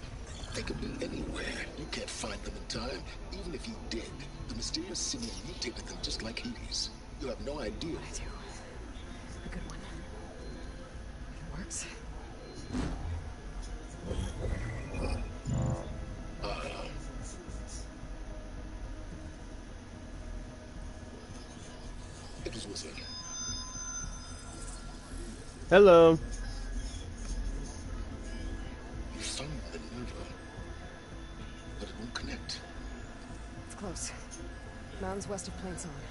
They could be anywhere. You can't find them in time. Even if you did, the mysterious signal mutated them just like Hades. You have no idea. I do. A good one. It works. It was with her. Hello. You found the Nova, but it won't connect. It's close. Mountains west of Plainsong.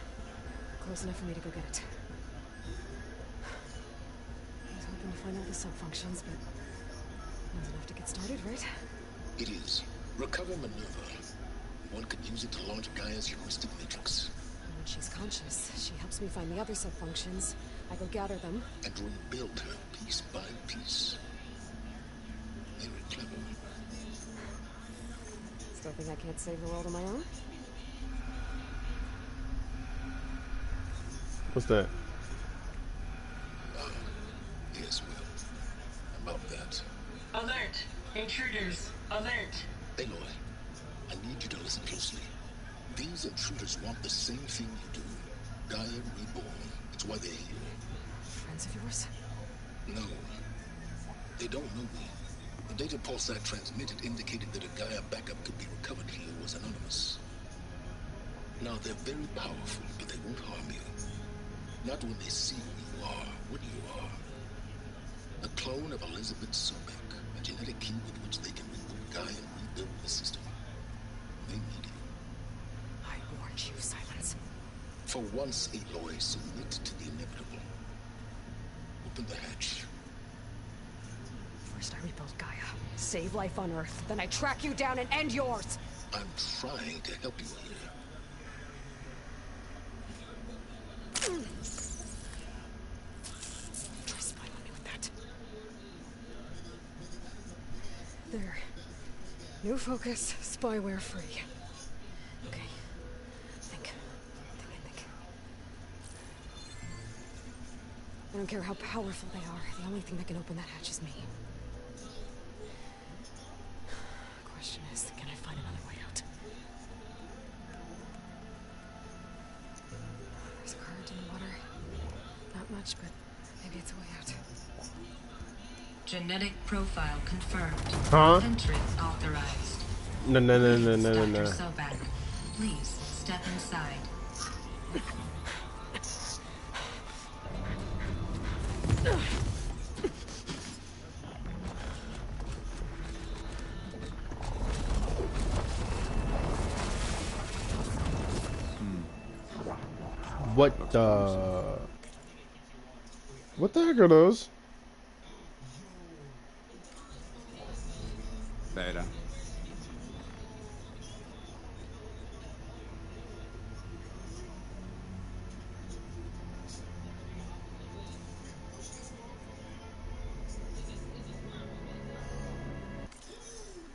Close enough for me to go get it. I was hoping to find out the sub-functions, but that's enough to get started, right? It is. Recover Minerva. One could use it to launch Gaia's heuristic matrix. When she's conscious, she helps me find the other sub-functions. I go gather them. And rebuild her piece by piece. Very clever. Still think I can't save the world on my own? What's that? Yes, Will. About that. Alert! Intruders! Alert! Aloy, I need you to listen closely. These intruders want the same thing you do. Gaia reborn. It's why they're here. Friends of yours? No. They don't know me. The data pulse I transmitted indicated that a Gaia backup could be recovered here was anonymous. Now, they're very powerful, but they won't harm you. Not when they see who you are, what you are. A clone of Elizabeth Sobek, a genetic key with which they can reboot Gaia and rebuild the system. They need you. I warned you, Silence. For once, Aloy, submit to the inevitable. Open the hatch. First I rebuild Gaia, save life on Earth, then I track you down and end yours! I'm trying to help you here. Try spying on me with that. There. New focus, spyware free. Okay. I don't care how powerful they are. The only thing that can open that hatch is me. The question is, can I find another way out? There's a current in the water. Not much, but maybe it's a way out. Genetic profile confirmed. Huh? Entrance authorized. No. Dr. Sobek, please step inside. What the heck are those? Beta.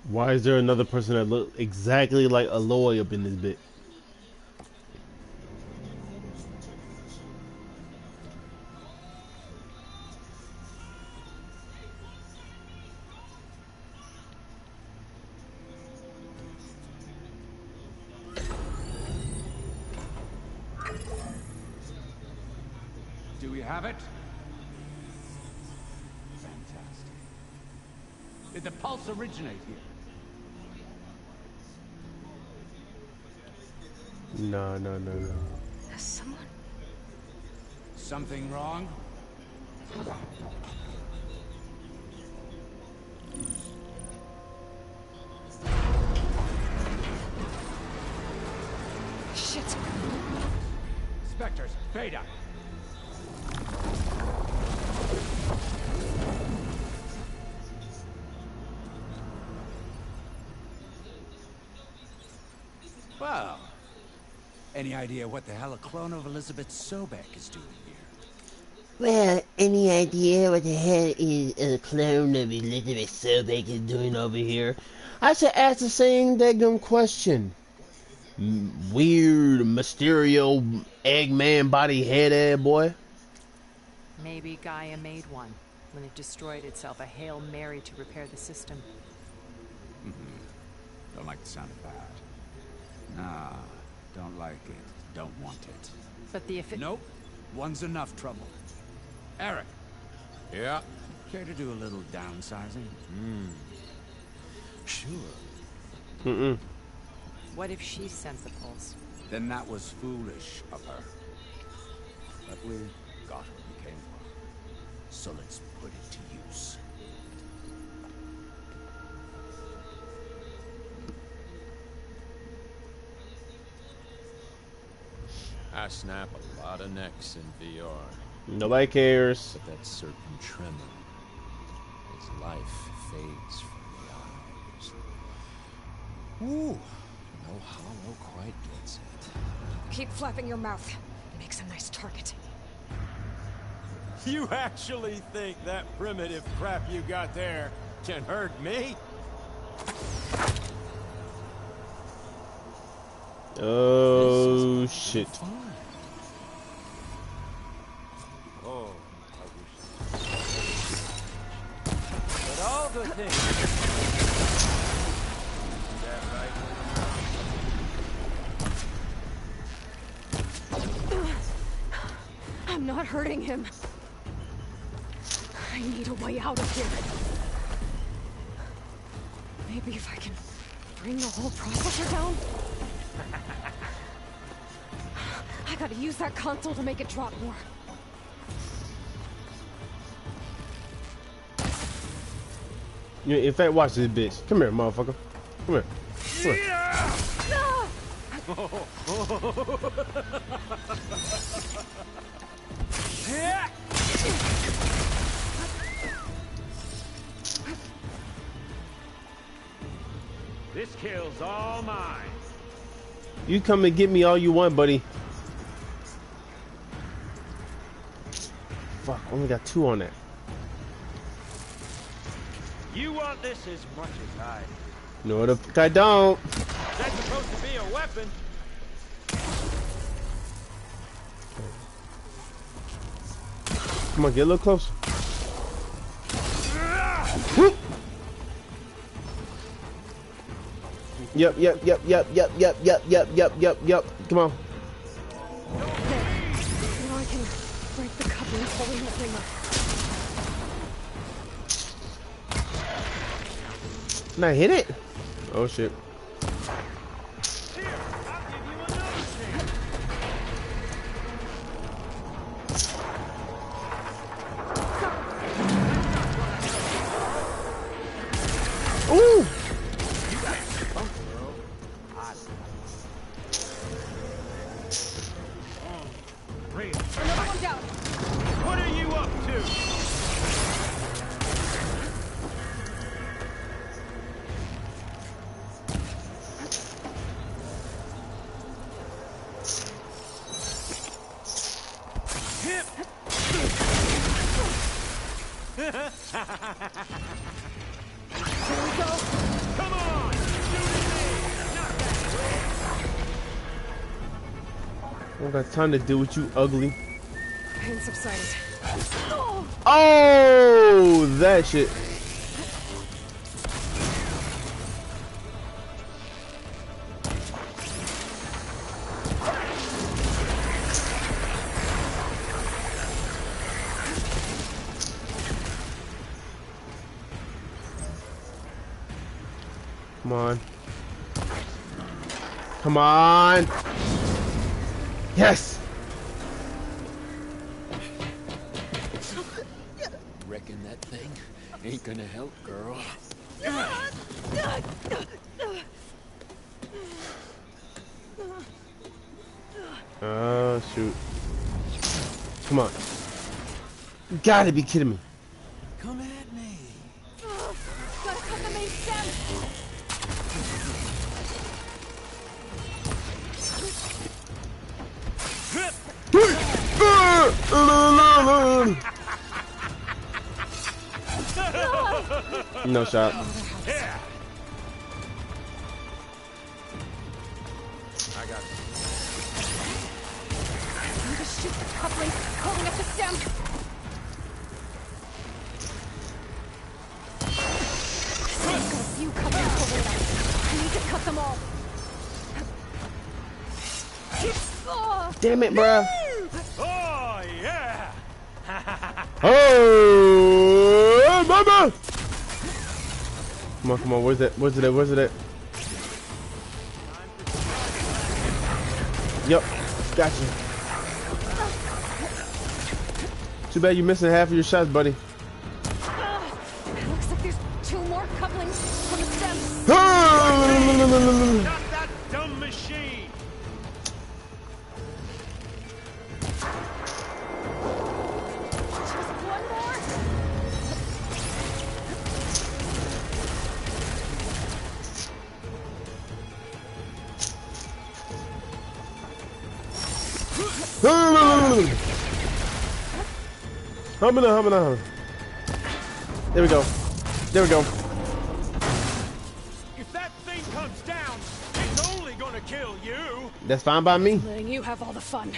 Why is there another person that looks exactly like Aloy up in this bit? Do we have it? Fantastic. Did the pulse originate here? No. Has someone? Something wrong? Shit! Spectres, Beta! Well, any idea what the hell a clone of Elizabeth Sobek is doing here? Well, any idea what the hell is a clone of Elizabeth Sobek is doing over here? I should ask the same daggum question. Weird, Mysterio, Eggman body head boy. Maybe Gaia made one when it destroyed itself, a Hail Mary to repair the system. Don't like the sound of that. Nah, don't like it. Don't want it. But the Nope. One's enough trouble. Eric. Yeah? Care to do a little downsizing? Sure. What if she sent the pulse? Then that was foolish of her. But we got what we came for. So let's put it to use. I snap a lot of necks in VR. Nobody cares. But that certain tremor as life fades from the eyes. Ooh, no hollow quite gets it. Keep flapping your mouth. Makes a nice target. You actually think that primitive crap you got there can hurt me? Oh shit. Oh, I wish. But all good things. Is that right? I'm not hurting him. I need a way out of here. Maybe if I can bring the whole processor down? I gotta use that console to make it drop more. You in fact, watch this bitch. Come here, motherfucker. Come here. Come here. This kill's all mine. You come and get me all you want, buddy. Fuck, only got 2 on that. You want this as much as I do. No, the fuck I don't. That's supposed to be a weapon. Come on, get a little closer. Whoop. Yep. Come on. Now I can break the coupling holding that thing up. Can I hit it? Oh shit. Ooh! Another one down. What are you up to? Here we go. Come on! I don't got time to deal with you, ugly. Pain subsided. Oh, that shit. Come on. Come on. Yes. Reckon that thing ain't gonna help, girl. Oh, shoot. Come on. You gotta be kidding me. Come at me. Gotta cut the main stem. No shot. Yeah. I got it. Need to shoot the coupling holding up the stem. I've got a few couplings holding it up. I need to cut them all. Damn it, bruh. Oh, yeah. Oh, mama! Come on, where's it? Where's it at? Yep, gotcha. Too bad you're missing half of your shots, buddy. Looks like there's 2 more couplings from the stem. Not that dumb machine. Humana. There we go. If that thing comes down, it's only gonna kill you. That's fine by me. Letting you have all the fun.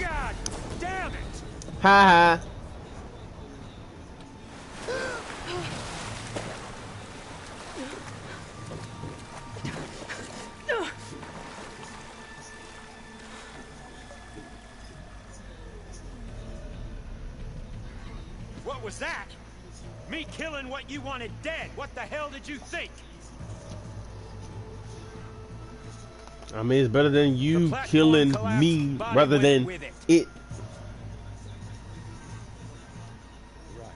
God damn it! Ha ha. What was that? Me killing what you wanted dead. What the hell did you think? I mean, it's better than you killing me rather than it. Right.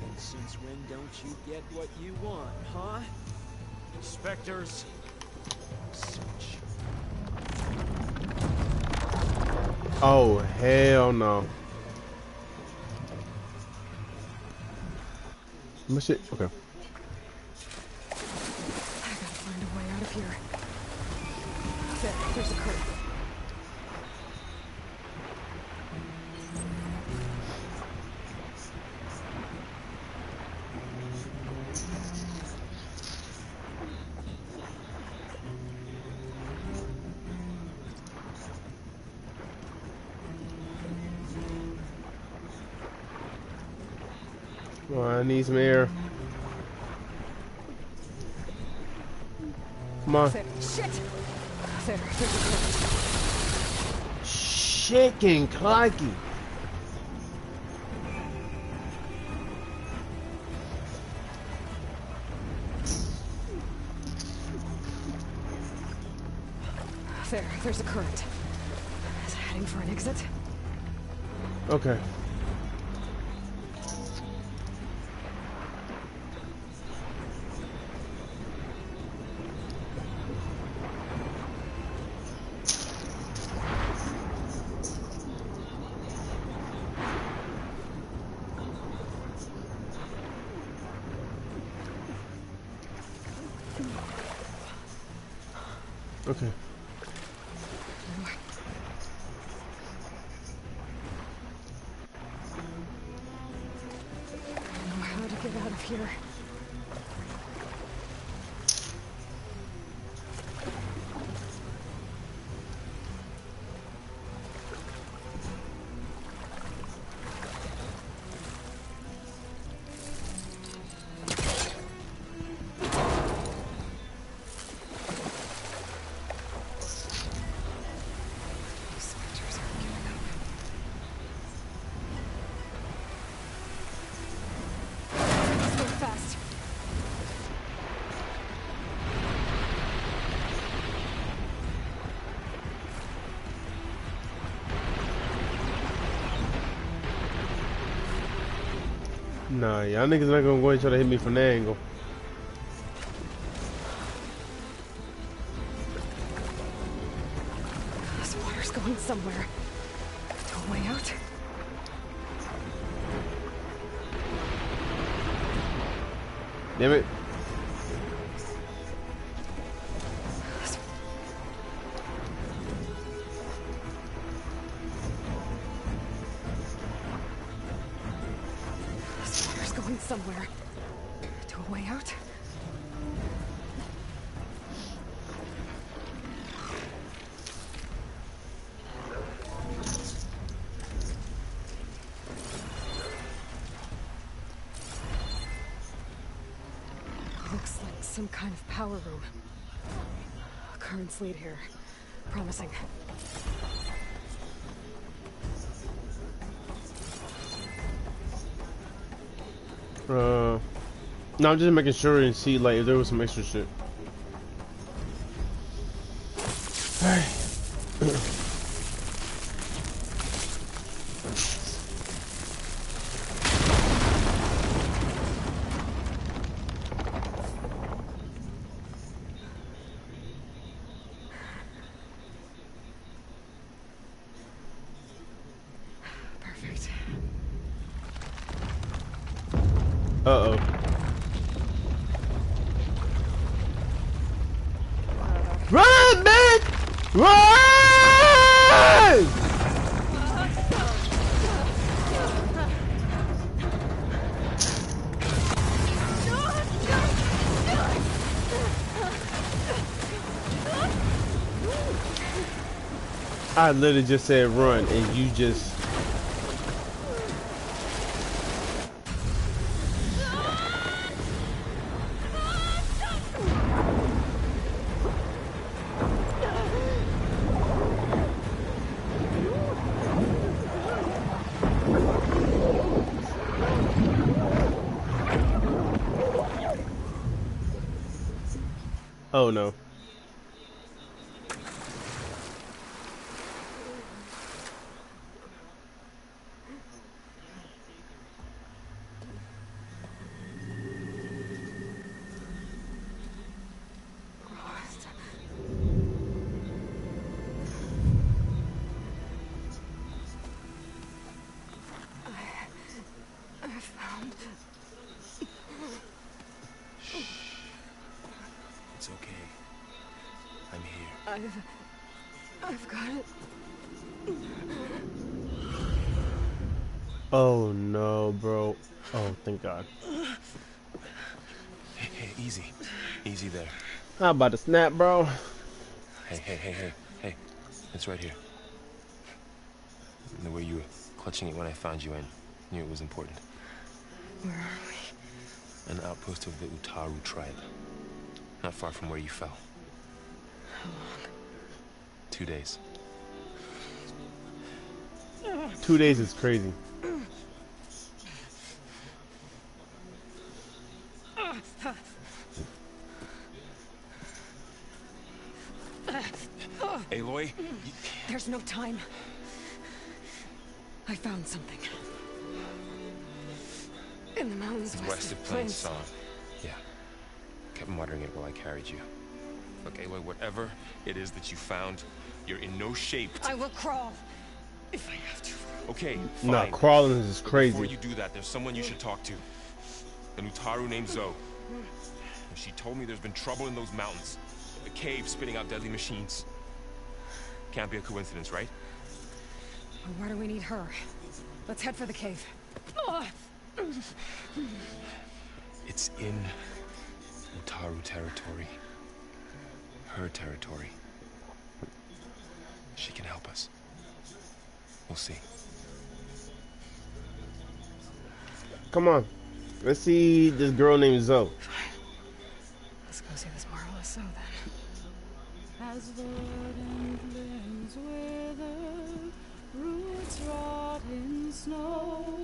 And since when don't you get what you want, huh? Spectres. Such. Oh, hell no. My shit. Okay. I gotta find a way out of here. There's a curve. Oh, I need some air. Come on. Shit! There. Chicken clucky. There's a current. Is it heading for an exit? Okay. Okay. Get out of here. Nah, y'all niggas not gonna go and try to hit me from that angle. This water's going somewhere. No way out. Damn it. Somewhere. To a way out? Looks like some kind of power room. Currents lead here. Promising. No, I'm just making sure and see like if there was some extra shit. Perfect. Uh-oh. Run, man! Run! I literally just said run, and you just... Oh no. I found... It's okay. I'm here. I've got it. Oh no, bro. Oh, thank God. Hey, easy. Easy there. How about to snap, bro? Hey. It's right here. The way you were clutching it when I found you, I knew it was important. Where are we? An outpost of the Utaru tribe. Not far from where you fell. How long? 2 days. 2 days is crazy. Aloy? There's no time. I found something. In the mountains West of Plain Song. Yeah. Kept muttering it while I carried you. Look, Aloy, whatever it is that you found, you're in no shape to... I will crawl. If I have to. Okay, fine. Nah, crawling is crazy. Before you do that, there's someone you should talk to. An Utaru named Zoe. She told me there's been trouble in those mountains. A cave spitting out deadly machines. Can't be a coincidence, right? Well, why do we need her? Let's head for the cave. It's in Utaru territory. Her territory. She can help us. We'll see. Come on. Let's see this girl named Zoe. Let's go see this marvelous Zoe then. As verdant limbs wither, roots rot in snow,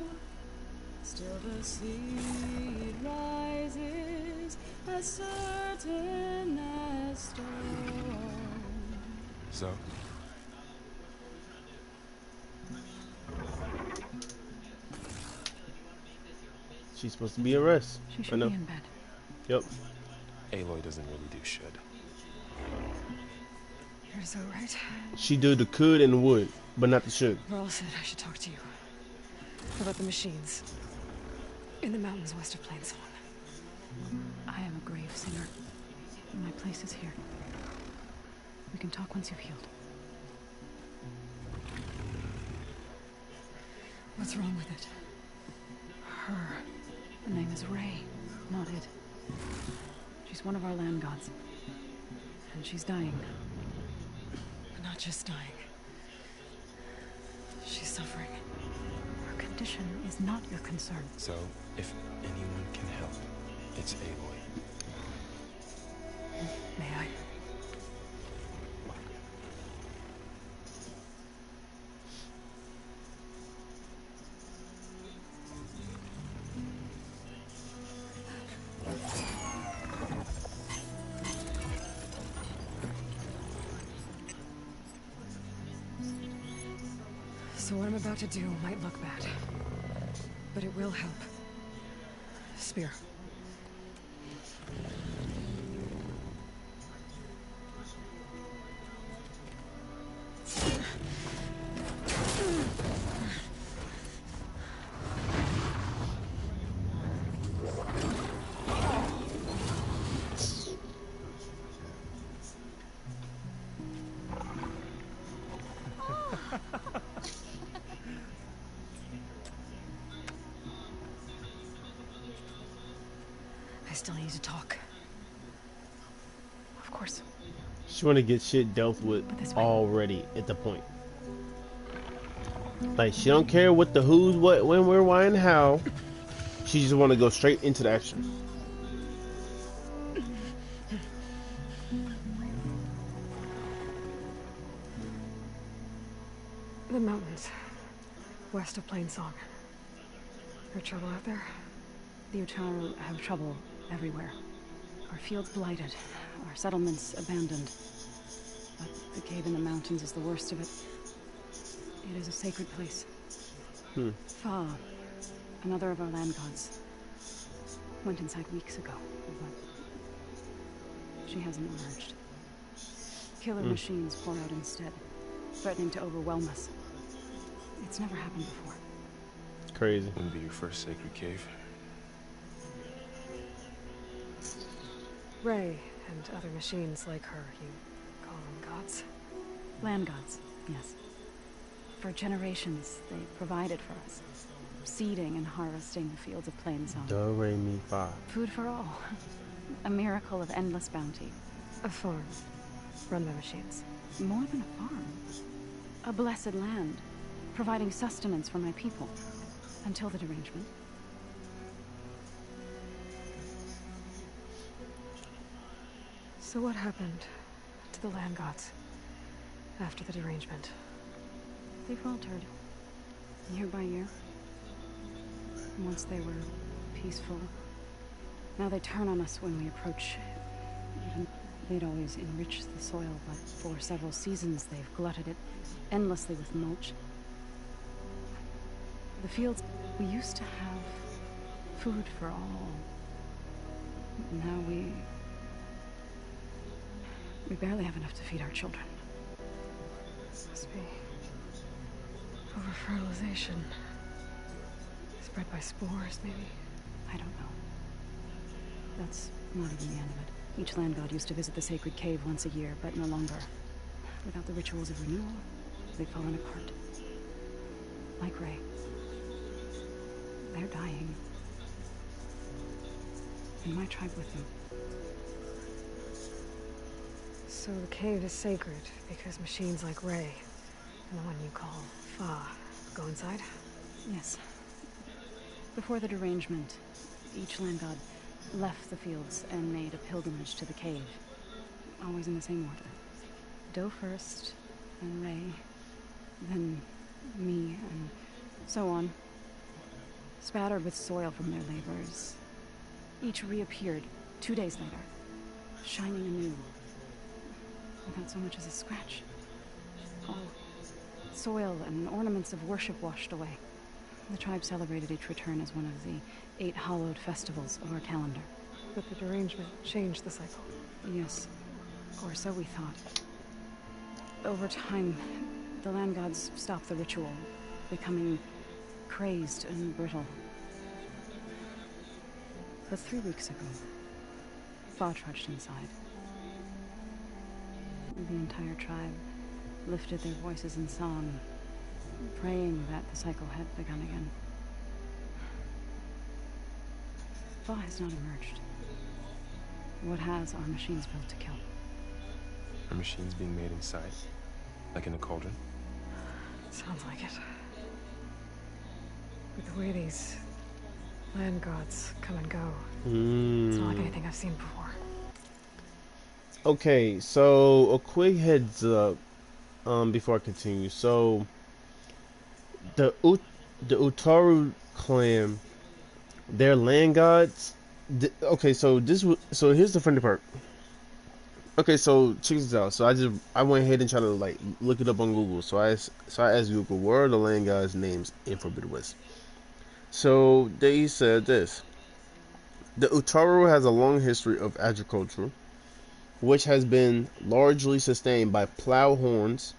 still the seed rises as certain as stone. Zoe? She's supposed to be at rest. She should be in bed. Yep. Aloy doesn't really do should. You're so right. She do the could and the would, but not the should. Varl said I should talk to you. About the machines. In the mountains west of Plainsong. I am a grave singer. My place is here. We can talk once you've healed. What's wrong with it? Her. The name is Ray, not it. She's one of our land gods. And she's dying. Not just dying. She's suffering. Her condition is not your concern. So, if anyone can help, it's Aloy. May I? So what I'm about to do might look bad, but it will help. Spear. I still need to talk. Of course. She want to get shit dealt with already at the point. Like, she don't care what the who's, what, when, where, why, and how. She just want to go straight into the action. The mountains. West of Plainsong. There trouble out there? The Utaru have trouble everywhere. Our fields blighted, our settlements abandoned. But the cave in the mountains is the worst of it. It is a sacred place. Fa, another of our land gods, went inside weeks ago, but she hasn't emerged. Killer machines pour out instead, threatening to overwhelm us. It's never happened before. Crazy. Wouldn't be your first sacred cave. Ray and other machines like her, you call them gods? Land gods, yes. For generations, they provided for us, seeding and harvesting the fields of Plainsong. Do, re, mi, fa. Food for all. A miracle of endless bounty. A farm, run by machines. More than a farm. A blessed land, providing sustenance for my people. Until the derangement. So what happened to the land gods after the derangement? They faltered, year by year. Once they were peaceful. Now they turn on us when we approach. Even they'd always enriched the soil, but for several seasons they've glutted it endlessly with mulch. The fields, we used to have food for all. Now we barely have enough to feed our children. Must be over-fertilization. Spread by spores, maybe? I don't know. That's not even the end of it. Each land god used to visit the sacred cave once a year, but no longer. Without the rituals of renewal, they've fallen apart. Like Ray. They're dying. And my tribe with them. So the cave is sacred because machines like Ray, and the one you call Fa, go inside? Yes. Before the derangement, each land god left the fields and made a pilgrimage to the cave. Always in the same order. Doe first, then Ray, then me, and so on. Spattered with soil from their labors. Each reappeared 2 days later, shining anew, without so much as a scratch. All soil and ornaments of worship washed away. The tribe celebrated each return as one of the 8 hallowed festivals of our calendar. But the derangement changed the cycle. Yes, or so we thought. Over time, the land gods stopped the ritual, becoming crazed and brittle. But 3 weeks ago, Fa trudged inside. The entire tribe lifted their voices in song, praying that the cycle had begun again. Fa has not emerged. What has are machines built to kill. Are machines being made inside? Like in a cauldron? Sounds like it. With the way these land gods come and go, it's not like anything I've seen before. Okay, so a quick heads up before I continue. So the Utaru clan, their land gods. Okay, so here's the funny part. Okay, so check this out. So I went ahead and tried to like look it up on Google. So I asked Google, where are the land gods' names in Forbidden West? So they said this: the Utaru has a long history of agriculture, which has been largely sustained by plow horns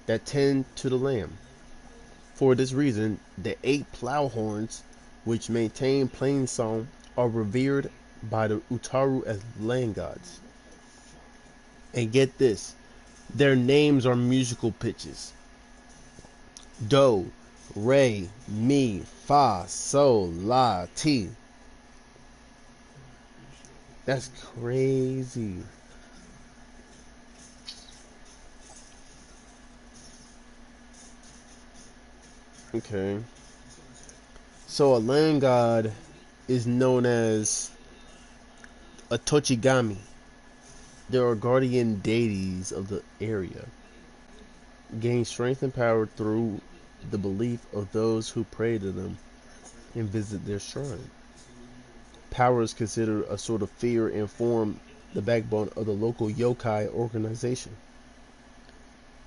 that tend to the land. For this reason, the 8 plow horns, which maintain plain song, are revered by the Utaru as land gods. And get this, their names are musical pitches. Do, Re, Mi, Fa, Sol, La, Ti. That's crazy. Okay. So a land god is known as a Tochigami. They are guardian deities of the area. Gain strength and power through the belief of those who pray to them and visit their shrine. Power is considered a sort of fear and form the backbone of the local yokai organization.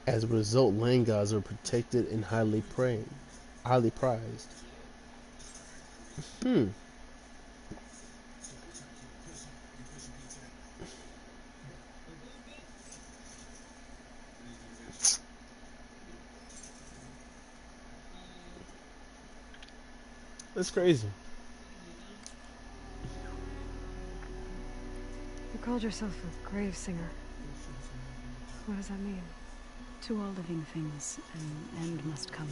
As a result, land gods are protected and highly prized. That's crazy. You called yourself a grave singer. What does that mean? To all living things, an end must come.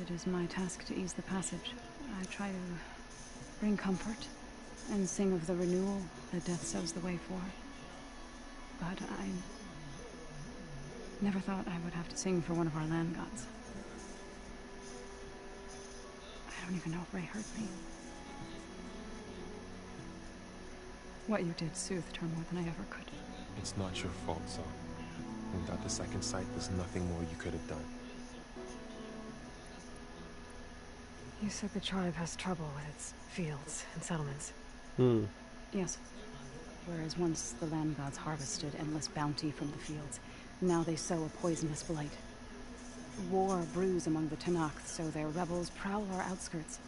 It is my task to ease the passage. I try to bring comfort and sing of the renewal that death sows the way for. But I never thought I would have to sing for one of our land gods. I don't even know if Ray heard me. What you did soothed her more than I ever could. It's not your fault, Saul. Without the second sight, there's nothing more you could have done. You said the tribe has trouble with its fields and settlements. Yes. Whereas once the land gods harvested endless bounty from the fields, now they sow a poisonous blight. War brews among the Tanakh, so their rebels prowl our outskirts.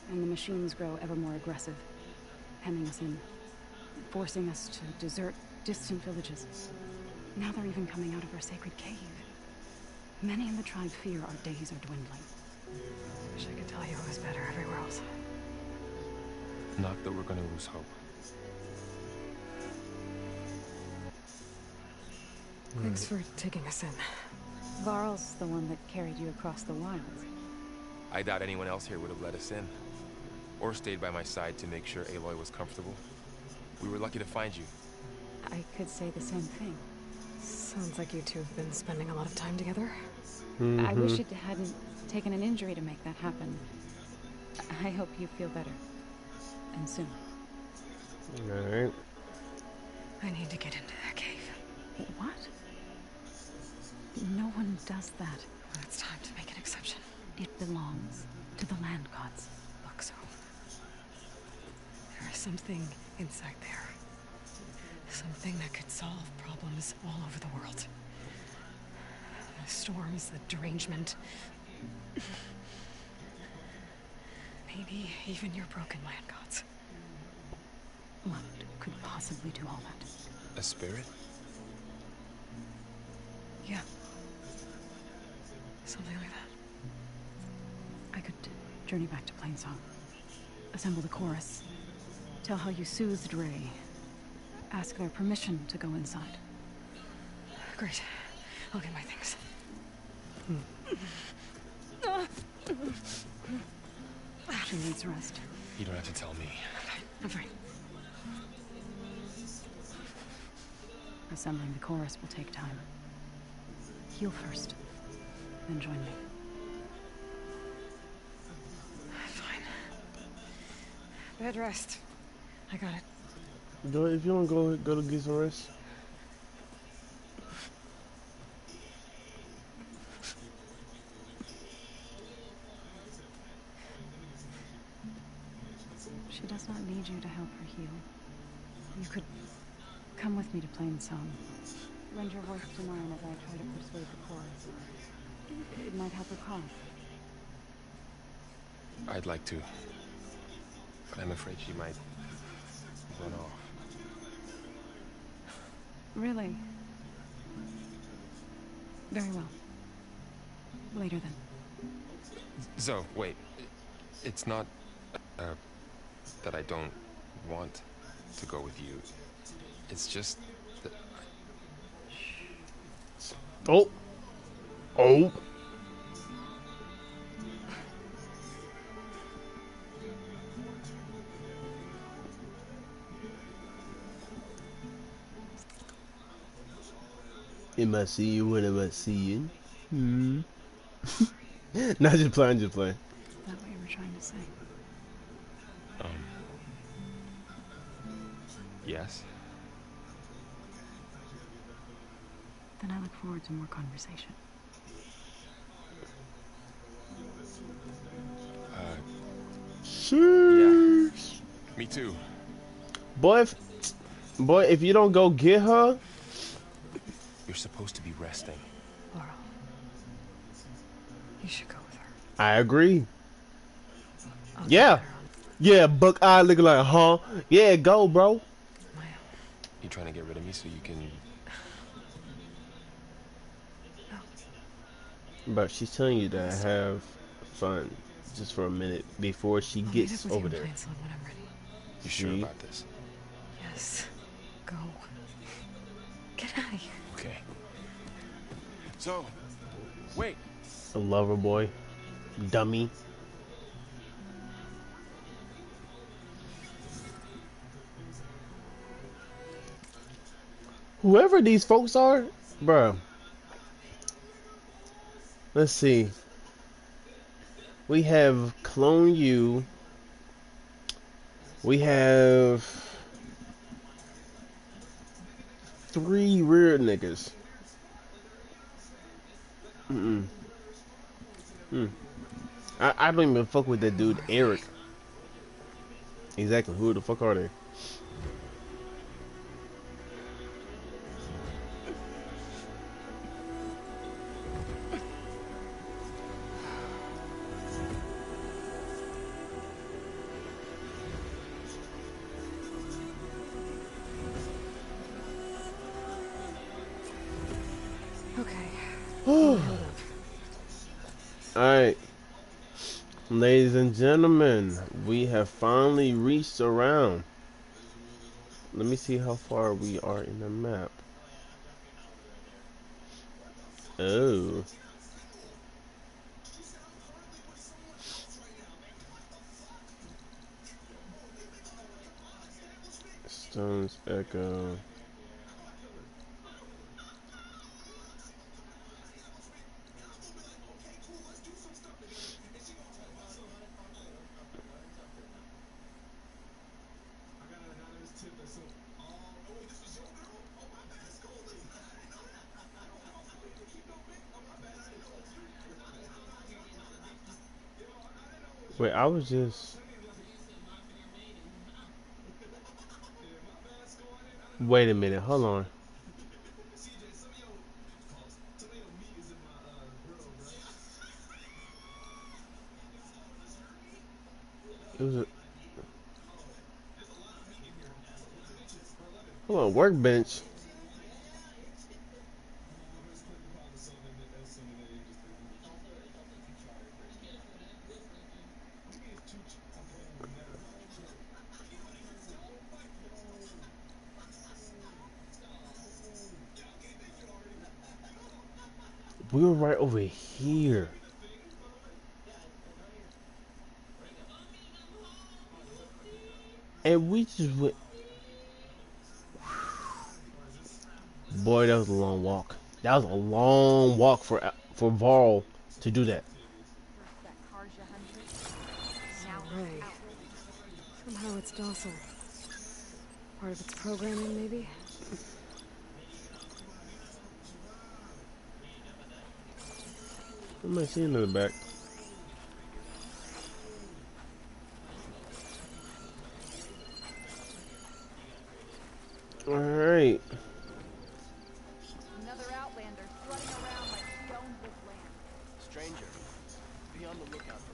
And the machines grow ever more aggressive, hemming us in, forcing us to desert distant villages. Now they're even coming out of our sacred cave. Many in the tribe fear our days are dwindling. Wish I could tell you it was better everywhere else. Not that we're gonna lose hope. Thanks for taking us in. Varl's the one that carried you across the wilds. I doubt anyone else here would have let us in. Or stayed by my side to make sure Aloy was comfortable. We were lucky to find you. I could say the same thing. Sounds like you two have been spending a lot of time together. I wish it hadn't taken an injury to make that happen. I hope you feel better. And soon. Alright. I need to get into that cave. What? No one does that. Well, it's time to make an exception. It belongs to the land gods. Look, so there is something inside there. Something that could solve problems all over the world. The storms, the derangement. Maybe even your broken land gods. What could possibly do all that? A spirit? Yeah. Something like that. I could journey back to Plainsong. Assemble the chorus. Tell how you soothed Ray. Ask their permission to go inside. Great. I'll get my things. She needs rest. You don't have to tell me. I'm fine. Assembling the chorus will take time. Heal first, then join me. Fine. Bed rest. I got it. If you want to go to get some rest. She does not need you to help her heal. You could come with me to Plainsong. Lend your voice to mine as I try to persuade the chorus. It might help her calm. I'd like to. But I'm afraid she might run off. Really? Very well. Later then. So, wait. It's not that I don't want to go with you. It's just that Oh. Am I seeing you? What am I seeing? Not just playing, just playing. Is that what you were trying to say? Yes. Then I look forward to more conversation. Yeah. Me too. Boy, if you don't go get her, you're supposed to be resting. Laurel, you should go with her. I agree. Yeah, Buck Eye looking like, huh? Yeah, go, bro. You trying to get rid of me so you can... But she's telling you to have fun just for a minute before she gets over there. When I'm ready. You sure about this? Yes. Go. Get out of here. Okay. So, wait. A lover boy. Dummy. Whoever these folks are, bruh. Let's see. We have Clone U. We have 3 rear niggas. I don't even fuck with that dude, Eric. Exactly. Who the fuck are they? Okay. Alright. Ladies and gentlemen, we have finally reached around. Let me see how far we are in the map. Oh. Stone's Echo. Wait, I was just... Wait a minute, hold on. It was a... Hold on, workbench. We were right over here. And we just went... Boy, that was a long walk. That was a long walk for Varl to do that. Right. Somehow it's docile. Part of its programming, maybe? What am I seeing in the back? Alright. Another outlander strutting around like he owns this land. Stranger, be on the lookout for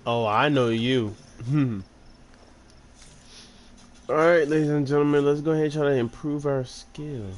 Oh, I know you. Alright, ladies and gentlemen, let's go ahead and try to improve our skills.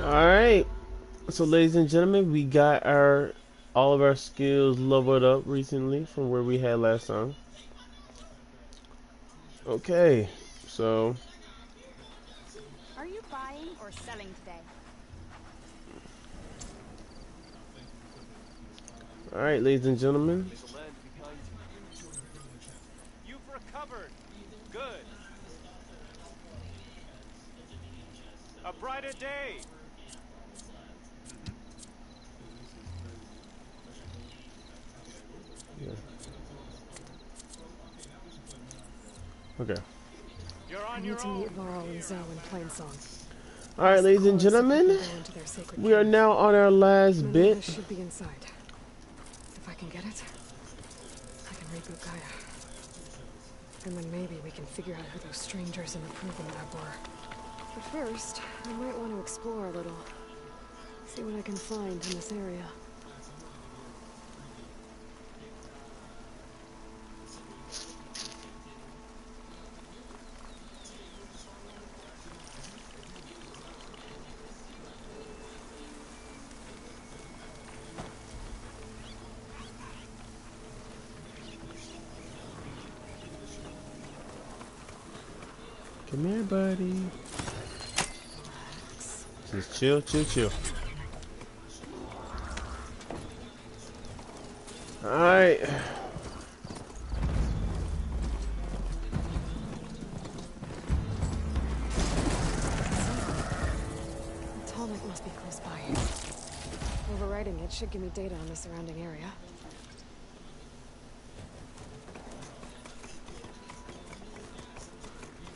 Alright. So ladies and gentlemen, we got all of our skills leveled up recently from where we had last time. Okay, so Are you buying or selling today? alright, ladies and gentlemen. You've recovered. Good. A brighter day. Yeah. Okay. You're on I your need to own. meet Laurel and Zoe in Plainsong. Alright, ladies and gentlemen, we are now on our last bit. This should be inside. If I can get it, I can reboot Gaia. And then maybe we can figure out who those strangers in the proving lab were. But first, I might want to explore a little. See what I can find in this area. Come here, buddy. Just chill, chill, chill. Alright. Atomic must be close by. Overriding it should give me data on the surrounding area.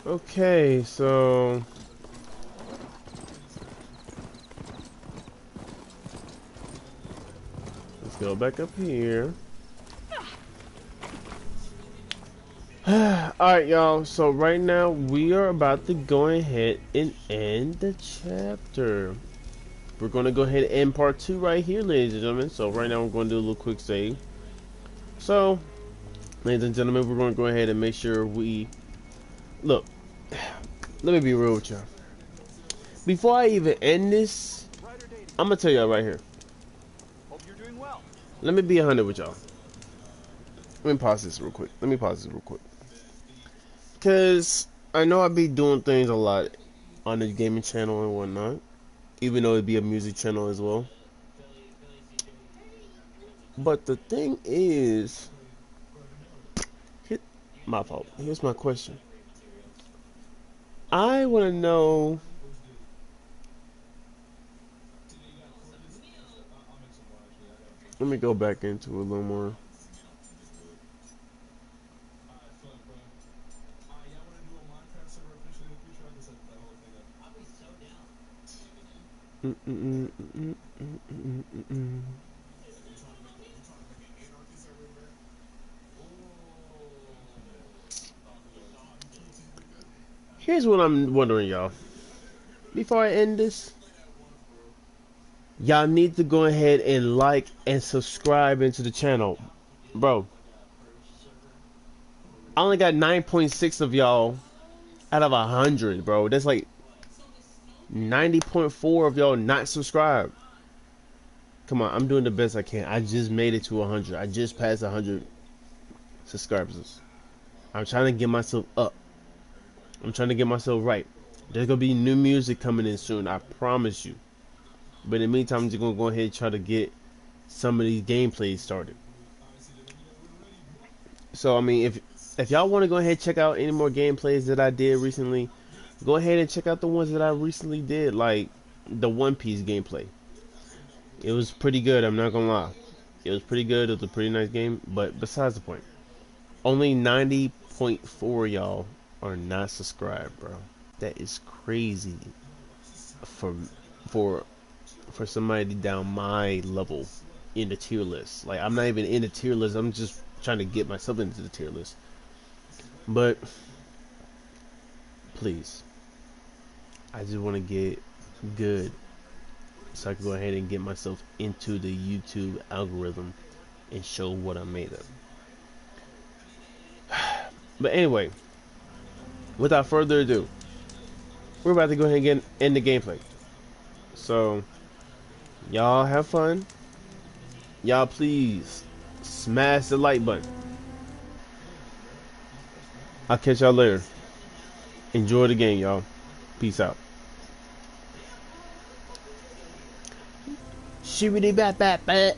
Okay, so let's go back up here. Alright, y'all, so right now we are about to go ahead and end the chapter. We're going to go ahead and end part 2 right here, ladies and gentlemen. So right now we're going to do a little quick save. So, ladies and gentlemen, we're going to go ahead and make sure we... Look, let me be real with y'all. Before I even end this, I'm going to tell y'all right here. Hope you're doing well. Let me be 100 with y'all. Let me pause this real quick. Because I know I be doing things a lot on the gaming channel and whatnot. Even though it'd be a music channel as well. But the thing is... My fault. Here's my question. I want to know... Let me go back into it a little more. Here's what I'm wondering, y'all. Before I end this, y'all need to go ahead and like and subscribe into the channel. Bro, I only got 9.6 of y'all out of 100, bro. That's like 90.4 of y'all not subscribed. Come on, I'm doing the best I can. I just made it to 100. I just passed 100 subscribers. I'm trying to get myself up. I'm trying to get myself right. There's gonna be new music coming in soon, I promise you. But in the meantime, I'm just gonna go ahead and try to get some of these gameplays started. So I mean, if y'all want to go ahead and check out any more gameplays that I did recently, go ahead and check out the ones that I recently did, like the One Piece gameplay. It was pretty good, I'm not gonna lie. It was pretty good, it was a pretty nice game, but besides the point. Only 90.4 y'all are not subscribed, bro. That is crazy for somebody down my level in the tier list. Like, I'm not even in the tier list, I'm just trying to get myself into the tier list. But please, I just want to get good so I can go ahead and get myself into the YouTube algorithm and show what I'm made of. But anyway, without further ado, we're about to go ahead and end the gameplay. So, y'all have fun. Y'all please smash the like button. I'll catch y'all later. Enjoy the game, y'all. Peace out. Shibbity bat bat bat.